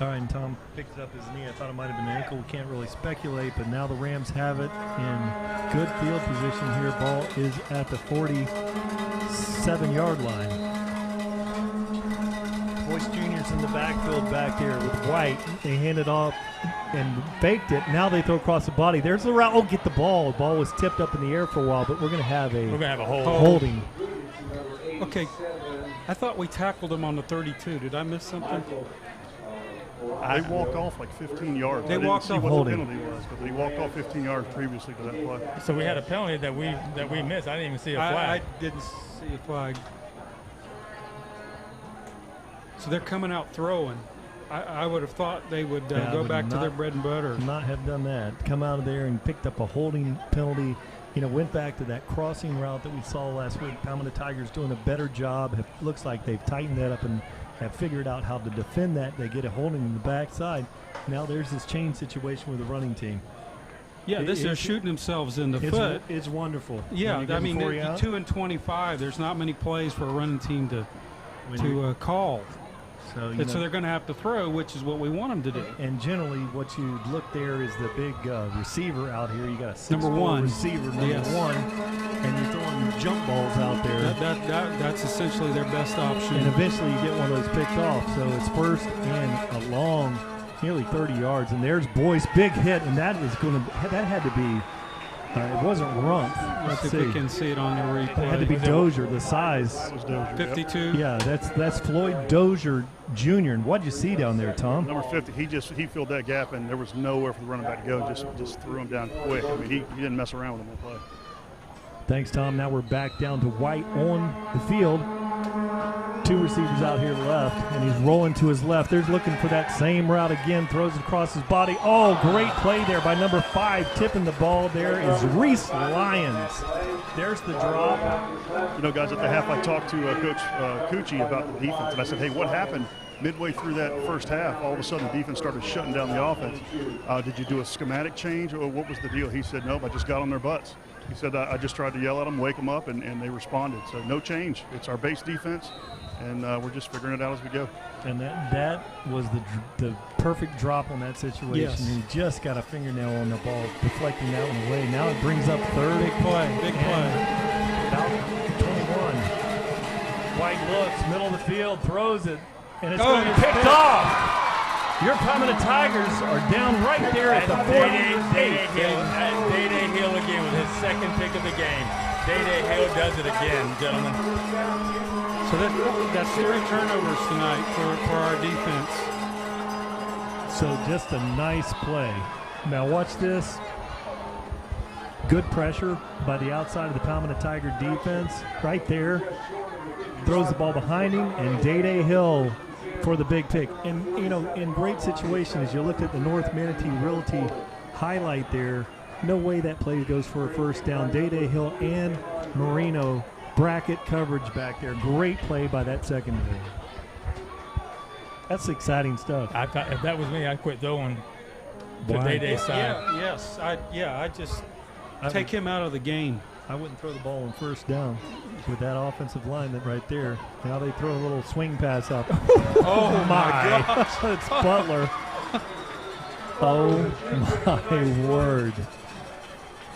All right, and Tom picked up his knee. I thought it might have been an ankle. We can't really speculate, but now the Rams have it in good field position here. Ball is at the 47-yard line. Boyce Jr.'s in the backfield back there with White. They hand it off and faked it. Now they throw across the body. There's the route. Oh, get the ball. The ball was tipped up in the air for a while, but we're going to have a holding. Okay, I thought we tackled him on the 32. Did I miss something? They walked off like 15 yards. They walked off what holding. the penalty was, but they walked off 15 yards previously to that play. So we had a penalty that we missed. I didn't even see a flag. I didn't see a flag. So they're coming out throwing. I would have thought they would go back to their bread and butter. Not have done that. Come out of there and picked up a holding penalty. You know, went back to that crossing route that we saw last week. Palmetto Tigers doing a better job. It looks like they've tightened that up and have figured out how to defend that. They get a holding in the backside. Now there's this chain situation with the running team. Yeah, they're shooting themselves in the foot. It's wonderful. Yeah, I mean, 2 and 25. There's not many plays for a running team to call. So they're going to have to throw, which is what we want them to do. And generally, what you look there is the big receiver out here. You got a number 1 receiver, number 1, and you're throwing jump balls out there. That's essentially their best option. And eventually, you get one of those picked off. So it's first and a long, nearly 30 yards. And there's Boyce, big hit, and that had to be. It wasn't Rumpf. Let's see if we can see it on the replay. It had to be Dozier, the size. That was Dozier. 52. Yeah, that's Floyd Dozier Jr. And what did you see down there, Tom? Number 50. He filled that gap, and there was nowhere for the running back to go. Just threw him down quick. I mean, he didn't mess around with him that play. Thanks, Tom. Now we're back down to White on the field. 2 receivers out here left, and he's rolling to his left. There's looking for that same route again, throws it across his body. Oh, great play there by number 5, tipping the ball. There is Reese Lyons. There's the drop. You know, guys, at the half I talked to Coach Cucci about the defense, and I said, hey, what happened midway through that first half? All of a sudden the defense started shutting down the offense. Did you do a schematic change, or what was the deal? He said, nope, I just got on their butts. He said, I just tried to yell at them, wake them up, and they responded. So no change. It's our base defense, and we're just figuring it out as we go. And that was the perfect drop on that situation. Yes. He just got a fingernail on the ball, deflecting that one away. Now it brings up third. Big play. About 21. White looks, middle of the field, throws it, and it's going to be picked off. Your Palmetto Tigers are down right there at the 48. Day Hill again with his second pick of the game. Day Hill does it again, gentlemen. So that's 3 turnovers tonight for our defense. So just a nice play. Now watch this. Good pressure by the outside of the Palmetto Tiger defense. Right there. Throws the ball behind him, and Day Hill for the big pick. And, you know, in great situations, you looked at the North Manatee Realty highlight there. No way that play goes for a first down. Day Hill and Marino bracket coverage back there. Great play by that secondary. That's exciting stuff. If that was me, I'd quit throwing to Day side. I just take him out of the game. I wouldn't throw the ball on first down with that offensive lineman right there. Now they throw a little swing pass up. Oh my gosh. It's Butler. Oh my word.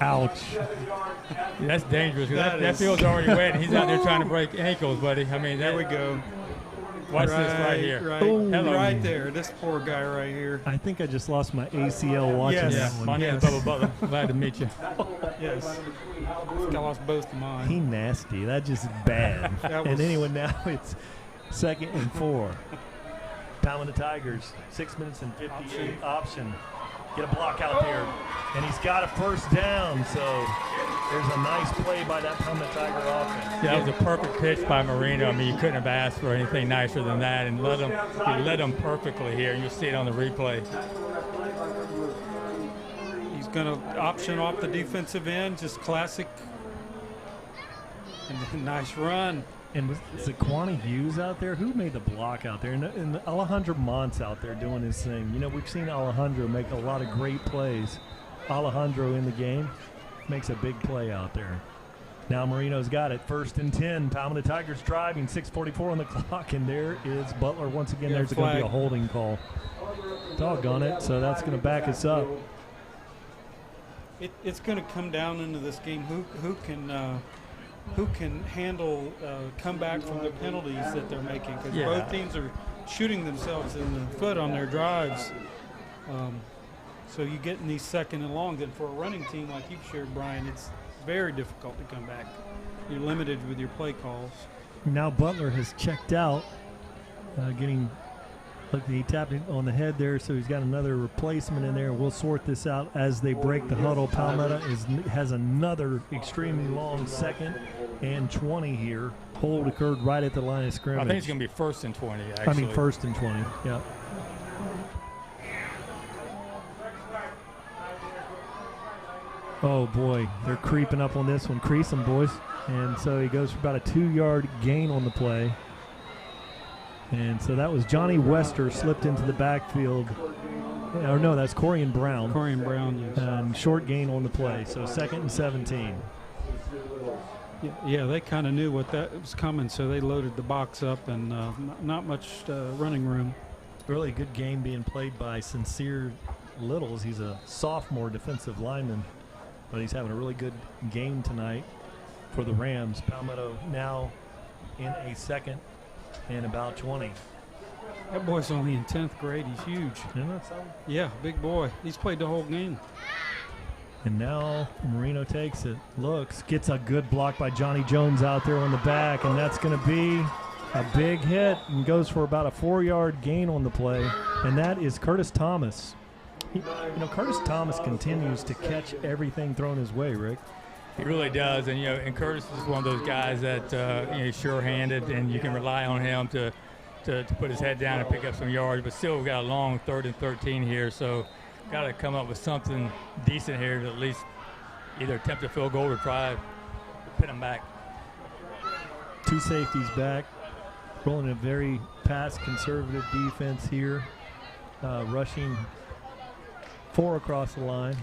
Ouch. That's dangerous. That field's already wet, and he's out there trying to break ankles, buddy. I mean, there we go. Watch this right here. Right there. This poor guy right here. I think I just lost my ACL watching that one. My name is Bubba Butler. Glad to meet you. Yes. I lost both of mine. He nasty. That's just bad. And anyway, now it's 2nd and 4. Palmetto Tigers, 6 minutes and 58 option. Get a block out there. And he's got a first down, so there's a nice play by that Palmetto Tiger offense. Yeah, that was a perfect pitch by Marino. I mean, you couldn't have asked for anything nicer than that, and he led him perfectly here. You'll see it on the replay. He's going to option off the defensive end, just classic. And nice run. And was Zaquani Hughes out there? Who made the block out there? And Alejandro Mont's out there doing his thing. You know, we've seen Alejandro make a lot of great plays. Alejandro in the game makes a big play out there. Now Marino's got it. 1st and 10. Palmetto Tigers driving. 6:44 on the clock. And there is Butler once again. There's going to be a holding call. Doggone it. So that's going to back us up. It's going to come down into this game. Who can handle comeback from the penalties that they're making? Because both teams are shooting themselves in the foot on their drives. So you get in these 2nd and longs, and for a running team like you've shared, Brian, it's very difficult to come back. You're limited with your play calls. Now Butler has checked out, he tapped it on the head there, so he's got another replacement in there. We'll sort this out as they break the huddle. Palmetto has another extremely long 2nd and 20 here. Hold occurred right at the line of scrimmage. I think it's going to be 1st and 20, actually. I mean 1st and 20, yeah. Oh, boy, they're creeping up on this one. Crease them, boys. And so he goes for about a 2-yard gain on the play. And so that was Johnny Wester slipped into the backfield. Or no, that's Corian Brown. Corian Brown, yes. And short gain on the play. So 2nd and 17. Yeah, they kind of knew what that was coming, so they loaded the box up, and not much running room. Really good game being played by Sincere Littles. He's a sophomore defensive lineman, but he's having a really good game tonight for the Rams. Palmetto now in a 2nd and about 20. That boy's only in 10th grade. He's huge. Isn't that something? Yeah, big boy. He's played the whole game. And now Marino takes it, looks, gets a good block by Johnny Jones out there on the back, and that's going to be a big hit and goes for about a 4-yard gain on the play, and that is Curtis Thomas. Curtis Thomas continues to catch everything thrown his way, Rick. He really does, and Curtis is one of those guys that he's sure-handed, and you can rely on him to put his head down and pick up some yards. But still, we've got a long 3rd and 13 here, so got to come up with something decent here to at least either attempt a field goal or try to pin them back. 2 safeties back, rolling a very pass-conservative defense here, rushing 4 across the line.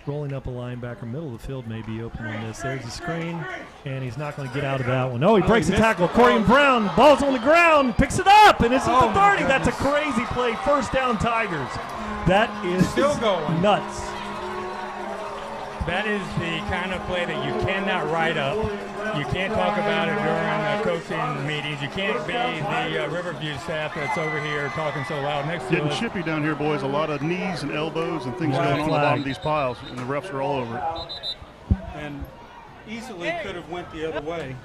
Rolling up a linebacker, middle of the field may be open on this. There's the screen, and he's not going to get out of that one. Oh, he breaks the tackle. Corian Brown, ball's on the ground, picks it up, and it's at the 30. That's a crazy play. 1st down Tigers. That is still going nuts. That is the kind of play that you cannot write up. You can't talk about it during coaching meetings. You can't be the Riverview staff that's over here talking so loud next to Getting us. chippy down here, boys. A lot of knees and elbows and things going on the bottom of these piles, and the refs are all over it. And easily could have went the other way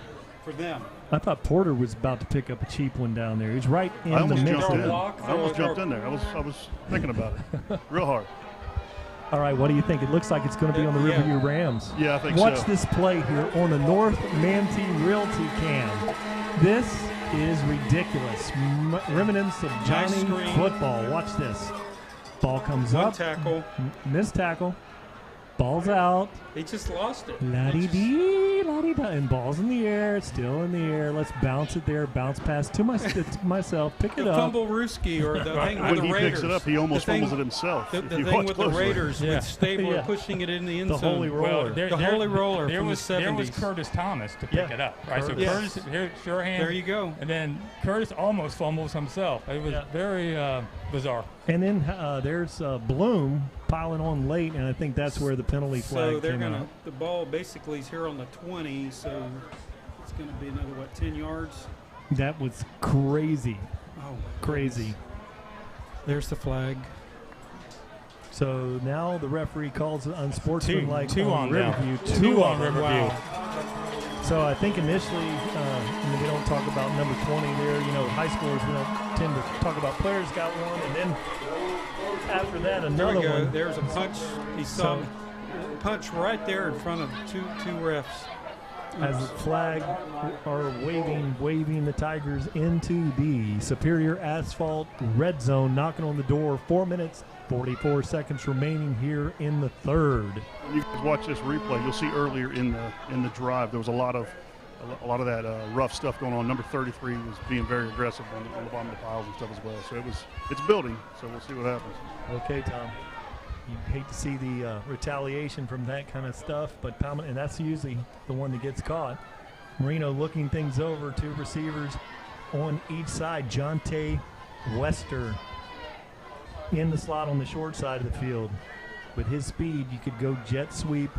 for them. I thought Porter was about to pick up a cheap one down there. He's right in I the almost mix. jumped in. block, I almost throw- jumped in there. I was thinking about it real hard. All right, what do you think? It looks like it's going to be on the Yeah. Riverview Rams. Yeah, I think Watch so. this play here on the North Manatee Realty cam. This is ridiculous. Remnants of Johnny screen. football. Watch this. Ball comes One up. tackle. Missed tackle. Ball's out. He just lost it. La-dee-dee, la-dee-da. And ball's in the air. It's still in the air. Let's bounce it there. Bounce pass to myself. Pick it The up. fumble Rooski or the thing with When the he Raiders. picks it up, he almost The thing- fumbles it himself. The if thing you with watch the closely. Raiders Yeah. with Stabler Yeah. pushing it in the end The zone. holy roller. The holy roller from the 70s. There was Curtis Thomas to pick Yeah. it up, right? So Yes. Curtis, here, sure hand. There you go. And then Curtis almost fumbles himself. It was very bizarre. And then there's Bloom piling on late, and I think that's where the penalty flag So they're came going out. to, the ball basically is here on the 20, so it's going to be another, 10 yards? That was crazy. Oh, my Crazy. goodness. There's the flag. So now the referee calls it unsportsmanlike Two on them. Riverview. Two on of them. Riverview. Wow. So I think initially, we don't talk about number 20 there. You know, high schoolers, we don't tend to talk about players got one, and then after that, There another we go. one. There's a punch. He saw a punch right there in front of two refs. As the flag are waving the Tigers into the Superior Asphalt red zone, knocking on the door. 4 minutes, 44 seconds remaining here in the third. You guys watch this replay. You'll see earlier in the drive there was a lot of that rough stuff going on. Number 33 was being very aggressive on the bottom of the piles and stuff as well. So it's building. So we'll see what happens. Okay, Tom. You hate to see the retaliation from that kind of stuff, but Palmetto, and that's usually the one that gets caught. Marino looking things over, two receivers on each side. Jonte Wester in the slot on the short side of the field. With his speed, you could go jet sweep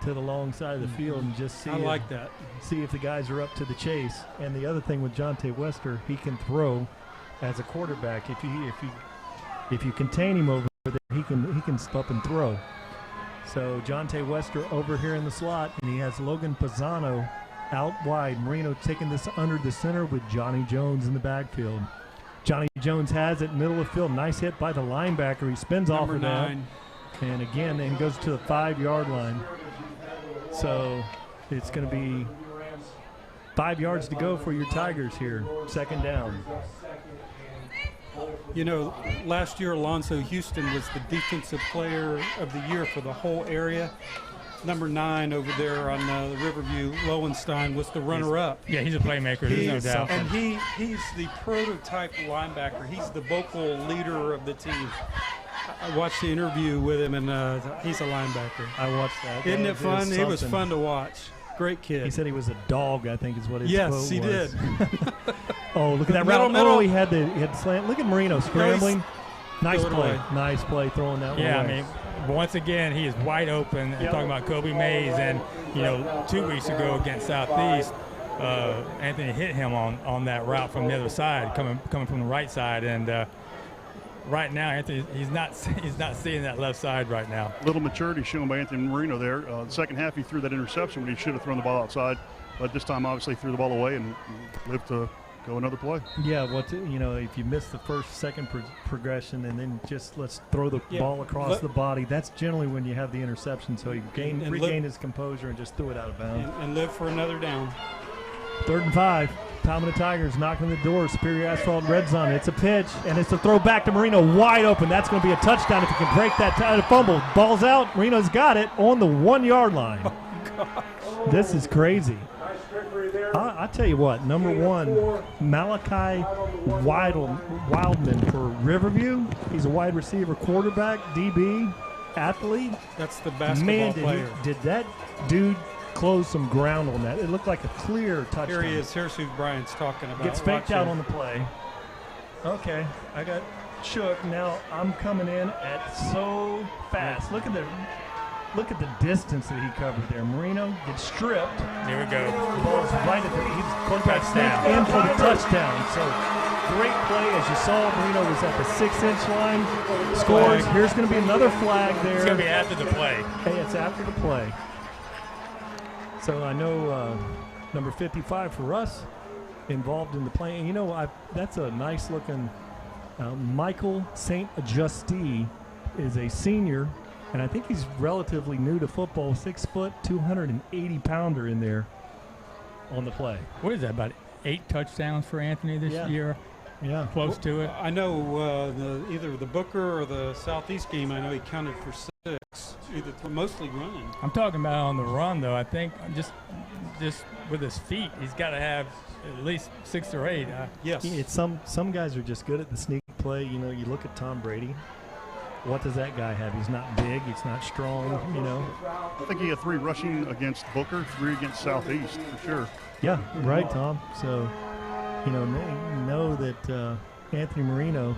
to the long side of the field and just see. I like that. See if the guys are up to the chase. And the other thing with Jonte Wester, he can throw as a quarterback. If you contain him over there, he can stop and throw. So Jonte Wester over here in the slot, and he has Logan Pisano out wide. Marino taking this under the center with Johnny Jones in the backfield. Johnny Jones has it middle of the field. Nice hit by the linebacker. He spins off Number of that. 9. And again, then goes to the 5-yard line. So it's going to be 5 yards to go for your Tigers here. Second down. You know, last year Alonzo Houston was the defensive player of the year for the whole area. Number 9 over there on the Riverview, Lowenstein, was the runner-up. Yeah, he's a playmaker. There's no doubt. And he's the prototype linebacker. He's the vocal leader of the team. I watched the interview with him, and he's a linebacker. I watched that. Isn't That it fun? It was something. fun to watch. Great kid. He said he was a dog, I think is what his quote was. Yes, he did. Oh, look at that Middle, route. middle. Oh, he had the slant. Look at Marino scrambling. Nice throw it play. away. Nice play throwing that one Yeah, I away. mean, once again, he is wide open. And talking about Kobe Mays, and 2 weeks ago against Southeast, Anthony hit him on that route from the other side, coming from the right side, and right now Anthony he's not seeing that left side right now. Little maturity shown by Anthony Marino there. The second half, he threw that interception when he should have thrown the ball outside, but this time obviously threw the ball away and lived to go another play. Yeah, if you miss the second progression and then just let's throw the ball across the body, that's generally when you have the interception. So he regained his composure and just threw it out of bounds. And live for another down. 3rd and 5. Palmetto Tigers knocking on the door. Superior Asphalt red zone. It's a pitch, and it's a throw back to Marino, wide open. That's going to be a touchdown if he can break that fumble. Ball's out. Marino's got it on the 1-yard line. Oh, This is crazy. I tell you what, number 1, Malachi Wildman for Riverview. He's a wide receiver, quarterback, DB, athlete. That's the basketball Man, player. did that dude close some ground on that. It looked like a clear touchdown. Here he is. Here's who Brian's talking about. Gets faked Watch out him. on the play. Okay, I got shook. Now I'm coming in at so fast. Look at the distance that he covered there. Marino gets stripped. Here we go. The ball's right at he's quarterback snapped in for the touchdown. So great play. As you saw, Marino was at the 6-inch line. Scores. Flag. Here's going to be another flag there. It's going to be after the play. Hey, it's after the play. So I know number 55 for us involved in the play. And, you know, that's a nice looking Michael St. Justy is a senior, and I think he's relatively new to football. 6 foot, 280 pounder in there on the play. What is that, about 8 touchdowns for Anthony this year? Yeah. Close to it. I know either the Booker or the Southeast game, I know he counted for 6, mostly running. I'm talking about on the run, though. I think just with his feet, he's got to have at least 6 or 8. Yes. It's some guys are just good at the sneak play. You know, you look at Tom Brady. What does that guy have? He's not big. He's not strong, you know. I think he had 3 rushing against Booker, 3 against Southeast, for sure. Yeah, right, Tom. So, you know that Anthony Marino,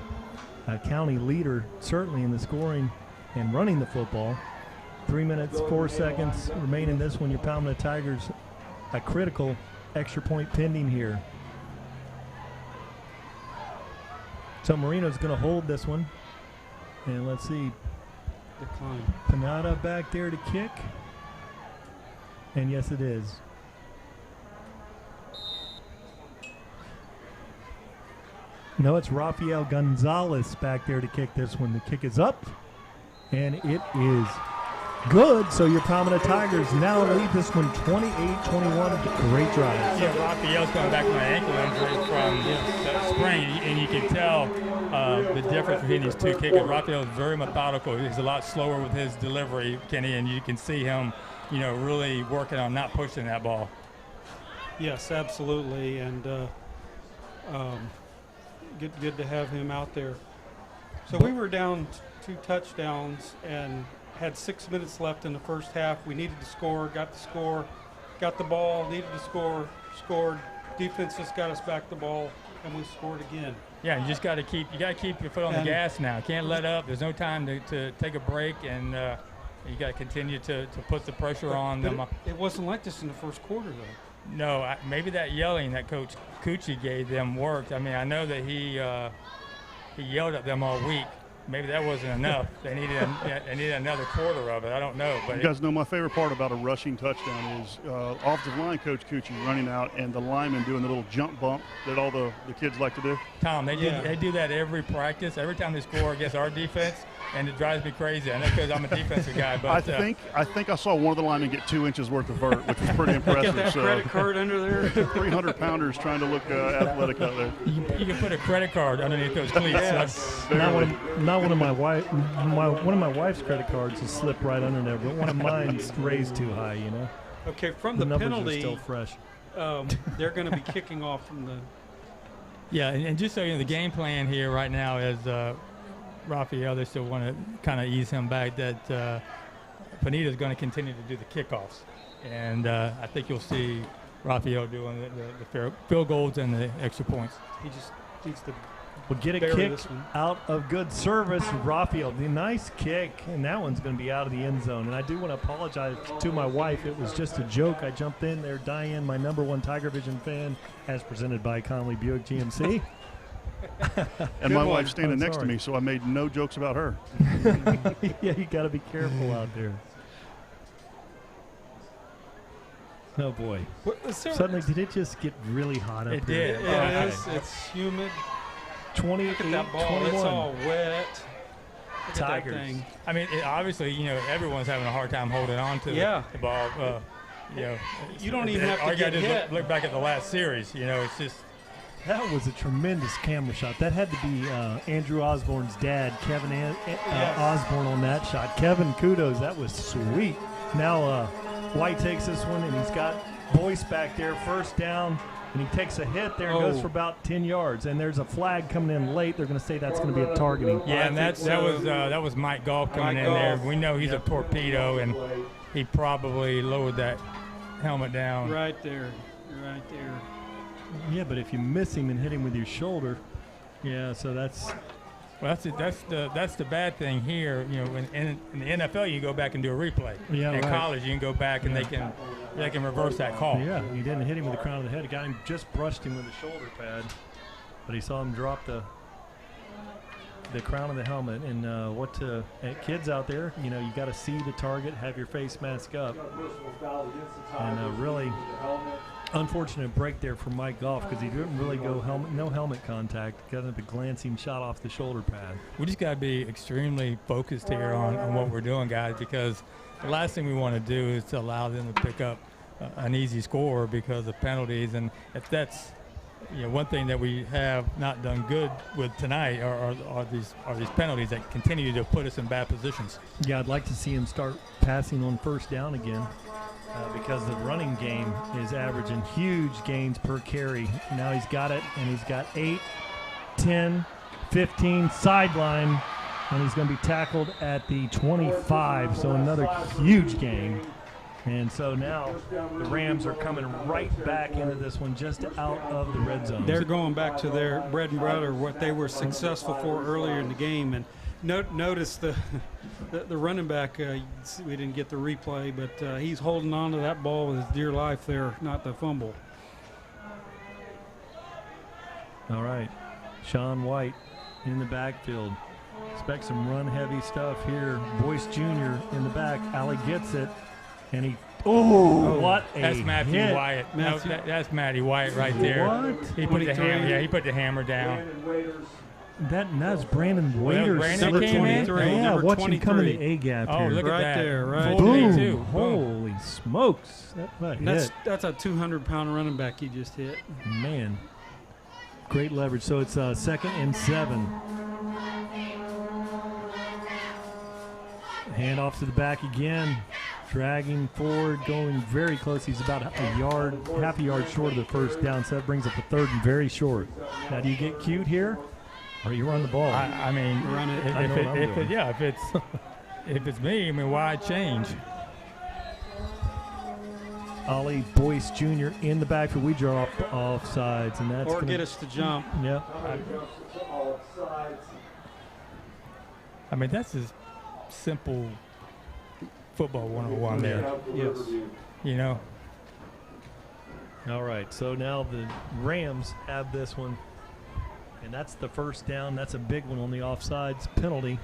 a county leader, certainly in the scoring and running the football. 3 minutes, 4 seconds remain in this one. Your Palmetto Tigers, a critical extra point pending here. So Marino's going to hold this one. And let's see. Decline. Panada back there to kick. And yes, it is. No, it's Rafael Gonzalez back there to kick this one. The kick is up, and it is good. So your Palmetto Tigers now lead this one 28-21. Great drive. Yeah, Rafael's coming back from an ankle injury from the spring, and you can tell the difference between these two kickers. Rafael is very methodical. He's a lot slower with his delivery, Kenny, and you can see him, really working on not pushing that ball. Yes, absolutely, and good to have him out there. So we were down 2 touchdowns and had 6 minutes left in the first half. We needed to score, got the score, got the ball, needed to score, scored. Defense just got us back the ball, and we scored again. Yeah, you got to keep your foot on the gas now. Can't let up. There's no time to take a break, and you got to continue to put the pressure on them. It wasn't like this in the first quarter, though. No, maybe that yelling that Coach Cucci gave them worked. I mean, I know that he yelled at them all week. Maybe that wasn't enough. They needed another quarter of it. I don't know. But you guys know my favorite part about a rushing touchdown is offensive line coach Cucci running out and the lineman doing the little jump bump that all the kids like to do. Tom, they do that every practice, every time they score against our defense, and it drives me crazy. I know because I'm a defensive guy. But I think I saw one of the linemen get 2 inches worth of vert, which was pretty impressive. Get that credit card under there. 300-pounders trying to look athletic out there. You can put a credit card underneath those cleats. Yes. Not one of my wife's credit cards is slipped right under there, but one of mine's raised too high. Okay, from the the numbers penalty, are still fresh. they're going to be kicking off from the. Yeah, and just so you know, the game plan here right now is Rafael. They still want to kind of ease him back. That Panita's going to continue to do the kickoffs, and I think you'll see Rafael doing the field goals and the extra points. He just needs to. We'll get a kick out of good service. Rafael, the nice kick, and that one's going to be out of the end zone. And I do want to apologize to my wife. It was just a joke. I jumped in there. Diane, my #1 TigerVision fan, as presented by Conley Buick GMC. And my wife's standing next to me, so I made no jokes about her. Yeah, you got to be careful out there. Oh, boy. Suddenly, did it just get really hot up here? It did. Yeah, it is. It's humid. 28, Look at that ball. 21. It's all wet. Tigers. I mean, obviously, everyone's having a hard time holding on to the ball. You don't even have to get hit. Look back at the last series. It's just. That was a tremendous camera shot. That had to be Andrew Osborne's dad, Kevin Osborne, on that shot. Kevin, kudos. That was sweet. Now White takes this one, and he's got Boyce back there, first down. And he takes a hit there and goes for about 10 yards. And there's a flag coming in late. They're going to say that's going to be a targeting. Yeah, and that was Mike Goff coming in there. We know he's a torpedo, and he probably lowered that helmet down. Right there. Right there. Yeah, but if you miss him and hit him with your shoulder, so that's. Well, that's the bad thing here. In the NFL, you go back and do a replay. Yeah, in college, you can go back and they can reverse that call. Yeah, he didn't hit him with the crown of the head. He got him, just brushed him with the shoulder pad, but he saw him drop the the crown of the helmet, and kids out there, you got to see the target, have your face mask up, and really unfortunate break there for Mike Goff because he didn't really go no helmet contact, got a glancing shot off the shoulder pad. We just got to be extremely focused here on what we're doing, guys, because the last thing we want to do is to allow them to pick up an easy score because of penalties, and if that's one thing that we have not done good with tonight are these penalties that continue to put us in bad positions. Yeah, I'd like to see him start passing on first down again because the running game is averaging huge gains per carry. Now he's got it, and he's got 8, 10, 15 sideline, and he's going to be tackled at the 25, so another huge gain. And so now the Rams are coming right back into this one just out of the red zone. They're going back to their bread and butter, what they were successful for earlier in the game. And notice the running back, we didn't get the replay, but he's holding on to that ball with his dear life there, not the fumble. All right, Sean White in the backfield. Expect some run-heavy stuff here. Boyce Jr. in the back. Allie gets it. And he, what a That's Matthew hit. Wyatt. That's Matty Wyatt right there. What? He put the hammer. Yeah, he put the hammer down. That's Brandon Waiters. Brandon came in? Yeah, Number watch him come in the 23. A gap Oh, here. look at Right that. there, right Full Boom! 32. Boom. Holy smokes! That's a 200-pound running back you just hit. Man, great leverage. So it's 2nd and 7. Hand off to the back again. Dragging forward, going very close. He's about half a yard short of the first down, so that brings up a 3rd and very short. Now, do you get cute here, or you run the ball? I mean, Run it. if it's me, why change? Ollie Boyce Jr. in the backfield. We draw off sides, and that's Or get us to jump. Yeah. I mean, that's just simple football 101 there. Yes. All right, so now the Rams have this one, and that's the first down. That's a big one on the offsides penalty,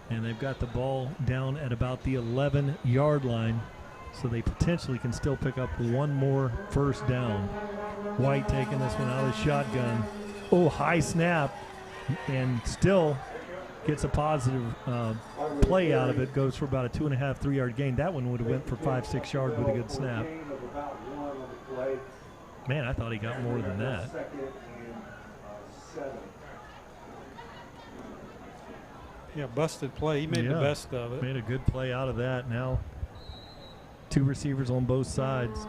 and they've got the ball down at about the 11-yard line, so they potentially can still pick up one more first down. White taking this one out of the shotgun. Oh, high snap, and still gets a positive play out of it, goes for about a 2.5, 3-yard gain. That one would have went for 5, 6 yards with a good snap. Man, I thought he got more than that. Yeah, busted play. He made the best of it. Made a good play out of that. Now 2 receivers on both sides.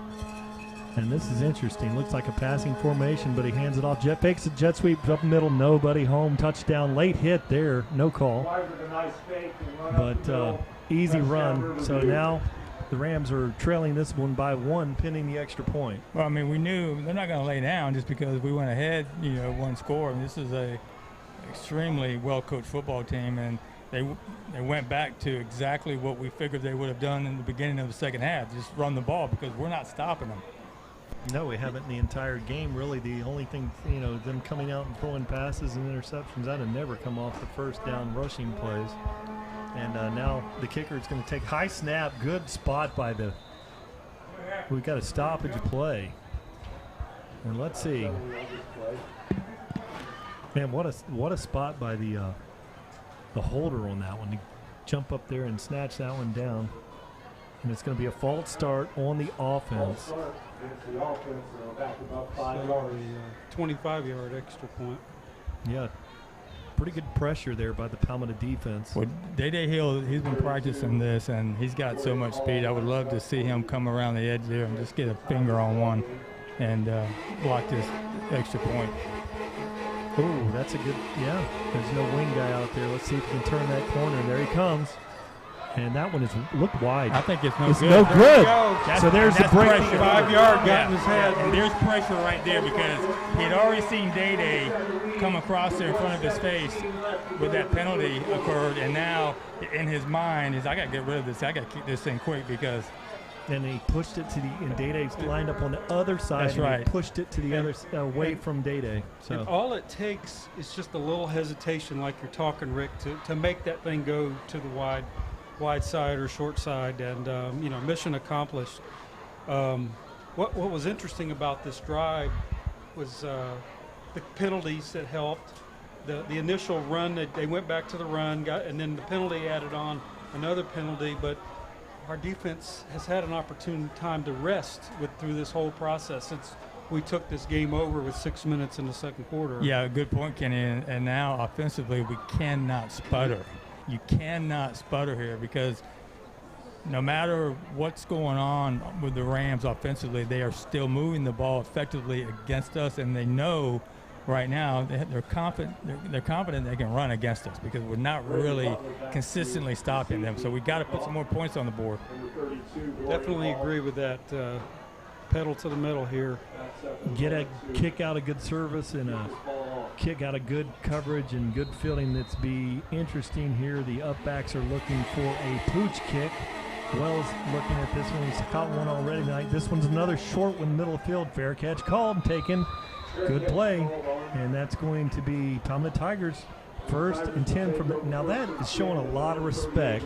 And this is interesting. Looks like a passing formation, but he hands it off. Fakes a jet sweep up middle. Nobody home. Touchdown. Late hit there. No call. But easy run. So now the Rams are trailing this one by 1, pinning the extra point. Well, I mean, we knew they're not going to lay down just because we went ahead, 1 score. And this is a extremely well-coached football team, and they went back to exactly what we figured they would have done in the beginning of the second half, just run the ball because we're not stopping them. No, we haven't in the entire game, really. The only thing, them coming out and throwing passes and interceptions, that had never come off the first down rushing plays. And now the kicker is going to take high snap, good spot by we've got a stoppage play. And let's see. Man, what a spot by the holder on that one. To jump up there and snatch that one down. And it's going to be a false start on the offense. 25-yard extra point. Yeah, pretty good pressure there by the Palmetto defense. Well, Day Hill, he's been practicing this, and he's got so much speed. I would love to see him come around the edge there and just get a finger on one and block this extra point. Oh, that's a good, there's no wing guy out there. Let's see if he can turn that corner. There he comes. And that one looked wide. I think it's no It's good. no good. That's, so there's the break. Pressure. 5-yard got in his head. And there's pressure right there because he had already seen Day come across there in front of his face with that penalty occurred. And now in his mind is, I got to get rid of this. I got to keep this thing quick because and he pushed it to the, and Day-Day lined up on the other side. That's right. He pushed it to the other, away from Day-Day. So And all it takes is just a little hesitation, like you're talking, Rick, to make that thing go to the wide side or short side, and mission accomplished. What was interesting about this drive was the penalties that helped. The initial run, they went back to the run, and then the penalty added on another penalty, but our defense has had an opportune time to rest through this whole process since we took this game over with 6 minutes in the second quarter. Yeah, good point, Kenny. And now offensively, we cannot sputter. You cannot sputter here because no matter what's going on with the Rams offensively, they are still moving the ball effectively against us, and they know right now they're confident. They're confident they can run against us because we're not really consistently stopping them. So we got to put some more points on the board. Definitely agree with that. Pedal to the metal here. get a kick out of good service and a kick out of good coverage and good fielding. That's be interesting here. The upbacks are looking for a pooch kick. Wells looking at this one. He's caught one already tonight. This one's another short one, middle of field. Fair catch called and taken. Good play. And that's going to be Palmetto Tigers 1st and 10 from the, now that is showing a lot of respect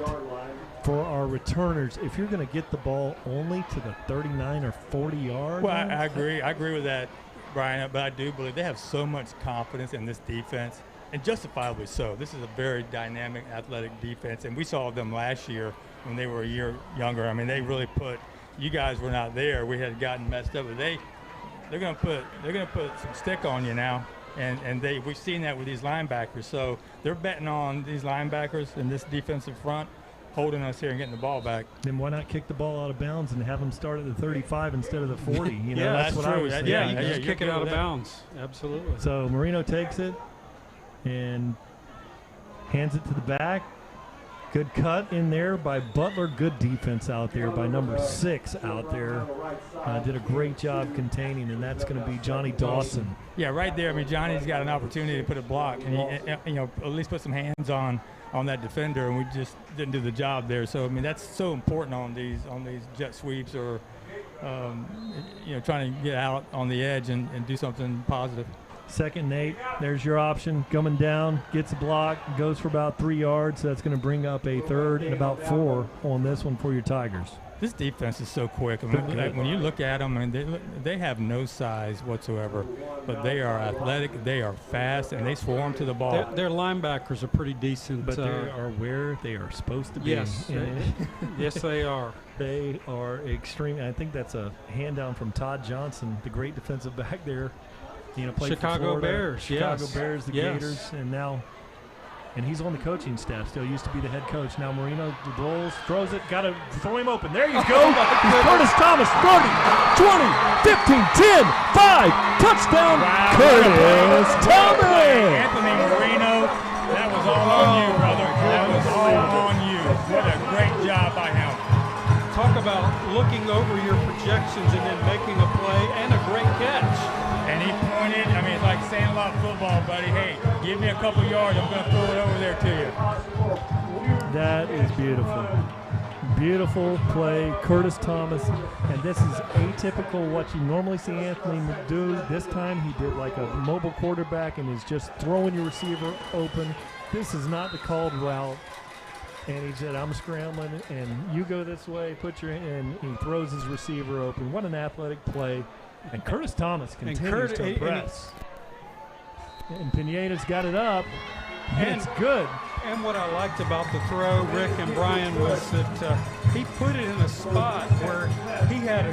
for our returners. If you're going to get the ball only to the 39 or 40 yard. Well, I agree. I agree with that, Brian, but I do believe they have so much confidence in this defense, and justifiably so. This is a very dynamic, athletic defense, and we saw them last year when they were a year younger. I mean, they really put – you guys were not there. We had gotten messed up, but they're going to put some stick on you now. And we've seen that with these linebackers. So they're betting on these linebackers and this defensive front holding us here and getting the ball back. Then why not kick the ball out of bounds and have them start at the 35 instead of the 40? You know, Yeah, that's what true. I was saying. Yeah, you can just you're kick it good out with of that. bounds. Absolutely. So Marino takes it and hands it to the back. Good cut in there by Butler. Good defense out there by number 6 out there. Did a great job containing, and that's going to be Johnny Dawson. Yeah, right there. I mean, Johnny's got an opportunity to put a block and at least put some hands on that defender, and we just didn't do the job there. So I mean, that's so important on these jet sweeps or trying to get out on the edge and do something positive. 2nd and 8. There's your option. Coming down, gets a block, goes for about 3 yards. So that's going to bring up a 3rd and about 4 on this one for your Tigers. This defense is so quick. I mean, when you look at them, I mean, they have no size whatsoever, but they are athletic, they are fast, and they swarm to the ball. Their linebackers are pretty decent. But they are where they are supposed to be. Yes, yes, they are. They are extreme. I think that's a hand down from Todd Johnson, the great defensive back there. Played Chicago for Florida, Bears, Chicago yes. Bears, the Yes. Gators, and he's on the coaching staff still. Used to be the head coach. Now Marino rolls, throws it, got to throw him open. There you go. Curtis Thomas, 30, 20, 15, 10, 5, touchdown, Wow. Curtis Thomas. Anthony Marino, that was all on you, brother. That was all on you. What a great job by him. Talk about looking over your projections and then making a play and a great catch. And he pointed, I mean, it's like Sandlot football, buddy. Hey, give me a couple yards, I'm going to throw it over there to you. That is beautiful. Beautiful play, Curtis Thomas. And this is atypical what you normally see Anthony do. This time he did like a mobile quarterback and is just throwing your receiver open. This is not the called route. And he said, I'm scrambling, and you go this way, and he throws his receiver open. What an athletic play. And Curtis Thomas continues to impress. And Pineda's got it up, and it's good. And what I liked about the throw, Rick and Brian, was that he put it in a spot where he had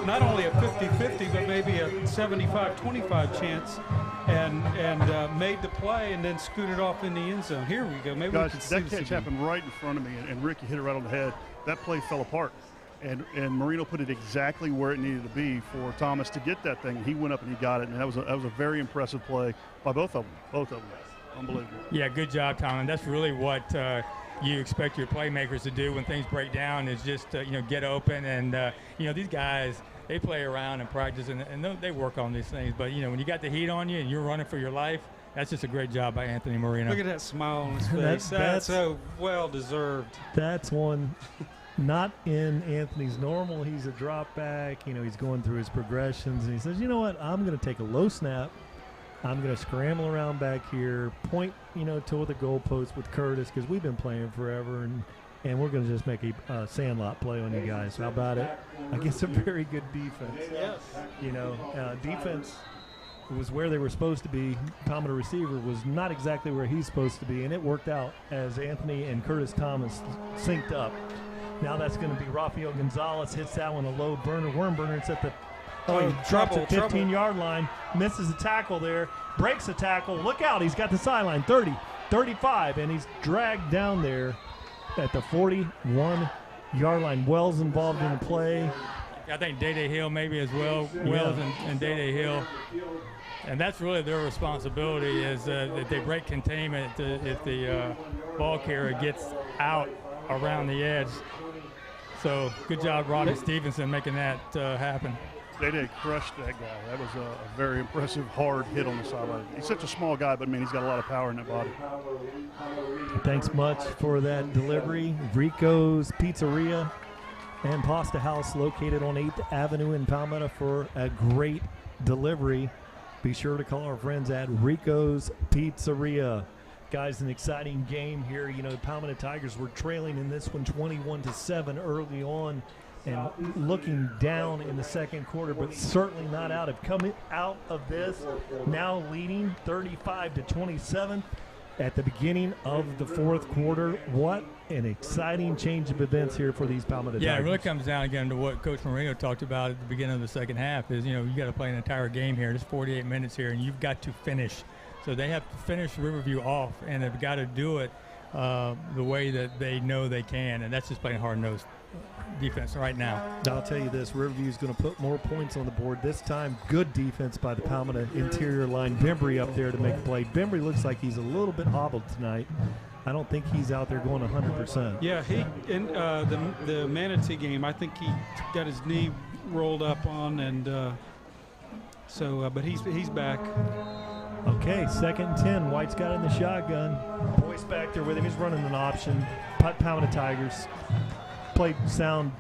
not only a 50-50, but maybe a 75-25 chance, and made the play and then scooted off in the end zone. Here we go. Maybe Guys, we can see that this catch again. happened right in front of me, and Ricky hit it right on the head. That play fell apart. And Marino put it exactly where it needed to be for Thomas to get that thing. He went up and he got it, and that was a very impressive play by both of them. Unbelievable. Yeah, good job, Tom. And that's really what you expect your playmakers to do when things break down is just, get open. And, these guys, they play around and practice, and they work on these things. But, when you got the heat on you and you're running for your life, that's just a great job by Anthony Marino. Look at that smile on his face. That's so well deserved. That's one. not in Anthony's normal. He's a drop back. You know, he's going through his progressions, and he says, you know what, I'm going to take a low snap. I'm going to scramble around back here, point, you know, toward the goalpost with Curtis because we've been playing forever, and we're going to just make a sandlot play on you guys. How about it? Against a very good defense. Yes. You know, defense was where they were supposed to be. Palmetto receiver was not exactly where he's supposed to be, and it worked out as Anthony and Curtis Thomas synced up. Now that's going to be Rafael Gonzalez, hits that one, a low burner, worm burner. It's at the drops at 15-yard line, misses a tackle there, breaks a tackle. Look out, he's got the sideline, 30, 35, and he's dragged down there at the 41-yard line. Wells involved in the play. I think Day Hill maybe as well. Wells and Day Hill. And that's really their responsibility is that they break containment if the ball carrier gets out around the edge. So good job, Rodney Stevenson, making that happen. They crushed that guy. That was a very impressive, hard hit on the sideline. He's such a small guy, but, man, he's got a lot of power in that body. Thanks much for that delivery. Rico's Pizzeria and Pasta House located on 8th Avenue in Palmetto for a great delivery. Be sure to call our friends at Rico's Pizzeria. Guys, an exciting game here. You know, the Palmetto Tigers were trailing in this one 21-7 early on and looking down in the second quarter, but certainly not out of coming out of this. Now leading 35-27 at the beginning of the fourth quarter. What an exciting change of events here for these Palmetto Tigers. Yeah, it really comes down again to what Coach Marino talked about at the beginning of the second half is, you know, you got to play an entire game here. There's 48 minutes here, and you've got to finish. So they have to finish Riverview off, and they've got to do it the way that they know they can, and that's just playing hard-nosed defense right now. I'll tell you this, Riverview is going to put more points on the board. This time, good defense by the Palmetto interior line. Bembry up there to make a play. Bembry looks like he's a little bit hobbled tonight. I don't think he's out there going 100%. Yeah, he in the Manatee game, I think he got his knee rolled up on, and but he's back. Okay, 2nd and 10. White's got in the shotgun. Boyce back there with him. He's running an option. Palmetto Tigers played sound,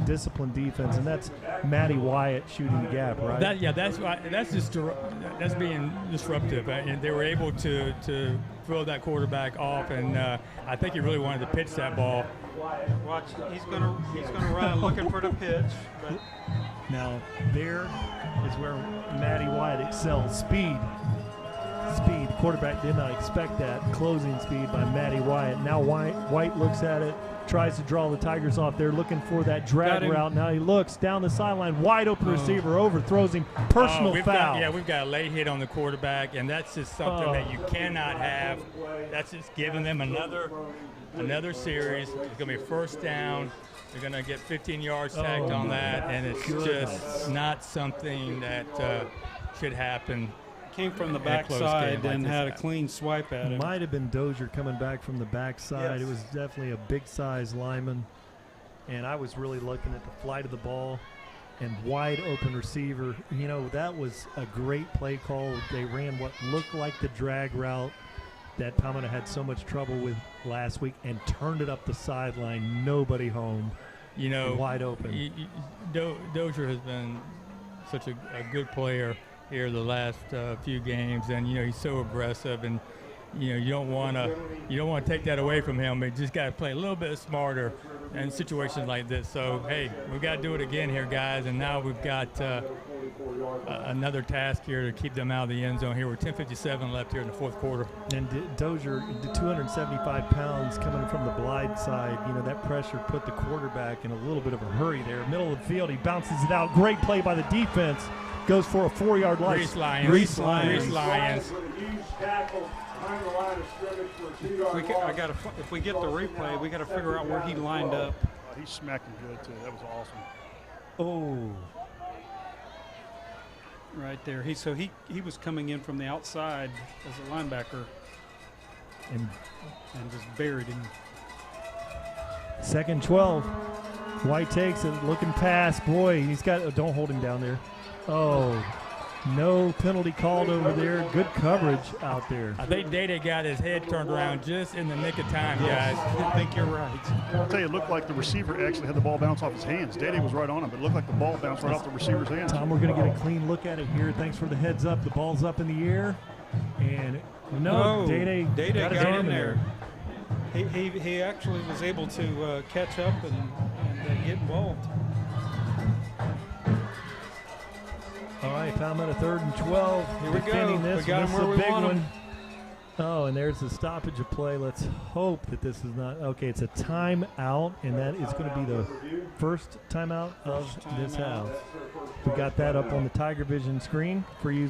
disciplined defense, and that's Matty Wyatt shooting the gap, right? That's being disruptive. And they were able to throw that quarterback off, and I think he really wanted to pitch that ball. Watch, he's gonna run looking for the pitch. But now there is where Matty Wyatt excels. Speed. The quarterback did not expect that. Closing speed by Matty Wyatt. Now White looks at it, tries to draw the Tigers off there, looking for that drag route. Now he looks down the sideline, wide open receiver, overthrows him, personal foul. We've got a late hit on the quarterback, and that's just something that you cannot have. That's just giving them another series. It's going to be first down. They're going to get 15 yards tacked on that, and it's just not something that should happen. Came from the backside and had a clean swipe at him. Might have been Dozier coming back from the backside. Yes. It was definitely a big-size lineman. And I was really looking at the flight of the ball and wide open receiver. You know, that was a great play call. They ran what looked like the drag route that Palmetto had so much trouble with last week and turned it up the sideline. Nobody home. You know, wide open. Dozier has been such a good player here the last few games, and you know he's so aggressive, and you know you don't want to take that away from him. But you just got to play a little bit smarter in situations like this. So hey, we've got to do it again here, guys. And now we've got another task here to keep them out of the end zone. Here we're 10:57 left here in the fourth quarter. And Dozier, the 275 pounds coming from the blind side. You know that pressure put the quarterback in a little bit of a hurry there. Middle of the field, he bounces it out. Great play by the defense. Goes for a 4-yard line. Reese Lyons. If we get the replay, we got to figure out where he lined up. He smacked him good too. That was awesome. Oh, right there. He was coming in from the outside as a linebacker and just buried him. 2nd 12. White takes it, looking pass. Boy, he's got. Don't hold him down there. Oh, No penalty called over there. Good coverage out there. I think Dede got his head turned around just in the nick of time, guys. I think you're right. I'll tell you, it looked like the receiver actually had the ball bounce off his hands. Dede was right on him, but it looked like the ball bounced right off the receiver's hands. Tom, we're going to get a clean look at it here. Thanks for the heads up. The ball's up in the air. And no, Dede got his arm in there. He actually was able to catch up and get involved. All right, Palmetto 3rd and 12. Here we defending go. This We got one. him This where is we a big want one. him. Oh, and there's the stoppage of play. Let's hope that this is not. Okay, it's a timeout, and that is going to be the first timeout of this half. We got that up on the TigerVision screen for you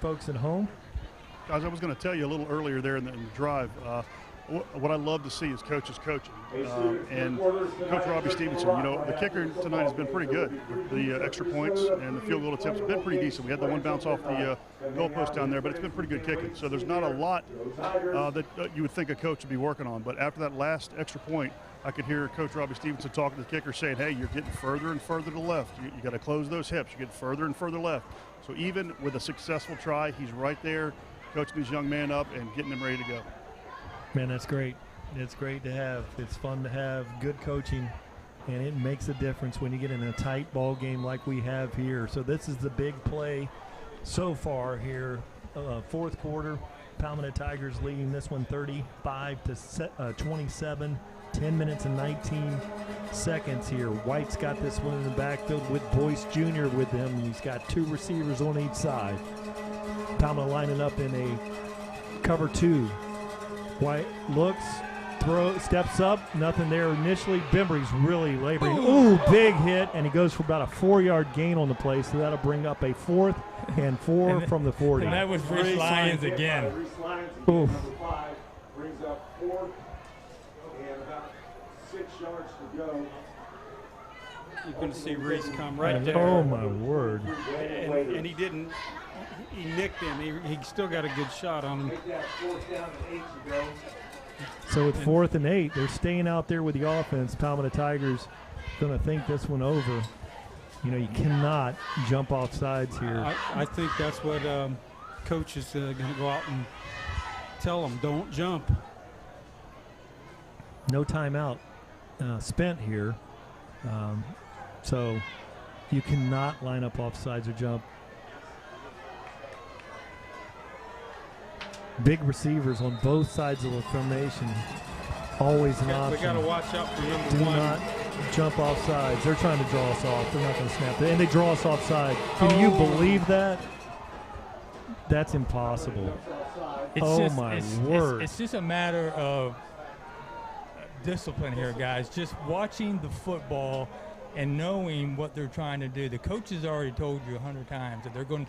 folks at home. Guys, I was going to tell you a little earlier there in the drive, what I love to see is coaches coaching. And Coach Robbie Stevenson, you know, the kicker tonight has been pretty good. The extra points and the field goal attempts have been pretty decent. We had the one bounce off the goalpost down there, but it's been pretty good kicking. So there's not a lot that you would think a coach would be working on. But after that last extra point, I could hear Coach Robbie Stevenson talking to the kicker saying, hey, you're getting further and further to the left. You got to close those hips. You're getting further and further left. So even with a successful try, he's right there coaching his young man up and getting him ready to go. Man, that's great. It's great to have. It's fun to have good coaching, and it makes a difference when you get in a tight ball game like we have here. So this is the big play so far here. Fourth quarter, Palmetto Tigers leading this one 35-27. 10 minutes and 19 seconds here. White's got this one in the backfield with Boyce Jr. with him. He's got two receivers on each side. Palmetto lining up in a cover 2. White looks, steps up, nothing there initially. Bembry's really laboring. Ooh, big hit, and he goes for about a 4-yard gain on the play, so that'll bring up a 4th and 4 from the 40. And that was Reese Lyons again. Reese Lyons, Oof. number 5, brings up 4 and about 6 yards to go. You're going to see Reese come right there. Oh, my word. And he didn't. He nicked him. He still got a good shot on him. Make that 4th down and 8 to go. So with 4th and 8, they're staying out there with the offense. Palmetto Tigers going to think this one over. You know, you cannot jump off sides here. I think that's what coach is going to go out and tell them. Don't jump. No timeout spent here. So you cannot line up off sides or jump. Big receivers on both sides of the formation. Always an option. We got to watch out for number Do 1. not jump off sides. They're trying to draw us off. They're not going to snap it. And they draw us off side. Can you believe that? That's impossible. It's my word. It's just a matter of discipline here, guys. Just watching the football and knowing what they're trying to do. The coaches already told you 100 times that they're going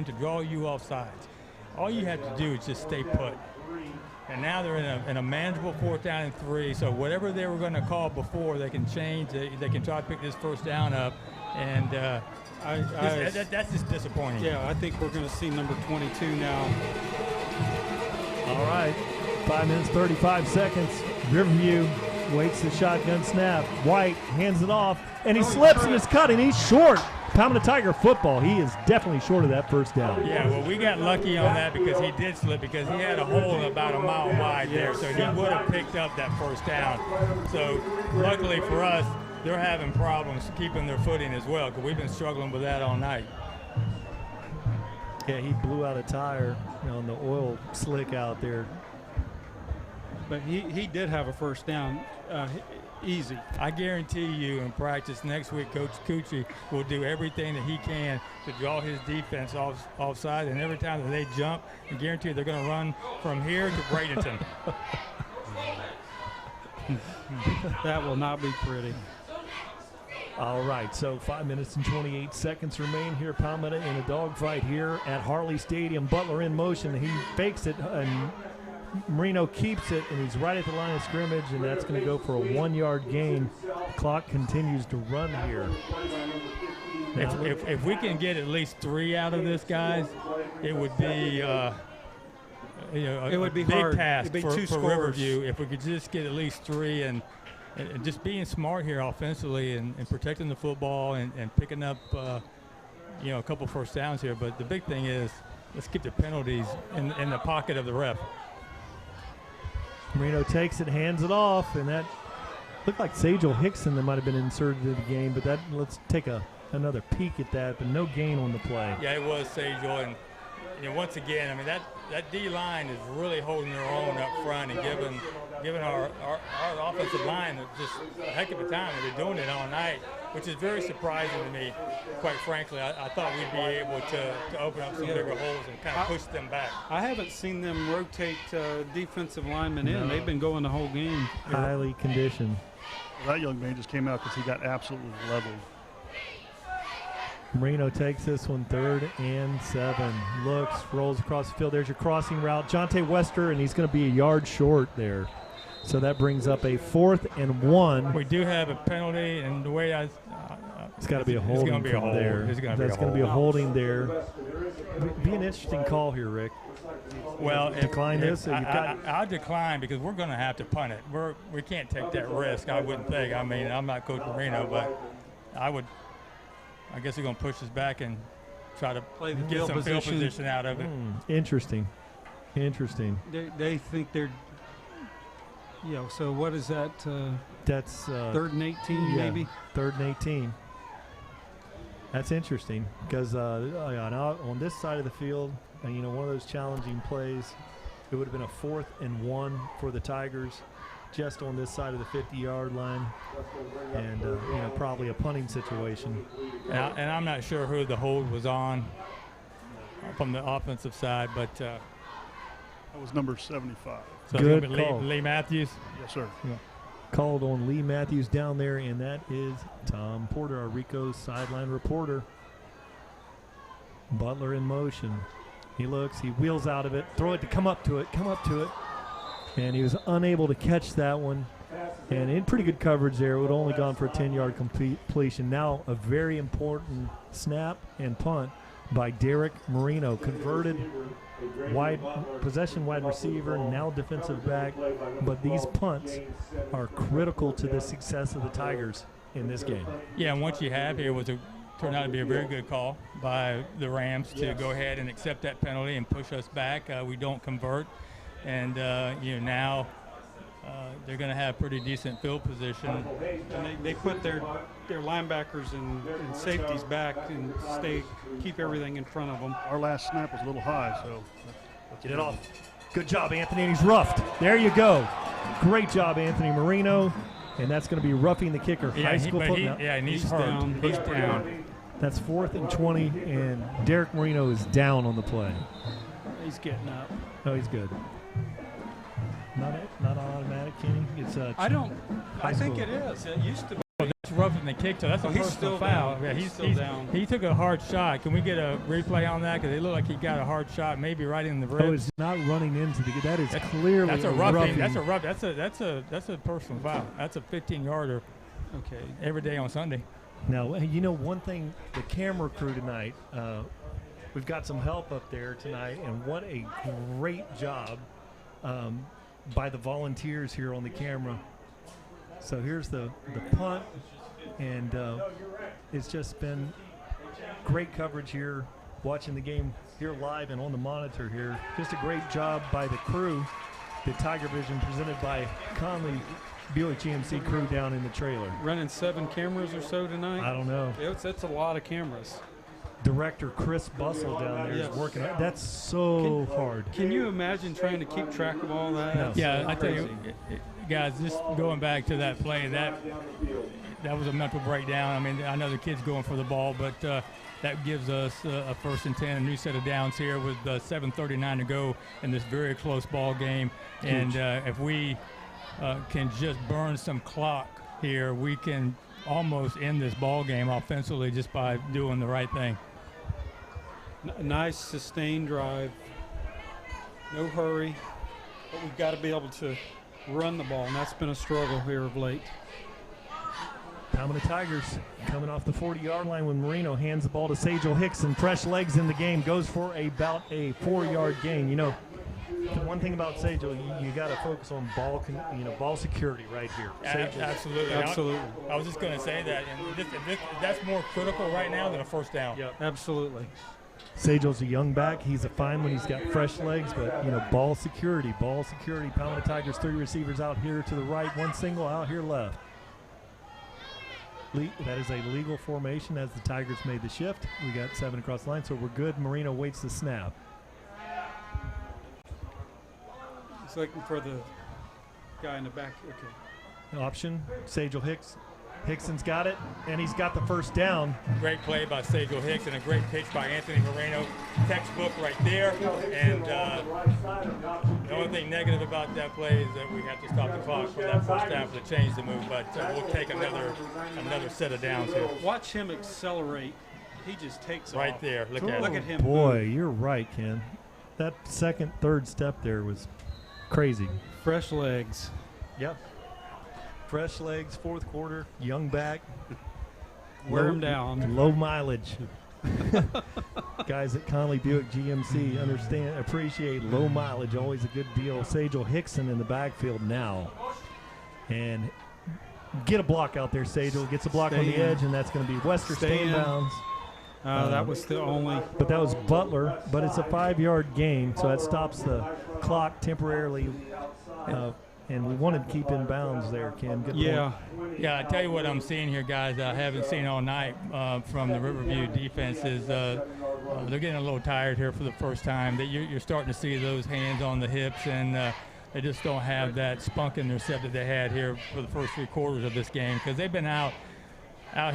to draw you off sides. All you have to do is just stay put. And now they're in a manageable 4th down and 3. So whatever they were going to call before, they can change. They can try to pick this 1st down up. And that's just disappointing. Yeah, I think we're going to see number 22 now. All right. 5 minutes, 35 seconds. Riverview waits the shotgun snap. White hands it off, and he slips and is cut, and he's short. Palmetto Tiger football. He is definitely short of that 1st down. Yeah, well, we got lucky on that because he did slip because he had a hole about a mile wide there, so he would have picked up that 1st down. So luckily for us, they're having problems keeping their footing as well because we've been struggling with that all night. Yeah, he blew out a tire on the oil slick out there. But he did have a 1st down easy. I guarantee you in practice next week, Coach Cucci will do everything that he can to draw his defense offside, and every time that they jump, I guarantee they're going to run from here to Bradenton. That will not be pretty. All right, so 5 minutes and 28 seconds remain here. Palmetto in a dogfight here at Harley Stadium. Butler in motion. He fakes it, and Marino keeps it, and he's right at the line of scrimmage, and that's going to go for a 1-yard gain. The clock continues to run here. If we can get at least 3 out of this, guys, it would be it would be big hard. task It'd be for 2 scores. Riverview if we could just get at least 3 and just being smart here offensively and protecting the football and picking up a couple first downs here. But the big thing is let's keep the penalties in the pocket of the ref. Marino takes it, hands it off, and that looked like Sajel Hickson that might have been inserted into the game, but let's take another peek at that, but no gain on the play. Yeah, it was Sajel, and once again, I mean that D line is really holding their own up front and giving our offensive line just a heck of a time. They've been doing it all night, which is very surprising to me. Quite frankly, I thought we'd be able to open up some bigger holes and kind of push them back. I haven't seen them rotate defensive linemen in. They've been going the whole game. Highly conditioned. That young man just came out because he got absolutely leveled. Marino takes this one 3rd and 7. Looks, rolls across the field. There's your crossing route. Jonte Wester, and he's going to be a yard short there. So that brings up a 4th and 1. We do have a penalty, and the way it's got to be a holding from there. That's going to be a holding there. Be an interesting call here, Rick. Well, decline this. I'll decline because we're going to have to punt it. We can't take that risk. I wouldn't think. I mean, I'm not Coach Marino, but I guess they're going to push us back and try to get some field position out of it. Interesting. They think they're. So what is that? That's 3rd and 18, maybe? 3rd and 18. That's interesting because on this side of the field, one of those challenging plays, it would have been a 4th and 1 for the Tigers just on this side of the 50-yard line, and probably a punting situation. And I'm not sure who the hold was on from the offensive side, but that was number 75. So good call. Lee Matthews? Yes, sir. Yeah. Called on Lee Matthews down there, and that is Tom Porter, our Rico's sideline reporter. Butler in motion. He looks, he wheels out of it, throw it to come up to it. And he was unable to catch that one. And in pretty good coverage there. It would have only gone for a 10-yard completion. Now a very important snap and punt by Derek Marino. Converted wide receiver, now defensive back. But these punts are critical to the success of the Tigers in this game. Yeah, and what you have here turned out to be a very good call by the Rams to go ahead and accept that penalty and push us back. We don't convert. And now they're going to have pretty decent field position. And they put their linebackers and safeties back and keep everything in front of them. Our last snap was a little high, so get it off. Good job, Anthony. And he's roughed. There you go. Great job, Anthony Marino. And that's going to be roughing the kicker. High school football. And he's hurt. He's down. That's 4th and 20, and Derek Marino is down on the play. He's getting up. Oh, he's good. Not automatic, Kenny. It's I think it is. It used to be. That's roughing the kick, so that's a personal foul. Yeah, he's still down. He took a hard shot. Can we get a replay on that? Because it looked like he got a hard shot, maybe right in the ribs. Oh, it's not running into the. That is clearly. That's a roughing. That's a personal foul. That's a 15-yarder. Okay. Every day on Sunday. Now, one thing, the camera crew tonight, we've got some help up there tonight, and what a great job by the volunteers here on the camera. So here's the punt, and it's just been great coverage here, watching the game here live and on the monitor here. Just a great job by the crew, the TigerVision presented by Conley Buick GMC crew down in the trailer. Running 7 cameras or so tonight? I don't know. That's a lot of cameras. Director Chris Bustle down there is working. That's so hard. Can you imagine trying to keep track of all that? No. Yeah, I tell you, guys, just going back to that play, that was a mental breakdown. I mean, I know the kid's going for the ball, but that gives us a 1st and 10, a new set of downs here with 7:39 to go in this very close ball game. And if we can just burn some clock here, we can almost end this ball game offensively just by doing the right thing. Nice sustained drive, no hurry, but we've got to be able to run the ball, and that's been a struggle here of late. Palmetto Tigers coming off the 40-yard line when Marino hands the ball to Sajel Hickson. Fresh legs in the game, goes for about a 4-yard gain. one thing about Sage-El, you got to focus on ball security right here. Absolutely. I was just going to say that, and that's more critical right now than a first down. Yep, absolutely. Sage-El's a young back. He's a fine when he's got fresh legs, but ball security. Palmetto Tigers 3 receivers out here to the right, one single out here left. That is a legal formation as the Tigers made the shift. We got 7 across the line, so we're good. Marino waits the snap. It's looking for the guy in the back. Okay. Option, Sage-El Hicks. Hickson's got it, and he's got the first down. Great play by Sage-El Hicks and a great pitch by Anthony Moreno. Textbook right there. And the only thing negative about that play is that we have to stop the clock for that first half to change the move. But we'll take another set of downs here. Watch him accelerate. He just takes right off. There. Look at him. Boy, you're right, Ken. That second, third step there was crazy. Fresh legs. Yep. Fresh legs, fourth quarter, young back. Wear him down. Low mileage. Guys at Conley Buick GMC appreciate low mileage, always a good deal. Sage-El Hickson in the backfield now. And get a block out there, Sage-El. Gets a block on the edge, and that's going to be Wester stay in bounds. That was the only. But that was Butler, but it's a 5-yard gain, so that stops the clock temporarily. And we wanted to keep in bounds there, Ken. Good point. Yeah, I tell you what I'm seeing here, guys, I haven't seen all night from the Riverview defense is they're getting a little tired here for the first time. You're starting to see those hands on the hips, and they just don't have that spunk in their step that they had here for the first 3 quarters of this game because they've been out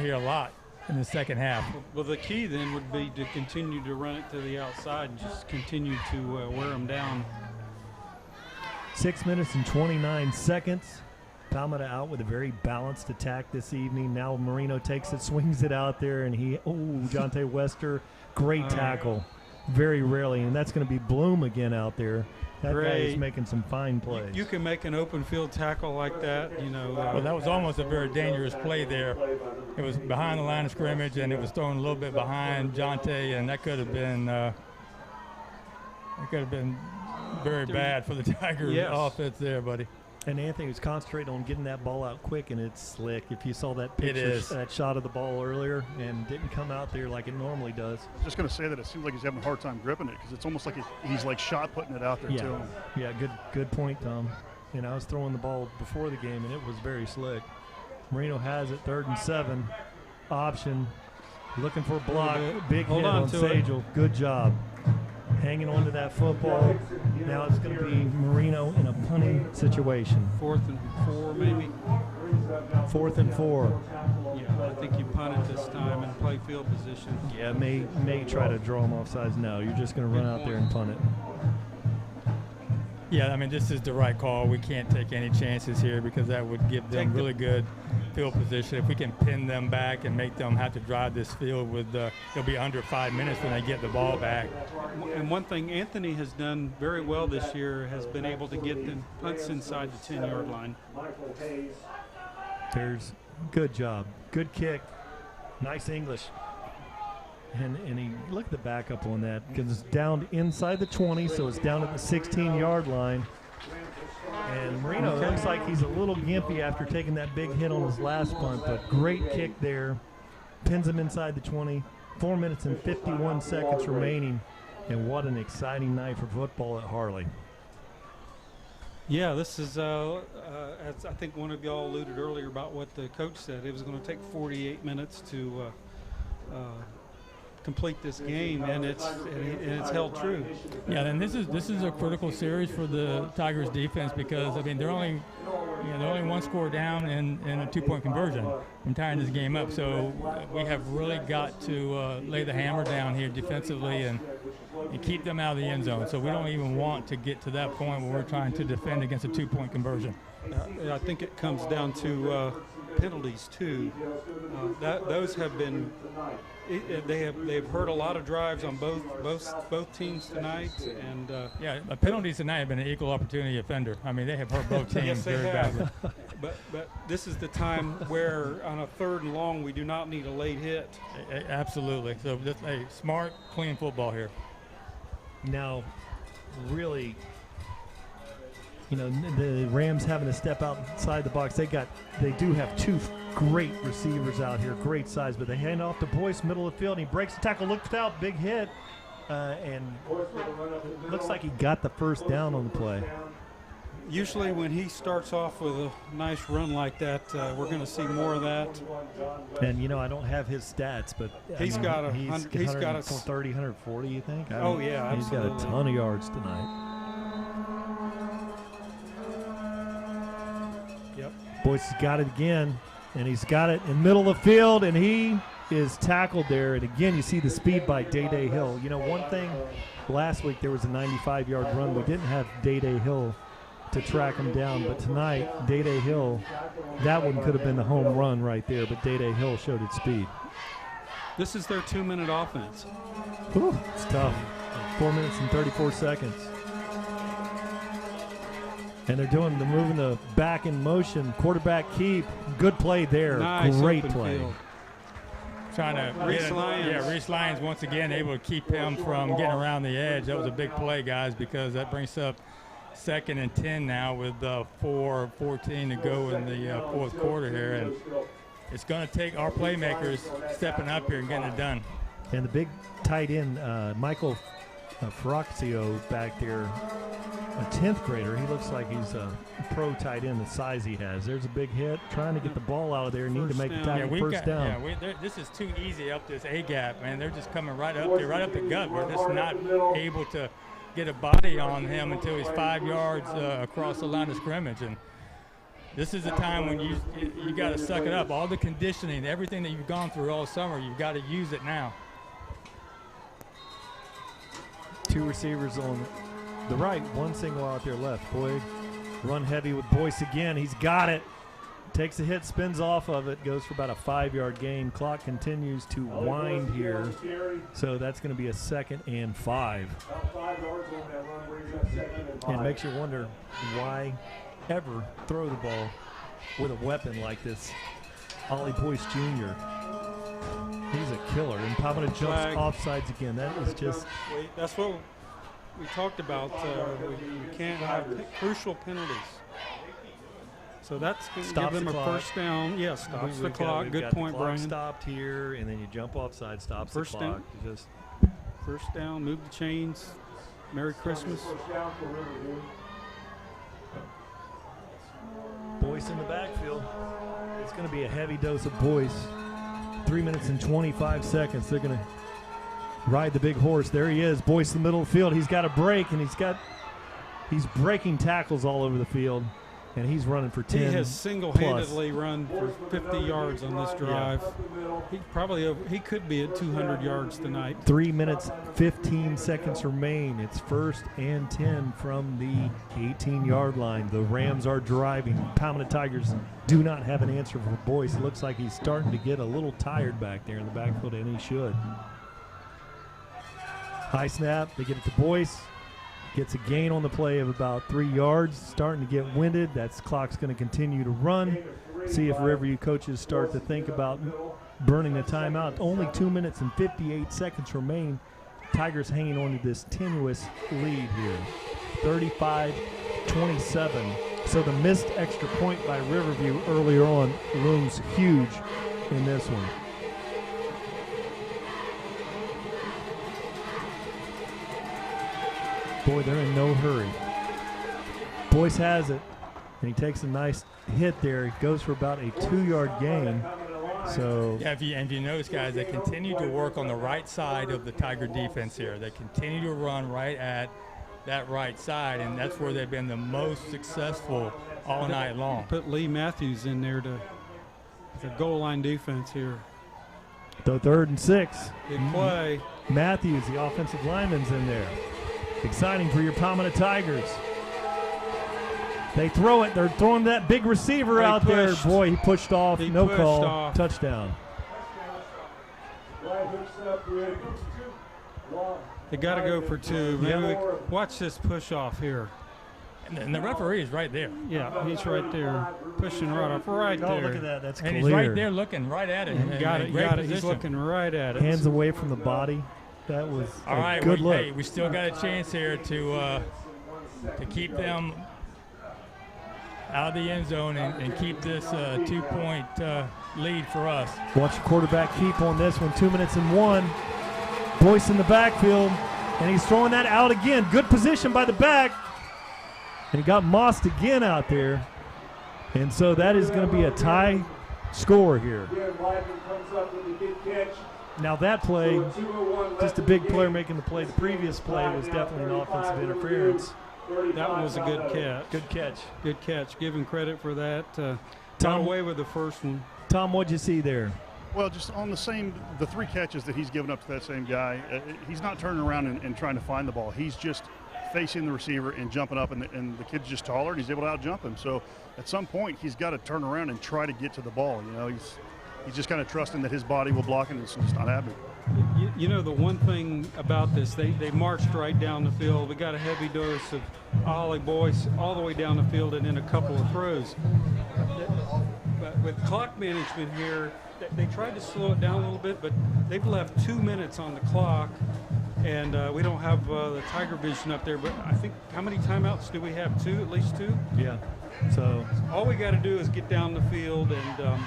here a lot in the second half. Well, the key then would be to continue to run it to the outside and just continue to wear them down. 6 minutes and 29 seconds. Palmetto out with a very balanced attack this evening. Now Marino takes it, swings it out there, and Jonte Wester, great tackle. Very rarely, and that's going to be Bloom again out there. That guy is making some fine plays. You can make an open field tackle like that, Well, that was almost a very dangerous play there. It was behind the line of scrimmage, and it was thrown a little bit behind Jonte, and that could have been very bad for the Tigers offense there, buddy. And Anthony was concentrating on getting that ball out quick, and it's slick. If you saw that picture, that shot of the ball earlier, and didn't come out there like it normally does. I was just going to say that it seems like he's having a hard time gripping it because it's almost like he's like shot putting it out there to him. Yeah, good point, Tom. And I was throwing the ball before the game, and it was very slick. Marino has it, 3rd and 7. Option, looking for a block. Big hit on Sage-El. Good job. Hanging on to that football. Now it's going to be Marino in a punting situation. 4th and 4, maybe. 4th and 4. Yeah, I think you punt it this time and play field position. Yeah, may try to draw him offsides. No, you're just going to run out there and punt it. Yeah, I mean, this is the right call. We can't take any chances here because that would give them really good field position. If we can pin them back and make them have to drive this field it'll be under 5 minutes when they get the ball back. And one thing Anthony has done very well this year has been able to get them punts inside the 10-yard line. There's good job. Good kick. Nice English. And he look at the backup on that because it's down inside the 20, so it's down at the 16-yard line. And Marino looks like he's a little gimpy after taking that big hit on his last punt, but great kick there. Pins him inside the 20. 4 minutes and 51 seconds remaining. And what an exciting night for football at Harley. Yeah, this is, as I think one of y'all alluded earlier about what the coach said. It was going to take 48 minutes to complete this game, and it's held true. Yeah, and this is a critical series for the Tigers defense because I mean they're only one score down in a 2-point conversion from tying this game up. So we have really got to lay the hammer down here defensively and keep them out of the end zone. So we don't even want to get to that point where we're trying to defend against a 2-point conversion. I think it comes down to penalties too. Those have been. They've hurt a lot of drives on both teams tonight, and penalties tonight have been an equal opportunity offender. I mean, they have hurt both teams yes, very badly. But this is the time where on a 3rd and long we do not need a late hit. Absolutely. So just a smart, clean football here. Now, really you know, the Rams having to step outside the box. They do have two great receivers out here, great size, but they hand off to Boyce, middle of the field, and he breaks the tackle, looks out, big hit, and looks like he got the first down on the play. Usually when he starts off with a nice run like that, we're going to see more of that. And, you know, I don't have his stats, but he's got 130, 140, you think? Oh, yeah, he's got a ton of yards tonight. Yep. Boyce has got it again, and he's got it in middle of the field, and he is tackled there. And again, you see the speed by Day-Day Hill. You know, one thing, last week there was a 95-yard run. We didn't have Day-Day Hill to track him down, but tonight, Day-Day Hill, that one could have been the home run right there, but Day-Day Hill showed its speed. This is their 2-minute offense. Whew, it's tough. 4 minutes and 34 seconds. And they're moving the back in motion, quarterback keep. Good play there. Nice, great open play. field. Trying to Reese Lyons. Reese Lyons once again able to keep him from getting around the edge. That was a big play, guys, because that brings up 2nd and 10 now with 4:14 to go in the fourth quarter here, and it's going to take our playmakers stepping up here and getting it done. And the big tight end, Michael Ferraccio back there, a 10th grader. He looks like he's a pro tight end, the size he has. There's a big hit, trying to get the ball out of there. Need to make the tackle, first down. This is too easy up this A-gap, man. They're just coming right up there, right up the gut. We're just not able to get a body on him until he's 5 yards across the line of scrimmage. And this is the time when you got to suck it up. All the conditioning, everything that you've gone through all summer, you've got to use it now. Two receivers on the right, one single out there left. Boyd run heavy with Boyce again. He's got it. Takes a hit, spins off of it, goes for about a 5-yard gain. Clock continues to wind here. So that's going to be a 2nd and 5. And it makes you wonder why ever throw the ball with a weapon like this. Ollie Boyce Jr. He's a killer. And Palmetto jumps offsides again. That is just... That's what we talked about. We can't have crucial penalties. So that's going to give them a first down. Yeah, stops the clock. Good point, Brian. Stopped here, and then you jump offside, stops the clock. First down, move the chains. Merry Christmas. Boyce in the backfield. It's going to be a heavy dose of Boyce. 3 minutes and 25 seconds. They're going to ride the big horse. There he is. Boyce in the middle of the field. He's got a break, and he's breaking tackles all over the field. And he's running for 10. He has single-handedly run for 50 yards on this drive. Yeah. He could be at 200 yards tonight. 3 minutes, 15 seconds remain. It's 1st and 10 from the 18-yard line. The Rams are driving. Palmetto Tigers do not have an answer for Boyce. It looks like he's starting to get a little tired back there in the backfield, and he should. High snap. They get it to Boyce. Gets a gain on the play of about 3 yards. Starting to get winded. That clock's going to continue to run. See if Riverview coaches start to think about burning the timeout. Only 2 minutes and 58 seconds remain. Tigers hanging on to this tenuous lead here. 35-27. So the missed extra point by Riverview earlier on looms huge in this one. Boy, they're in no hurry. Boyce has it, and he takes a nice hit there. He goes for about a 2-yard gain. So yeah, if you notice, guys, they continue to work on the right side of the Tiger defense here. They continue to run right at that right side, and that's where they've been the most successful all night long. Put Lee Matthews in there to the goal line defense here. The 3rd and 6. Big play. Matthews, the offensive lineman's in there. Exciting for your Palmetto Tigers. They throw it. They're throwing that big receiver out there. Boy, he pushed off. No call. Touchdown. They got to go for 2. Maybe watch this push off here. And the referee is right there. Yeah, he's right there, pushing right off, right there. Oh, look at that. That's clear. And he's right there looking right at it. And got it. He's looking right at it. Hands away from the body. That was all right. Good look. Hey, we still got a chance here to keep them out of the end zone and keep this 2-point lead for us. Watch the quarterback keep on this one. 2 minutes and 1. Boyce in the backfield, and he's throwing that out again. Good position by the back. And he got mossed again out there. And so that is going to be a tie score here. Now that play, just a big player making the play. The previous play was definitely an offensive interference. That one was a good catch. Good catch. Good catch. Give him credit for that. Got Tom, away with the first one. Tom, what'd you see there? Well, just on the 3 catches that he's given up to that same guy, he's not turning around and trying to find the ball. He's just facing the receiver and jumping up, and the kid's just taller, and he's able to out-jump him. So at some point, he's got to turn around and try to get to the ball. You know, he's just kind of trusting that his body will block it, and it's just not happening. You know, the one thing about this, they marched right down the field. We got a heavy dose of Ollie Boyce all the way down the field and in a couple of throws. But with clock management here, they tried to slow it down a little bit, but they've left 2 minutes on the clock, and we don't have the TigerVision up there. But I think, how many timeouts do we have? 2, at least 2? Yeah. So all we got to do is get down the field and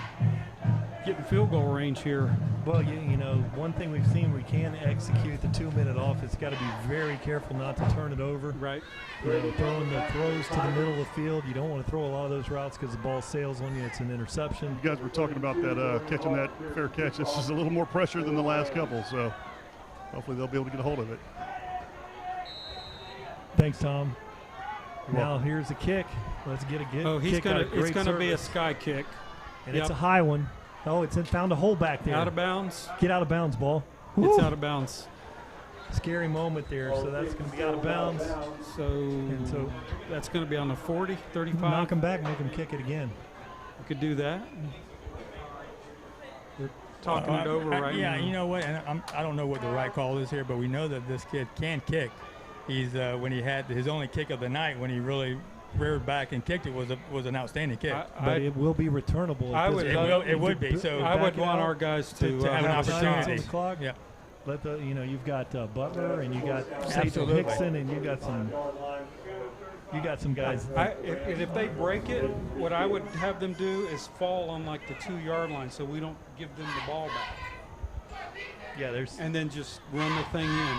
get in field goal range here. Well, you know, one thing we've seen, we can execute the 2-minute off. It's got to be very careful not to turn it over. Right. You know, throwing the throws to the middle of the field, you don't want to throw a lot of those routes because the ball sails on you. It's an interception. You guys were talking about that catching that fair catch. This is a little more pressure than the last couple, so hopefully they'll be able to get a hold of it. Thanks, Tom. Now here's a kick. Let's get a good kick. It's gonna be a sky kick. And it's a high one. Oh, found a hole back there. Out of bounds. Get out of bounds, ball. It's out of bounds. Scary moment there. So that's going to be out of bounds. So that's going to be on the 40, 35. Knock him back, make him kick it again. We could do that. We're talking it over right now. Yeah, you know what? And I don't know what the right call is here, but we know that this kid can kick. He's when he had his only kick of the night, when he really reared back and kicked it, was an outstanding kick. But it will be returnable. It would be. So I would want our guys to have an opportunity. On the clock. Yeah. Let you've got Butler and you got Satan Hickson and you got some guys. And if they break it, what I would have them do is fall on like the 2-yard line, so we don't give them the ball back. Yeah, and then just run the thing in.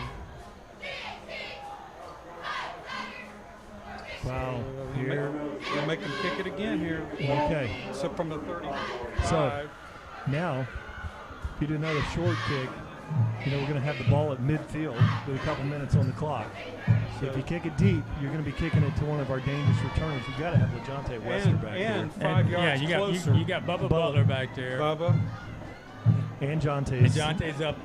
Wow. Here. We'll make them kick it again here. Okay. So from the 35. So now, if you do another short kick, we're going to have the ball at midfield with a couple minutes on the clock. So if you kick it deep, you're going to be kicking it to one of our dangerous returners. You've got to have LaJonte Wester back there. And 5 yards closer. You got Bubba Butler back there. Bubba. And Jonte's. And Jonte's up.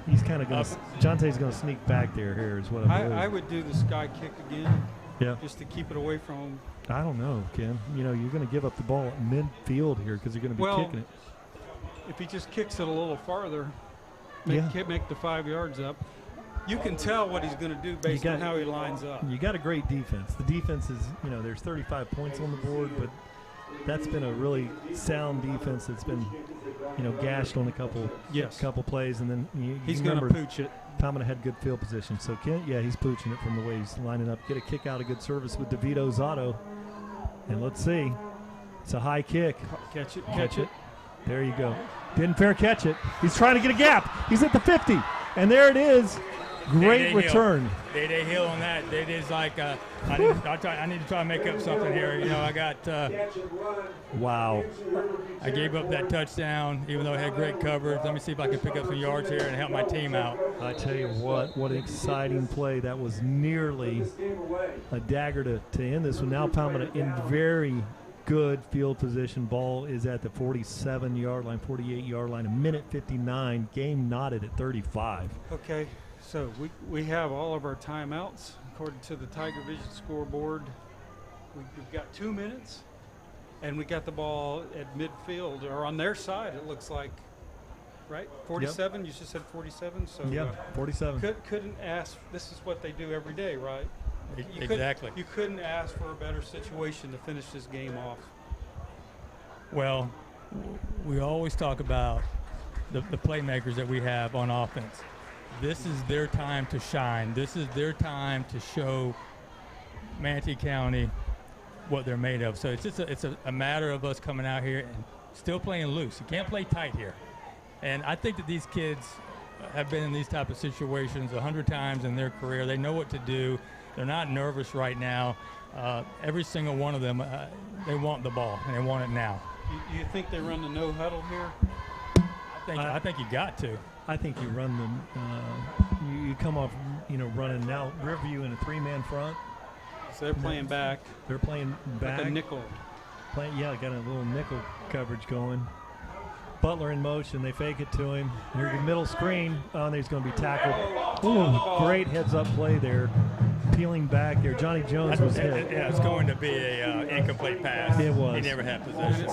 He's kind of going to. Jonte's going to sneak back there. Here is what I believe. I would do the sky kick again. Yeah. Just to keep it away from him. I don't know, Ken. You're going to give up the ball at midfield here because you're going to be kicking it. If he just kicks it a little farther, make the 5 yards up, you can tell what he's going to do based on how he lines up. You got a great defense. The defense is, there's 35 points on the board, but that's been a really sound defense that's been, gashed on a couple plays, and then he's going to pooch it. Palmetto had good field position. So, Kent, he's pooching it from the way he's lining up. Get a kick out, a good service with DeVito Zotto. And let's see. It's a high kick. Catch it. There you go. Didn't fair catch it. He's trying to get a gap. He's at the 50. And there it is. Great return. They Hill on that. It is like I need to try and make up something here. I got. Wow. I gave up that touchdown, even though I had great coverage. Let me see if I can pick up some yards here and help my team out. I tell you what an exciting play. That was nearly a dagger to end this one. Now Palmetto in very good field position. Ball is at the 47-yard line, 48-yard line. 1:59. Game knotted at 35. Okay. So we have all of our timeouts according to the TigerVision scoreboard. We've got 2 minutes, and we got the ball at midfield or on their side. It looks like, right? 47. Yep. You just said 47. So 47. Couldn't ask. This is what they do every day, right? Exactly. You couldn't ask for a better situation to finish this game off. Well, we always talk about the playmakers that we have on offense. This is their time to shine. This is their time to show Manatee County what they're made of. So it's just it's a matter of us coming out here and still playing loose. You can't play tight here. And I think that these kids have been in these type of situations 100 times in their career. They know what to do. They're not nervous right now. Every single one of them, they want the ball, and they want it now. You think they run the no huddle here? I think you got to. I think you run them. You come off, running now. Riverview in a 3-man front. So they're playing back. They're playing back. Like a nickel. Got a little nickel coverage going. Butler in motion. They fake it to him. Here's the middle screen. Oh, and he's going to be tackled. Ooh, great heads-up play there. Peeling back there. Johnny Jones was hit. Yeah, it's going to be a incomplete pass. It was. He never had And possession. it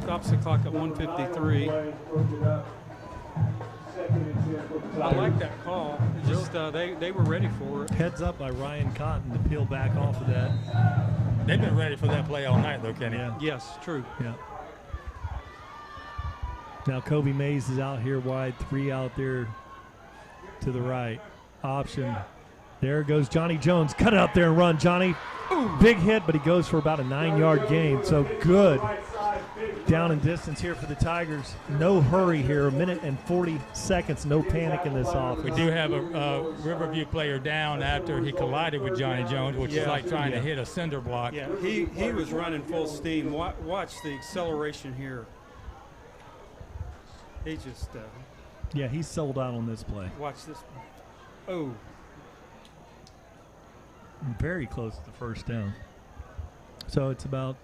stops the clock at 1:53. I like that call. It's just they were ready for it. Heads up by Ryan Cotton to peel back off of that. They've been ready for that play all night, though, Kenny. Yeah. Yes, true. Yeah. Now Kobe Mays is out here wide, 3 out there to the right. Option. There goes Johnny Jones. Cut it out there and run, Johnny. Ooh, big hit, but he goes for about a 9-yard gain. So good down and distance here for the Tigers. No hurry here. 1 minute and 40 seconds. No panic in this offense. We do have a Riverview player down after he collided with Johnny Jones, which is like trying to hit a cinder block. Yeah, he was running full steam. Watch the acceleration here. He just yeah, he's sold out on this play. watch this. Oh, Very close to the first down. So it's about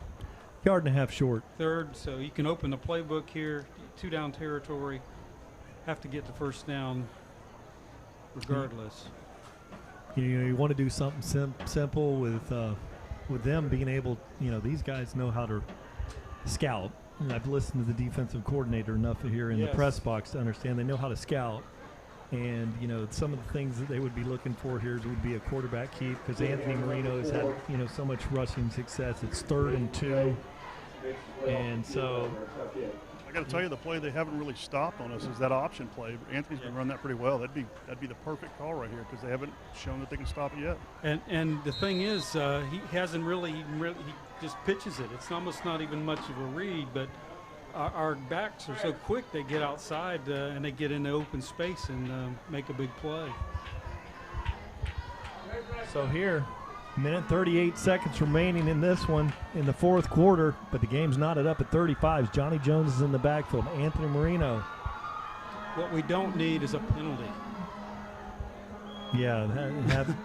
1.5 yards short. third, so you can open the playbook here. 2 down territory. Have to get the first down regardless. You want to do something simple with them being able. These guys know how to scout. And I've listened to the defensive coordinator enough here in the press box to understand they know how to scout. And, some of the things that they would be looking for here would be a quarterback keep, because Anthony Marino has had, so much rushing success. It's 3rd and 2. And so I got to tell you, the play they haven't really stopped on us is that option play. Anthony's been running that pretty well. That'd be the perfect call right here, because they haven't shown that they can stop it yet. And the thing is, he hasn't really he just pitches it. It's almost not even much of a read, but our backs are so quick, they get outside and they get into open space and make a big play. So here, 1:38 seconds remaining in this one in the 4th quarter, but the game's knotted up at 35. Johnny Jones is in the backfield. Anthony Marino. What we don't need is a penalty. Yeah,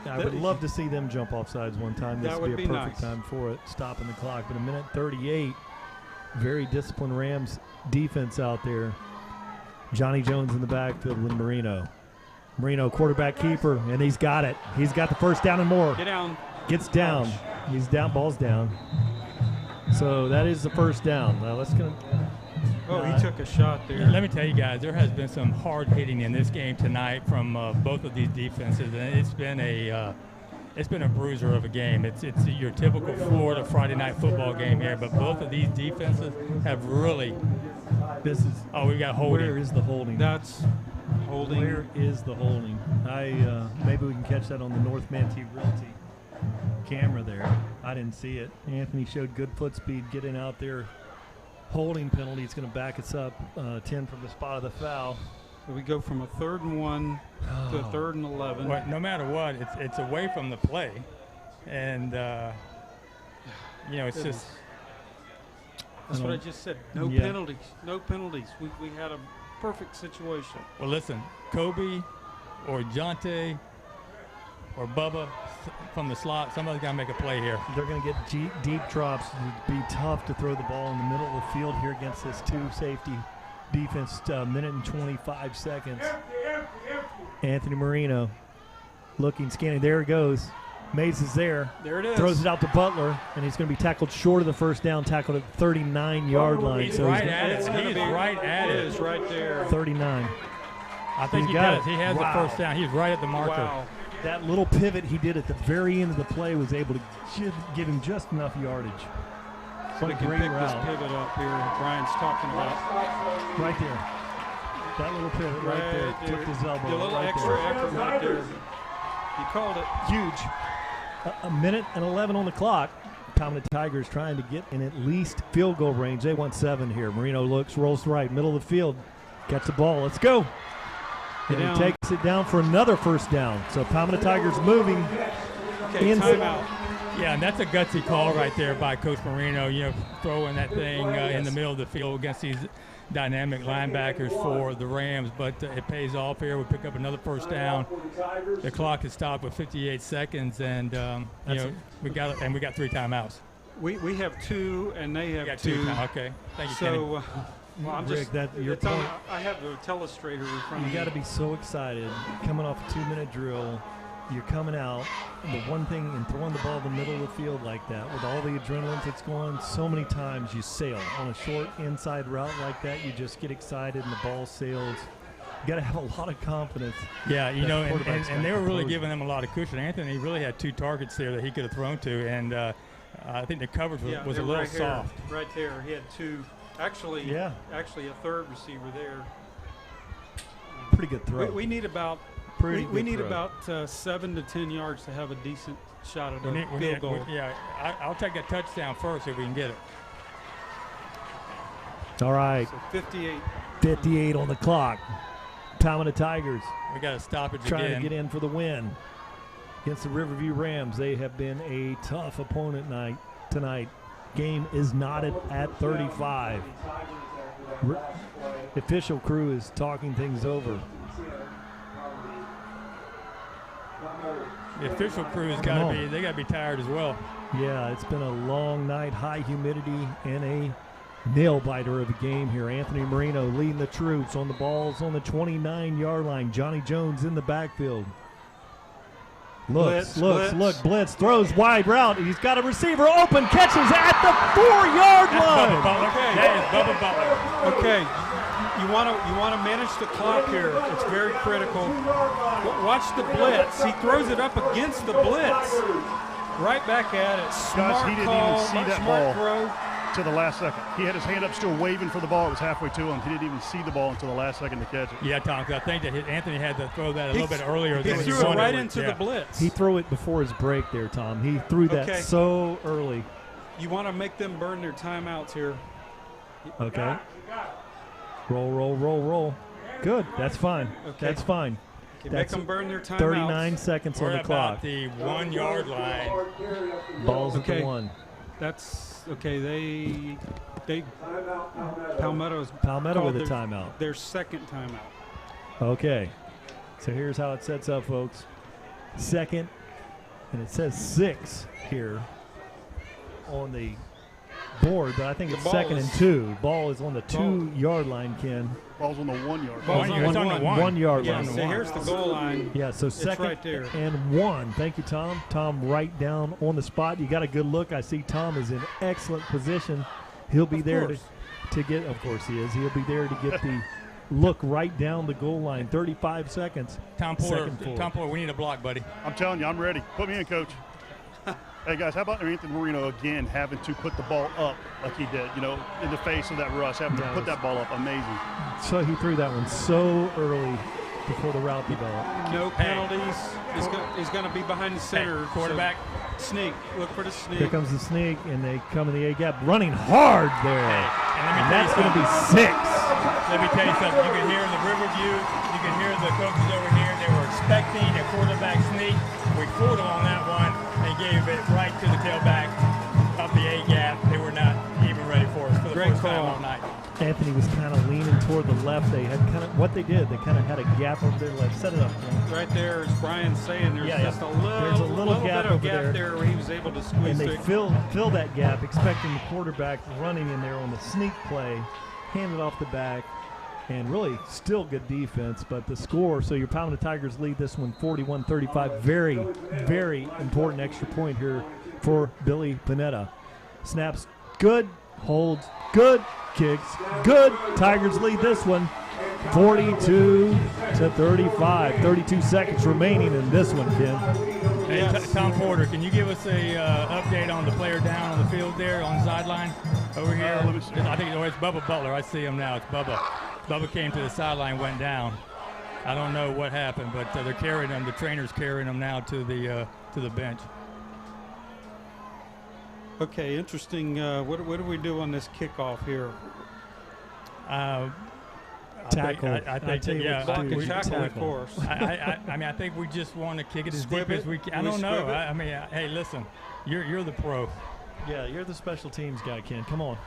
I would love to see them jump off sides one time. This That would would be a be perfect nice. time for it, stopping the clock. But 1:38, very disciplined Rams defense out there. Johnny Jones in the backfield with Marino. Marino, quarterback keeper, and he's got it. He's got the first down and more. Get down. Gets down. He's down, ball's down. So that is the first down. Now let's go. Oh, he took a shot there. Let me tell you guys, there has been some hard hitting in this game tonight from both of these defenses, and it's been a bruiser of a game. It's your typical Florida Friday night football game here, but both of these defenses have really. This is. Oh, we've got holding. Where is the holding? That's holding. Where is the holding? Maybe we can catch that on the North Manatee Realty camera there. I didn't see it. Anthony showed good foot speed getting out there. Holding penalty. It's going to back us up 10 from the spot of the foul. So we go from a 3rd and 1 to a 3rd and 11. Well, no matter what, it's away from the play, and it's just. That's what I just said. No Yeah. penalties. No penalties. We had a perfect situation. Well, listen, Kobe or Jonte or Bubba from the slot, somebody's got to make a play here. They're going to get deep drops. It'd be tough to throw the ball in the middle of the field here against this 2-safety defense. 1:25 seconds. Anthony Marino looking, scanning. There it goes. Mays is there. There it is. Throws it out to Butler, and he's going to be tackled short of the first down, tackled at the 39-yard line. He's So right he's at it. He's right at It it. is right there. 39. I think He's he got does. it. He has Wow. the first down. He's right at the marker. Wow. That little pivot he did at the very end of the play was able to give him just enough yardage. What We a can great pick this route. pivot up here. Brian's talking about. Right there. That little pivot right there. Took his elbow. The little right extra there. effort right there. He called it. Huge. a minute and 11 on the clock. Palmetto Tigers trying to get in at least field goal range. They want 7 here. Marino looks, rolls right, middle of the field. Gets the ball. Let's go. And he takes it down for another first down. So Palmetto Tigers moving. Okay, timeout. Yeah, and that's a gutsy call right there by Coach Marino, throwing that thing in the middle of the field against these dynamic linebackers for the Rams. But it pays off here. We pick up another first down. The clock is stopped with 58 seconds, and we got 3 timeouts. We have 2, and they have 2. Okay, thank you, so, well, I'm Rick, just. I have the telestrator in front of me. You got to be so excited coming off a 2-minute drill. You're coming out, and the one thing in throwing the ball in the middle of the field like that, with all the adrenaline that's going, so many times you sail. On a short inside route like that, you just get excited and the ball sails. You got to have a lot of confidence. Yeah, and they were really giving them a lot of cushion. Anthony really had 2 targets there that he could have thrown to, and I think the coverage was a little soft. Right there, he had 2. Actually, a third receiver there. Pretty good throw. We need about. We need about 7 to 10 yards to have a decent shot at a field goal. I'll take that touchdown first if we can get it. All right. So 58 on the clock. Palmetto Tigers. We got to stop it trying to get in for the win against the Riverview Rams. They have been a tough opponent tonight. Game is knotted at 35. The official crew is talking things over. The official crew has got to be tired as well. Yeah, it's been a long night, high humidity, and a nail biter of a game here. Anthony Marino leading the troops on the balls on the 29-yard line. Johnny Jones in the backfield. Blitz, throws wide route. He's got a receiver open, catches at the 4-yard line. That is Bubba Butler. Okay. You want to manage the clock here. It's very critical. Watch the blitz. He throws it up against the blitz. Right back at it. Smart he didn't call, even see that smart ball throw. to the last second. He had his hand up still waving for the ball. It was halfway to him. He didn't even see the ball until the last second to catch it. Yeah, Tom, I think that Anthony had to throw that a little bit earlier. He threw it right into the blitz. He threw it before his break there, Tom. He threw that so early. You want to make them burn their timeouts here. Okay. Roll. Good. That's fine. Okay. That's fine. Make them burn their timeouts. 39 seconds on the clock. The 1-yard line. Ball's at the 1. That's okay. Palmetto with a timeout. Their second timeout. Okay. So here's how it sets up, folks. Second, and it says 6 here on the board, but I think it's 2nd and 2. Ball is on the 2-yard line, Ken. Ball's on the 1-yard line. Ball's on the 1-yard line. So here's the goal line. Yeah, so 2nd right there. and 1. Thank you, Tom. Tom right down on the spot. You got a good look. I see Tom is in excellent position. He'll be there to get, of course he is. He'll be there to get the look right down the goal line. 35 seconds. Tom Porter, we need a block, buddy. I'm telling you, I'm ready. Put me in, Coach. Hey, guys, how about Anthony Marino again having to put the ball up like he did, in the face of that rush, having to put that ball up. Amazing. So he threw that one so early before the route developed. No penalties. He's going to be behind the center. Quarterback. So sneak. Look for the sneak. Here comes the sneak, and they come in the A-gap. Running hard there. And that's going to be 6. Let me tell you something. You can hear in the Riverview, you can hear the coaches over here. They were expecting a quarterback sneak. We fooled them on that one and gave it right to the tailback of the A-gap. They were not even ready for us for the first time all night. Anthony was kind of leaning toward the left. They had they kind of had a gap over their left. Set it up. Right there, as Brian's saying, there's just a little gap bit of over there where he was able to squeeze and they fill that gap, expecting the quarterback running in there on the sneak play, hand it off the back, and really still good defense. But the score, so your Palmetto Tigers lead this one 41-35. Very, very important extra point here for Billy Panetta. Snaps good, holds good, kicks good. Tigers lead this one 42-35. 32 seconds remaining in this one, Ken. Hey, Tom Porter, can you give us a update on the player down on the field there on the sideline over here? I think it's Bubba Butler. I see him now. It's Bubba. Bubba came to the sideline, went down. I don't know what happened, but they're carrying him. The trainer's carrying him now to the bench. Okay, interesting. What do we do on this kickoff here? Tackle. I think that, yeah. Block and tackle, of course. I mean, I think we just want to kick it as Squib deep it? as we can. I We don't know. squib it? I mean, hey, listen, you're the pro. Yeah, you're the special teams guy, Ken. Come on.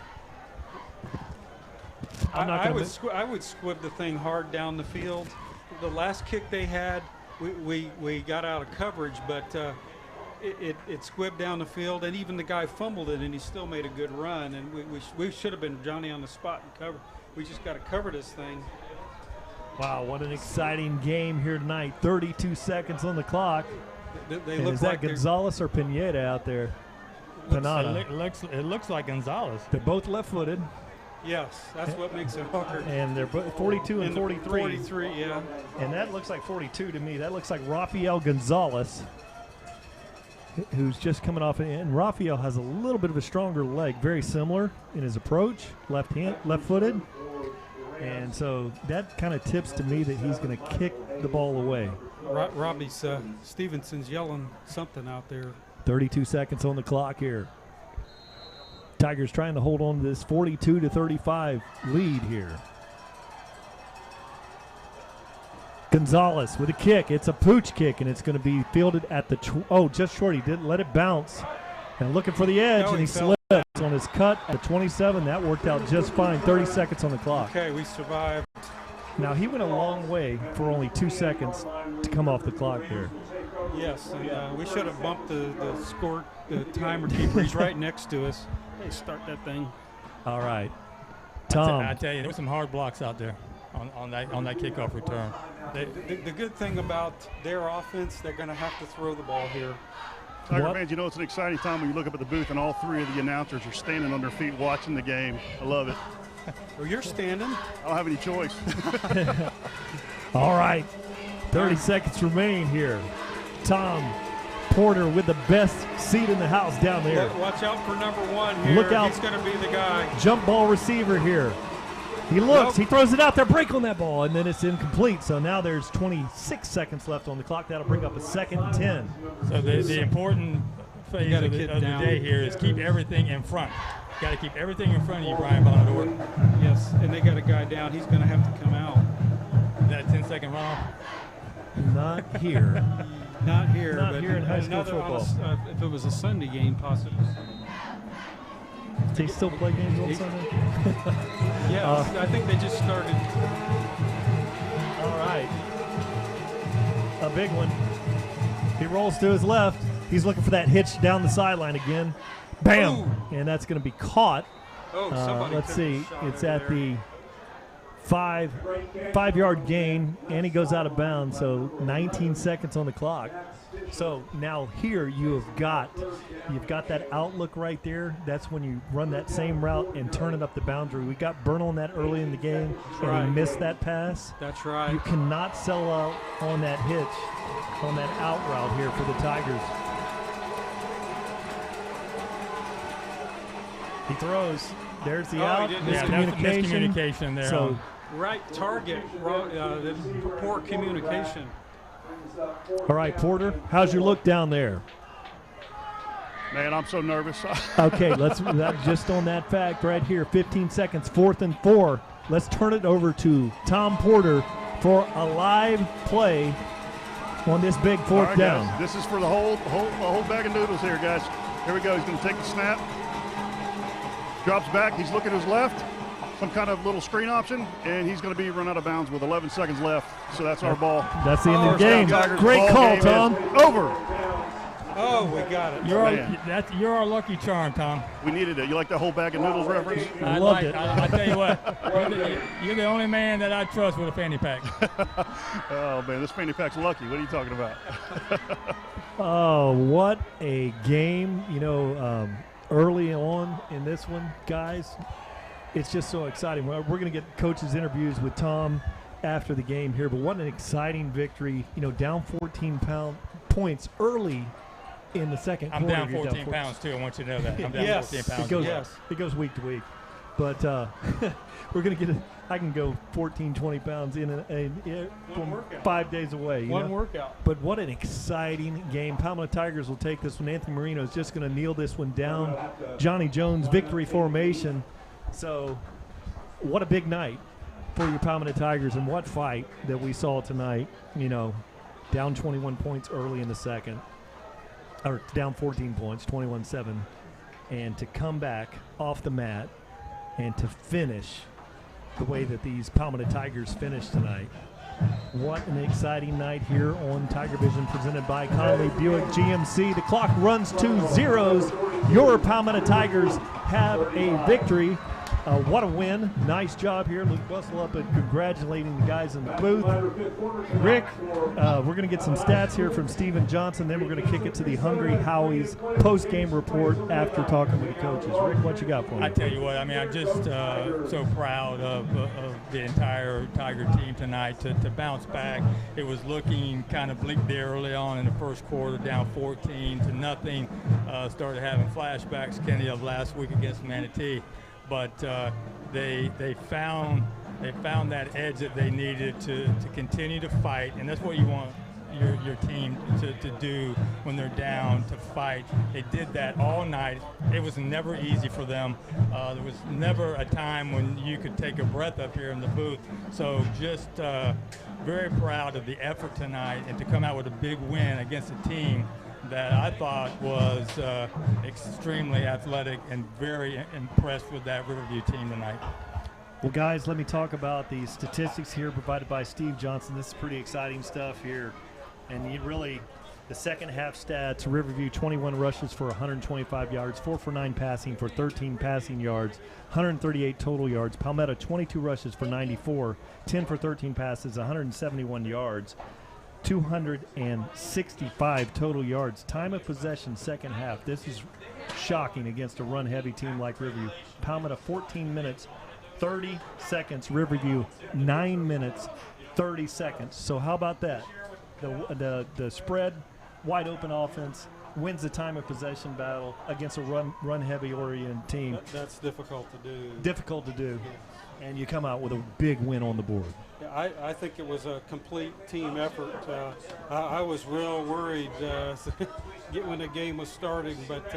I would squib the thing hard down the field. The last kick they had, we got out of coverage, but it squibbed down the field, and even the guy fumbled it, and he still made a good run. And we should have been Johnny on the spot and cover. We just got to cover this thing. Wow, what an exciting game here tonight. 32 seconds on the clock. They And look is like that Gonzalez or Pineda out there? Pineda. It looks like Gonzalez. They're both left-footed, yes, that's what makes it hard. and they're both 42 and 43. 43, yeah. And that looks like 42 to me. That looks like Rafael Gonzalez, who's just coming off. And Rafael has a little bit of a stronger leg, very similar in his approach, left-footed. And so that kind of tips to me that he's going to kick the ball away. Robbie's Stevenson's yelling something out there. 32 seconds on the clock here. Tigers trying to hold on to this 42-35 lead here. Gonzalez with a kick. It's a pooch kick, and it's going to be fielded at the just short. He didn't let it bounce. And looking for the edge, and he slipped on his cut at 27. That worked out just fine. 30 seconds on the clock. Okay, we survived. Now, he went a long way for only 2 seconds to come off the clock there. Yes, and we should have bumped the timer keeper. He's right next to us. Hey, start that thing. All right. Tom. I tell you, there were some hard blocks out there on that kickoff return. The good thing about their offense, they're going to have to throw the ball here. Tiger fans, you know it's an exciting time when you look up at the booth and all three of the announcers are standing on their feet watching the game. I love it. Well, you're standing. I don't have any choice. All right. 30 seconds remain here. Tom Porter with the best seat in the house down there. Watch out for number 1 here. Look out. He's going to be the guy. Jump ball receiver here. He looks, He throws it out there, break on that ball, and then it's incomplete. So now there's 26 seconds left on the clock. That'll bring up a 2nd and 10. So the important phase of the day here is keep everything in front. Got to keep everything in front of you, Brian Bonador. Yes, and they got a guy down. He's going to have to come out. Is that a 10-second runoff? Not here. Not here. Not but here in high school football. If it was a Sunday game, possibly. Do they still play games on Sunday? Yeah, I think they just started. All right. A big one. He rolls to his left. He's looking for that hitch down the sideline again. Bam! Ooh. And that's going to be caught. Somebody Let's took see. a shot It's over at there. the 5-yard gain, and he goes out of bounds. So 19 seconds on the clock. So now here you've got that outlook right there. That's when you run that same route and turn it up the boundary. We got burnt on that early in the game, and we missed that pass. That's right. You cannot sell out on that hitch, on that out route here for the Tigers. He throws. There's the out. Miscommunication there. So right target. Poor communication. all right, Porter, how's your look down there? Man, I'm so nervous. Okay, just on that fact right here, 15 seconds, 4th and 4. Let's turn it over to Tom Porter for a live play on this big 4th right, down. Guys, this is for the whole bag of noodles here, guys. Here we go. He's going to take the snap. Drops back. He's looking to his left. Some kind of little screen option, and he's going to be run out of bounds with 11 seconds left. So that's our ball. That's the end of the game. Tigers. Great call, Tom. Over. Oh, we got it. You're our lucky charm, Tom. We needed it. You like that whole bag of noodles reference? I loved it. I tell you what, you're the only man that I trust with a fanny pack. Oh, man, this fanny pack's lucky. What are you talking about? Oh, what a game. Early on in this one, guys, it's just so exciting. We're going to get coaches' interviews with Tom after the game here, but what an exciting victory. Down 14 points early in the second I'm quarter. down 14 pounds, too. I want you to know that. I'm down 14 pounds. It goes week to week. But we're going to get I can go 14, 20 pounds in from workout. 5 days away. One workout. But what an exciting game. Palmetto Tigers will take this one. Anthony Marino is just going to kneel this one down. Johnny Jones, victory formation. So what a big night for your Palmetto Tigers, and what fight that we saw tonight. Down 21 points early in the second, or down 14 points, 21-7, and to come back off the mat and to finish the way that these Palmetto Tigers finished tonight. What an exciting night here on TigerVision, presented by Conley Buick GMC. The clock runs to zeros. Your Palmetto Tigers have a victory. What a win. Nice job here. Luke, bustle up and congratulating the guys in the booth. Rick, we're going to get some stats here from Steven Johnson. Then we're going to kick it to the Hungry Howie's post-game report after talking with the coaches. Rick, what you got for me? I tell you what, I'm just so proud of the entire Tiger team tonight to bounce back. It was looking kind of bleak there early on in the first quarter, down 14-0. Started having flashbacks, Kenny, of last week against Manatee. But they found that edge that they needed to continue to fight, and that's what you want your team to do when they're down, to fight. They did that all night. It was never easy for them. There was never a time when you could take a breath up here in the booth. So just very proud of the effort tonight, and to come out with a big win against a team that I thought was extremely athletic, and very impressed with that Riverview team tonight. Well, guys, let me talk about the statistics here provided by Steve Johnson. This is pretty exciting stuff here. And the second half stats, Riverview 21 rushes for 125 yards, 4 for 9 passing for 13 passing yards, 138 total yards. Palmetto 22 rushes for 94, 10 for 13 passes, 171 yards. 265 total yards. Time of possession, second half. This is shocking against a run-heavy team like Riverview. Palmetto 14 minutes, 30 seconds. Riverview 9 minutes, 30 seconds. So how about that? The spread, wide open offense wins the time of possession battle against a run-heavy oriented team. That's difficult to do. Difficult to do. And you come out with a big win on the board. I think it was a complete team effort. I was real worried when the game was starting, but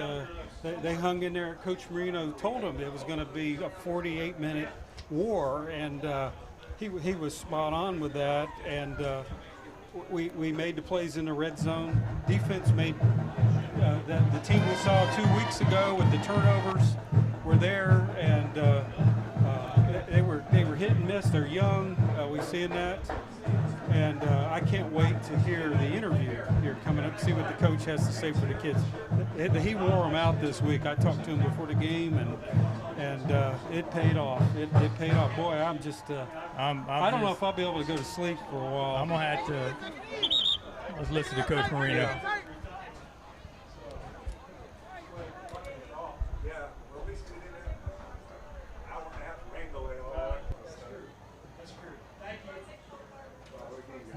they hung in there. Coach Marino told them it was going to be a 48-minute war, and he was spot on with that. And we made the plays in the red zone. Defense made the team we saw 2 weeks ago with the turnovers were there, and they were hit and miss. They're young. We've seen that, and I can't wait to hear the interview here coming up, see what the coach has to say for the kids. He wore them out this week. I talked to him before the game, and it paid off. It paid off. Boy, I'm just I don't know if I'll be able to go to sleep for a while. I'm gonna have to let's listen to Coach Marino.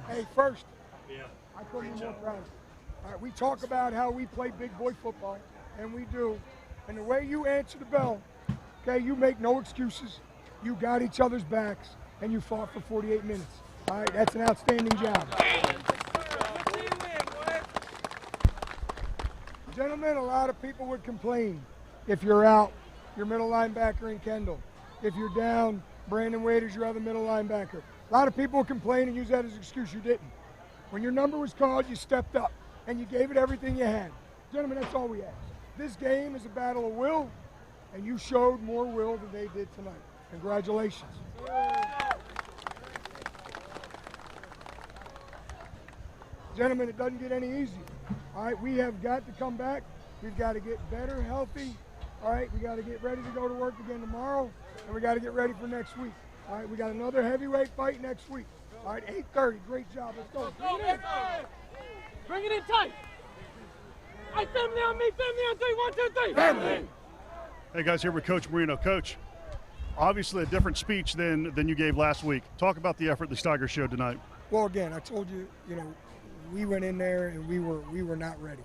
Hey, first, I couldn't be more proud. All right, we talk about how we play big boy football, and we do. And the way you answer the bell, okay, you make no excuses. You got each other's backs, and you fought for 48 minutes. All right, that's an outstanding job. Gentlemen, a lot of people would complain if you're out, your middle linebacker in Kendall. If you're down, Brandon Wade is your other middle linebacker. A lot of people complain and use that as an excuse. You didn't. When your number was called, you stepped up, and you gave it everything you had. Gentlemen, that's all we ask. This game is a battle of will, and you showed more will than they did tonight. Congratulations. Gentlemen, it doesn't get any easier. All right, we have got to come back. We've got to get better, healthy. All right, we got to get ready to go to work again tomorrow, and we got to get ready for next week. All right, we got another heavyweight fight next week. All right, 8:30. Great job. Let's go. Bring it in tight. Hey, family on me, family on 3. 1, 2, 3. Family. Hey guys, here with Coach Marino. Coach, obviously a different speech than you gave last week. Talk about the effort the Tigers showed tonight. Well, again, I told you, we went in there and we were not ready.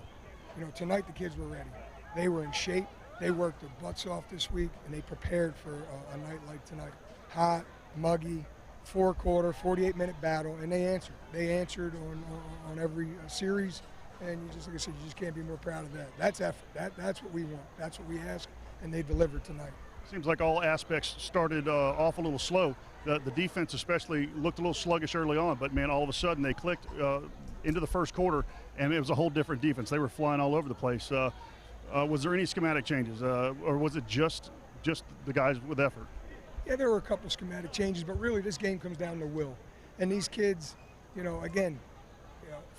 Tonight the kids were ready. They were in shape. They worked their butts off this week, and they prepared for a night like tonight. Hot, muggy, 4-quarter, 48-minute battle, and they answered. They answered on every series, and you just, like I said, you just can't be more proud of that. That's effort. That's what we want. That's what we ask, and they delivered tonight. Seems like all aspects started off a little slow. The defense especially looked a little sluggish early on, but, man, all of a sudden they clicked into the first quarter, and it was a whole different defense. They were flying all over the place. Was there any schematic changes, or was it just the guys with effort? Yeah, there were a couple schematic changes, but really this game comes down to will. And these kids, again,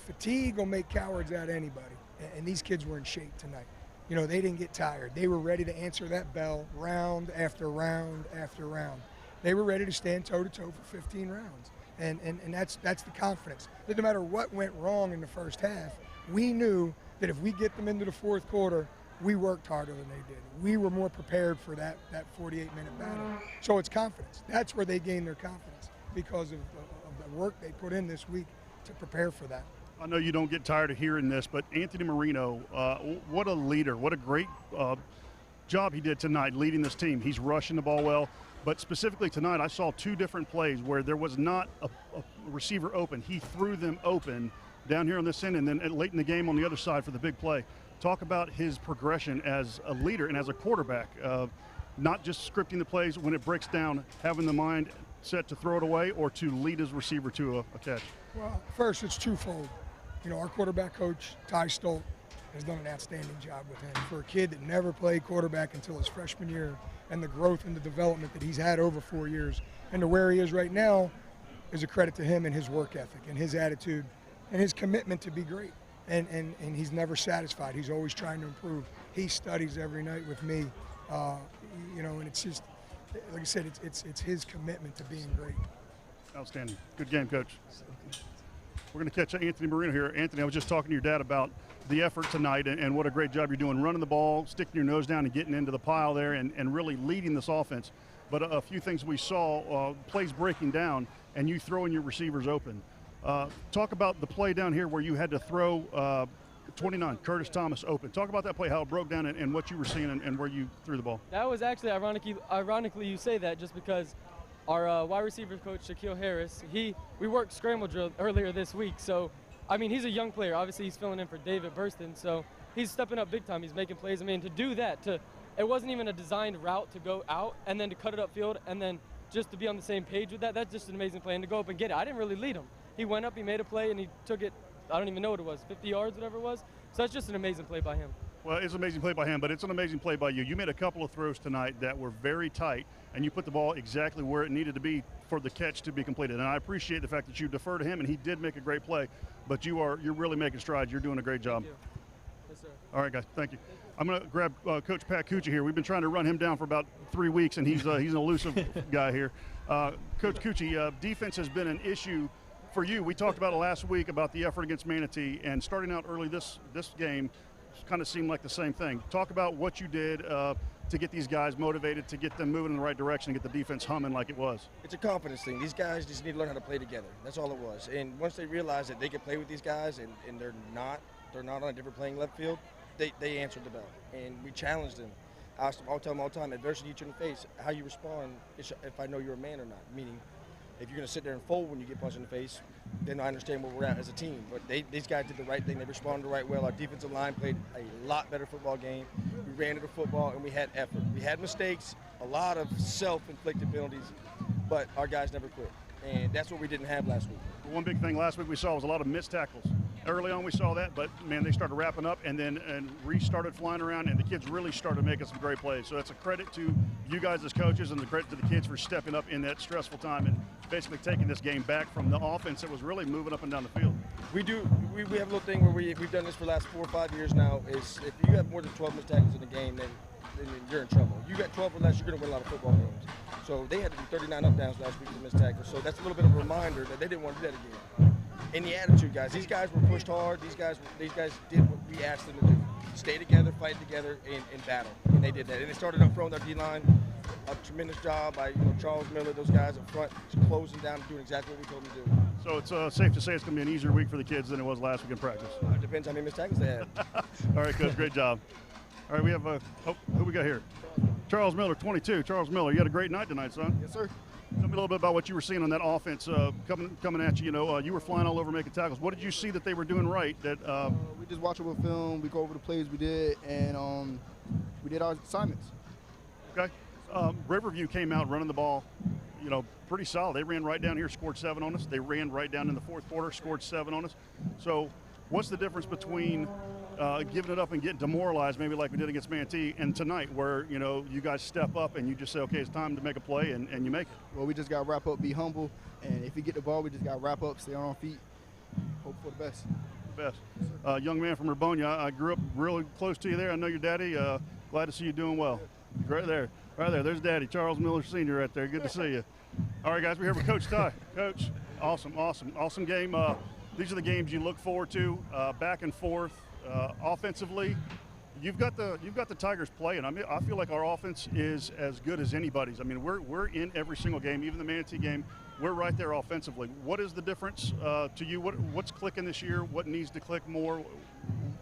fatigue will make cowards out of anybody. And these kids were in shape tonight. They didn't get tired. They were ready to answer that bell round after round after round. They were ready to stand toe-to-toe for 15 rounds. And that's the confidence. That no matter what went wrong in the first half, we knew that if we get them into the fourth quarter, we worked harder than they did. We were more prepared for that 48-minute battle. So it's confidence. That's where they gain their confidence, because of the work they put in this week to prepare for that. I know you don't get tired of hearing this, but Anthony Marino, what a leader. What a great job he did tonight leading this team. He's rushing the ball well. But specifically tonight, I saw 2 different plays where there was not a receiver open. He threw them open down here on this end, and then late in the game on the other side for the big play. Talk about his progression as a leader and as a quarterback, not just scripting the plays when it breaks down, having the mind set to throw it away or to lead his receiver to a catch. Well, first, it's twofold. Our quarterback coach, Ty Stolt, has done an outstanding job with him. For a kid that never played quarterback until his freshman year, and the growth and the development that he's had over 4 years, and to where he is right now is a credit to him and his work ethic and his attitude and his commitment to be great. And he's never satisfied. He's always trying to improve. He studies every night with me, and it's just, like I said, it's his commitment to being great. Outstanding. Good game, Coach. We're going to catch Anthony Marino here. Anthony, I was just talking to your dad about the effort tonight and what a great job you're doing running the ball, sticking your nose down and getting into the pile there and really leading this offense. But a few things we saw, plays breaking down and you throwing your receivers open. Talk about the play down here where you had to throw 29, Curtis Thomas, open. Talk about that play, how it broke down and what you were seeing and where you threw the ball. That was actually, ironically you say that, just because our wide receiver coach, Shaquille Harris, we worked scramble drill earlier this week. So, I mean, he's a young player. Obviously, he's filling in for David Burston. So he's stepping up big time. He's making plays. I mean, to do that, it wasn't even a designed route to go out and then to cut it upfield and then just to be on the same page with that. That's just an amazing play. And to go up and get it, I didn't really lead him. He went up, he made a play, and he took it, I don't even know what it was, 50 yards, whatever it was. So that's just an amazing play by him. Well, it's an amazing play by him, but it's an amazing play by you. You made a couple of throws tonight that were very tight, and you put the ball exactly where it needed to be for the catch to be completed. And I appreciate the fact that you defer to him, and he did make a great play, but you're really making strides. You're doing a great job. Thank you. Yes, sir. All right, guys, thank you. I'm going to grab Coach Pat Cucci here. We've been trying to run him down for about 3 weeks, and he's an elusive guy here. Coach Cucci, defense has been an issue for you. We talked about it last week about the effort against Manatee, and starting out early this game kind of seemed like the same thing. Talk about what you did to get these guys motivated, to get them moving in the right direction, and get the defense humming like it was. It's a confidence thing. These guys just need to learn how to play together. That's all it was. And once they realize that they can play with these guys and they're not on a different playing left field, they answered the bell. And we challenged them. I'll tell them all the time, adversity hits you in the face, how you respond is if I know you're a man or not. Meaning, if you're going to sit there and fold when you get punched in the face, then I understand where we're at as a team. But these guys did the right thing. They responded right well. Our defensive line played a lot better football game. We ran to the football, and we had effort. We had mistakes, a lot of self-inflicted penalties, but our guys never quit. And that's what we didn't have last week. One big thing last week we saw was a lot of missed tackles. Early on we saw that, but, man, they started wrapping up and restarted flying around, and the kids really started making some great plays. So that's a credit to you guys as coaches and a credit to the kids for stepping up in that stressful time and basically taking this game back from the offense that was really moving up and down the field. We have a little thing where we've done this for the last 4 or 5 years now, is if you have more than 12 missed tackles in the game, then you're in trouble. You got 12 or less, you're going to win a lot of football games. So they had to do 39 up downs last week with missed tackles. So that's a little bit of a reminder that they didn't want to do that again. And the attitude, guys. These guys were pushed hard. These guys did what we asked them to do. Stay together, fight together, and battle. And they did that. And they started up front with our D-line. A tremendous job by Charles Miller, those guys up front, closing down and doing exactly what we told them to do. So it's safe to say it's going to be an easier week for the kids than it was last week in practice. It depends how many missed tackles they had. All right, Coach, great job. All right, we have who we got here? Charles Miller, 22. Charles Miller, you had a great night tonight, son. Yes, sir. Tell me a little bit about what you were seeing on that offense coming at you. You know, you were flying all over making tackles. What did you see that they were doing right? That we just watch over film. We go over the plays we did, and we did our assignments. Okay. Riverview came out running the ball, you know, pretty solid. They ran right down here, scored 7 on us. They ran right down in the fourth quarter, scored 7 on us. So what's the difference between giving it up and getting demoralized, maybe like we did against Manatee, and tonight where, you know, you guys step up and you just say, okay, it's time to make a play, and you make it? Well, we just got to wrap up, be humble, and if we get the ball, we just got to wrap up, stay on our feet, hope for the best. Young man from Rabonia, I grew up really close to you there. I know your daddy. Glad to see you doing well. Right there. There's Daddy, Charles Miller Sr. right there. Good to see you. All right, guys, we're here with Coach Ty. Coach, awesome game. These are the games you look forward to, back and forth. Offensively, you've got the Tigers playing. I mean, I feel like our offense is as good as anybody's. I mean, we're in every single game, even the Manatee game. We're right there offensively. What is the difference to you? What's clicking this year? What needs to click more?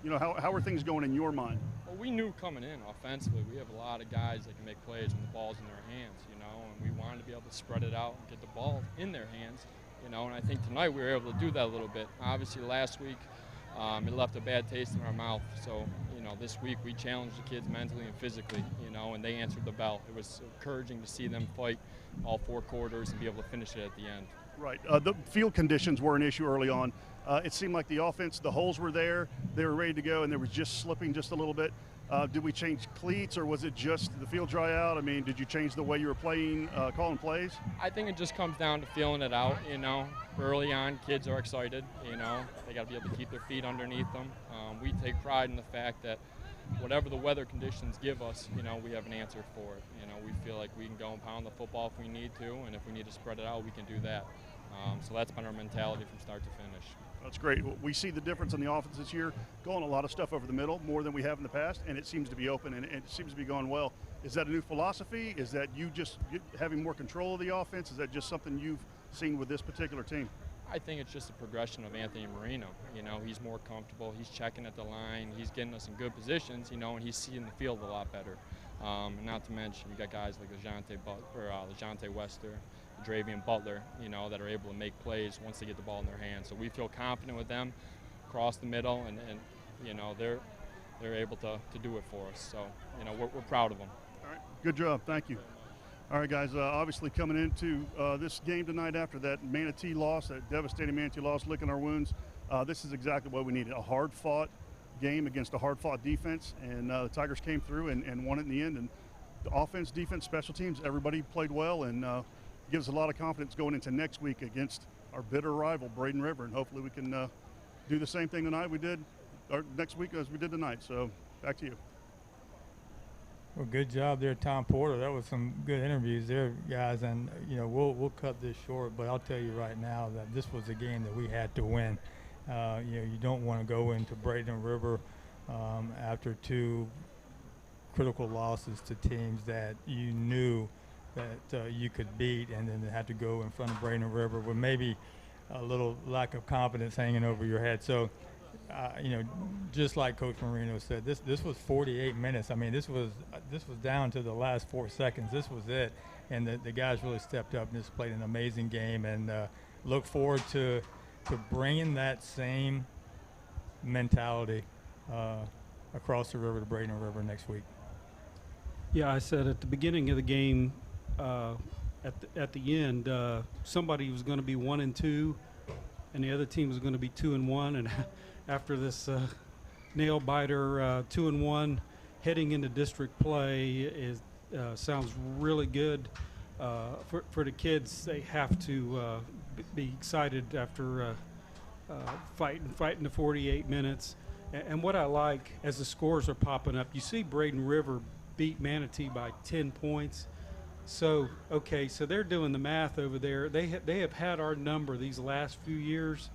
You know, how are things going in your mind? Well, we knew coming in offensively, we have a lot of guys that can make plays when the ball's in their hands, you know, and we wanted to be able to spread it out and get the ball in their hands, you know, and I think tonight we were able to do that a little bit. Obviously last week it left a bad taste in our mouth, so, you know, this week we challenged the kids mentally and physically, you know, and they answered the bell. It was encouraging to see them fight all 4 quarters and be able to finish it at the end. Right. The field conditions were an issue early on. It seemed like the offense, the holes were there, they were ready to go, and there was just slipping just a little bit. Did we change cleats, or was it just the field dry out? I mean, did you change the way you were playing, calling plays? I think it just comes down to feeling it out, you know. Early on, kids are excited, you know. They got to be able to keep their feet underneath them. We take pride in the fact that whatever the weather conditions give us, you know, we have an answer for it. You know, we feel like we can go and pound the football if we need to, and if we need to spread it out, we can do that. So that's been our mentality from start to finish. That's great. We see the difference in the offense this year, going a lot of stuff over the middle, more than we have in the past, and it seems to be open, and it seems to be going well. Is that a new philosophy? Is that you just having more control of the offense? Is that just something you've seen with this particular team? I think it's just a progression of Anthony Marino. You know, he's more comfortable. He's checking at the line. He's getting us in good positions, you know, and he's seeing the field a lot better. And not to mention, you got guys like LeJonte Wester, Dravian Butler, you know, that are able to make plays once they get the ball in their hands. So we feel confident with them across the middle, and you know, they're able to do it for us. So, you know, we're proud of them. All right, good job. Thank you. All right, guys, obviously coming into this game tonight after that Manatee loss, that devastating Manatee loss, licking our wounds, this is exactly what we needed, a hard-fought game against a hard-fought defense, and the Tigers came through and won it in the end. And the offense, defense, special teams, everybody played well, and gives a lot of confidence going into next week against our bitter rival, Braden River, and hopefully we can do the same thing tonight or next week as we did tonight. So back to you. Well, good job there, Tom Porter. That was some good interviews there, guys. And you know, we'll cut this short, but I'll tell you right now that this was a game that we had to win. You know, you don't want to go into Braden River after 2 critical losses to teams that you knew that you could beat, and then have to go in front of Braden River with maybe a little lack of confidence hanging over your head. So, you know, just like Coach Marino said, this was 48 minutes. I mean, this was down to the last 4 seconds. This was it, and the guys really stepped up and just played an amazing game. And look forward to bringing that same mentality across the river to Braden River next week. Yeah, I said at the beginning of the game, at the end, somebody was going to be 1-2, and the other team was going to be 2-1. And after this nail biter, 2-1, heading into district play sounds really good for the kids. They have to be excited after fighting the 48 minutes. And what I like, as the scores are popping up, you see Braden River beat Manatee by 10 points. So, okay, so they're doing the math over there. They have had our number these last few years,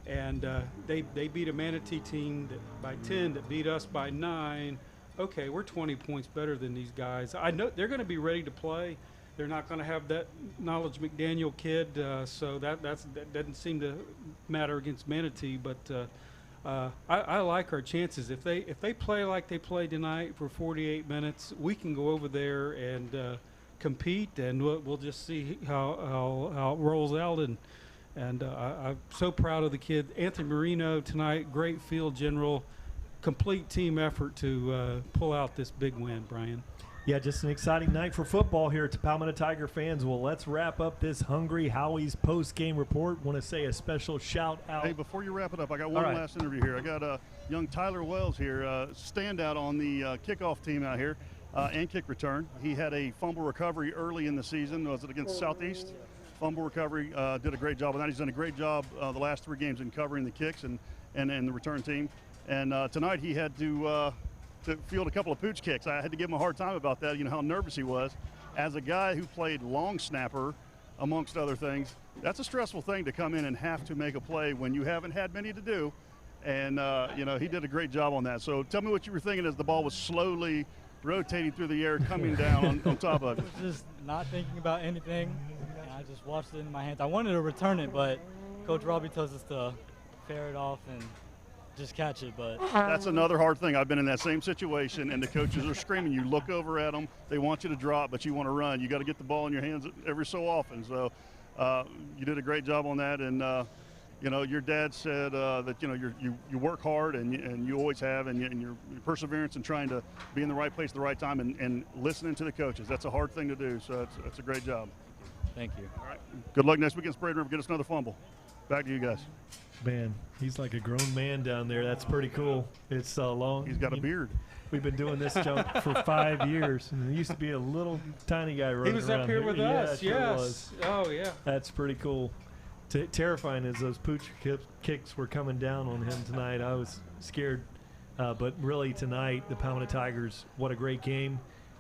and they beat a Manatee team by 10 that beat us by 9. Okay, we're 20 points better than these guys. I know they're going to be ready to play. They're not going to have that Knowledge McDaniel kid, so that doesn't seem to matter against Manatee. But I like our chances. If they play like they played tonight for 48 minutes, we can go over there and compete, and we'll just see how it rolls out. And I'm so proud of the kid, Anthony Marino tonight. Great field general, complete team effort to pull out this big win, Brian. Yeah, just an exciting night for football here at Palmetto Tiger fans. Well, let's wrap up this Hungry Howie's post-game report. Want to say a special shout out. Hey, before you wrap it up, I got one last interview here. I got young Tyler Wells here, standout on the kickoff team out here and kick return. He had a fumble recovery early in the season. Was it against Southeast? Fumble recovery, did a great job of that. He's done a great job the last 3 games in covering the kicks and the return team. And tonight he had to field a couple of pooch kicks. I had to give him a hard time about that, how nervous he was. As a guy who played long snapper, amongst other things, that's a stressful thing to come in and have to make a play when you haven't had many to do. And, he did a great job on that. So tell me what you were thinking as the ball was slowly rotating through the air, coming down on top of it. I was just not thinking about anything, and I just watched it in my hands. I wanted to return it, but Coach Robbie tells us to fair it off and just catch it. But that's another hard thing. I've been in that same situation, and the coaches are screaming. You look over at them, they want you to drop, but you want to run. You got to get the ball in your hands every so often. So you did a great job on that, and your dad said that you work hard and you always have, and your perseverance in trying to be in the right place at the right time and listening to the coaches. That's a hard thing to do. So that's a great job. Thank you. All right. Good luck next week against Braden River. Get us another fumble. Back to you guys. Man, he's like a grown man down there. That's pretty cool. It's long. He's got a beard. We've been doing this jump for 5 years. And there used to be a little tiny guy running around. He was up here with us, yes. Oh, yeah. That's pretty cool. Terrifying as those pooch kicks were coming down on him tonight. I was scared. But really tonight, the Palmetto Tigers, what a great game.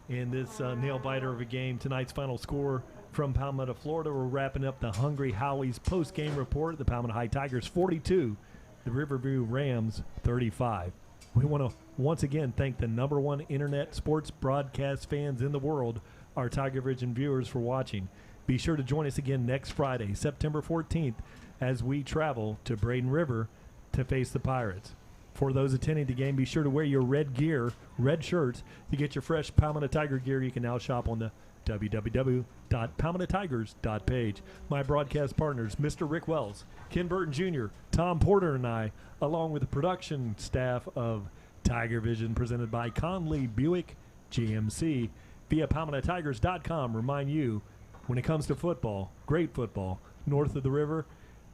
And this nail-biter of a game. Tonight's final score from Palmetto, Florida. We're wrapping up the Hungry Howie's post-game report. The Palmetto High Tigers 42, the Riverview Rams 35. We want to once again thank the #1 internet sports broadcast fans in the world, our TigerVision viewers, for watching. Be sure to join us again next Friday, September 14th, as we travel to Braden River to face the Pirates. For those attending the game, be sure to wear your red gear, red shirts, to get your fresh Palmetto Tiger gear. You can now shop on the www.palmettotigers.page. My broadcast partners, Mr. Rick Wells, Ken Burton Jr., Tom Porter, and I, along with the production staff of TigerVision, presented by Conley Buick GMC, via PalmettoTigers.com, remind you, when it comes to football, great football, north of the river,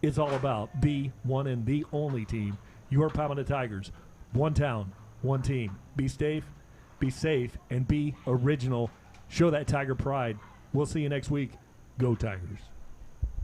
it's all about the one and the only team, your Palmetto Tigers. One town, one team. Be safe, and be original. Show that Tiger pride. We'll see you next week. Go Tigers.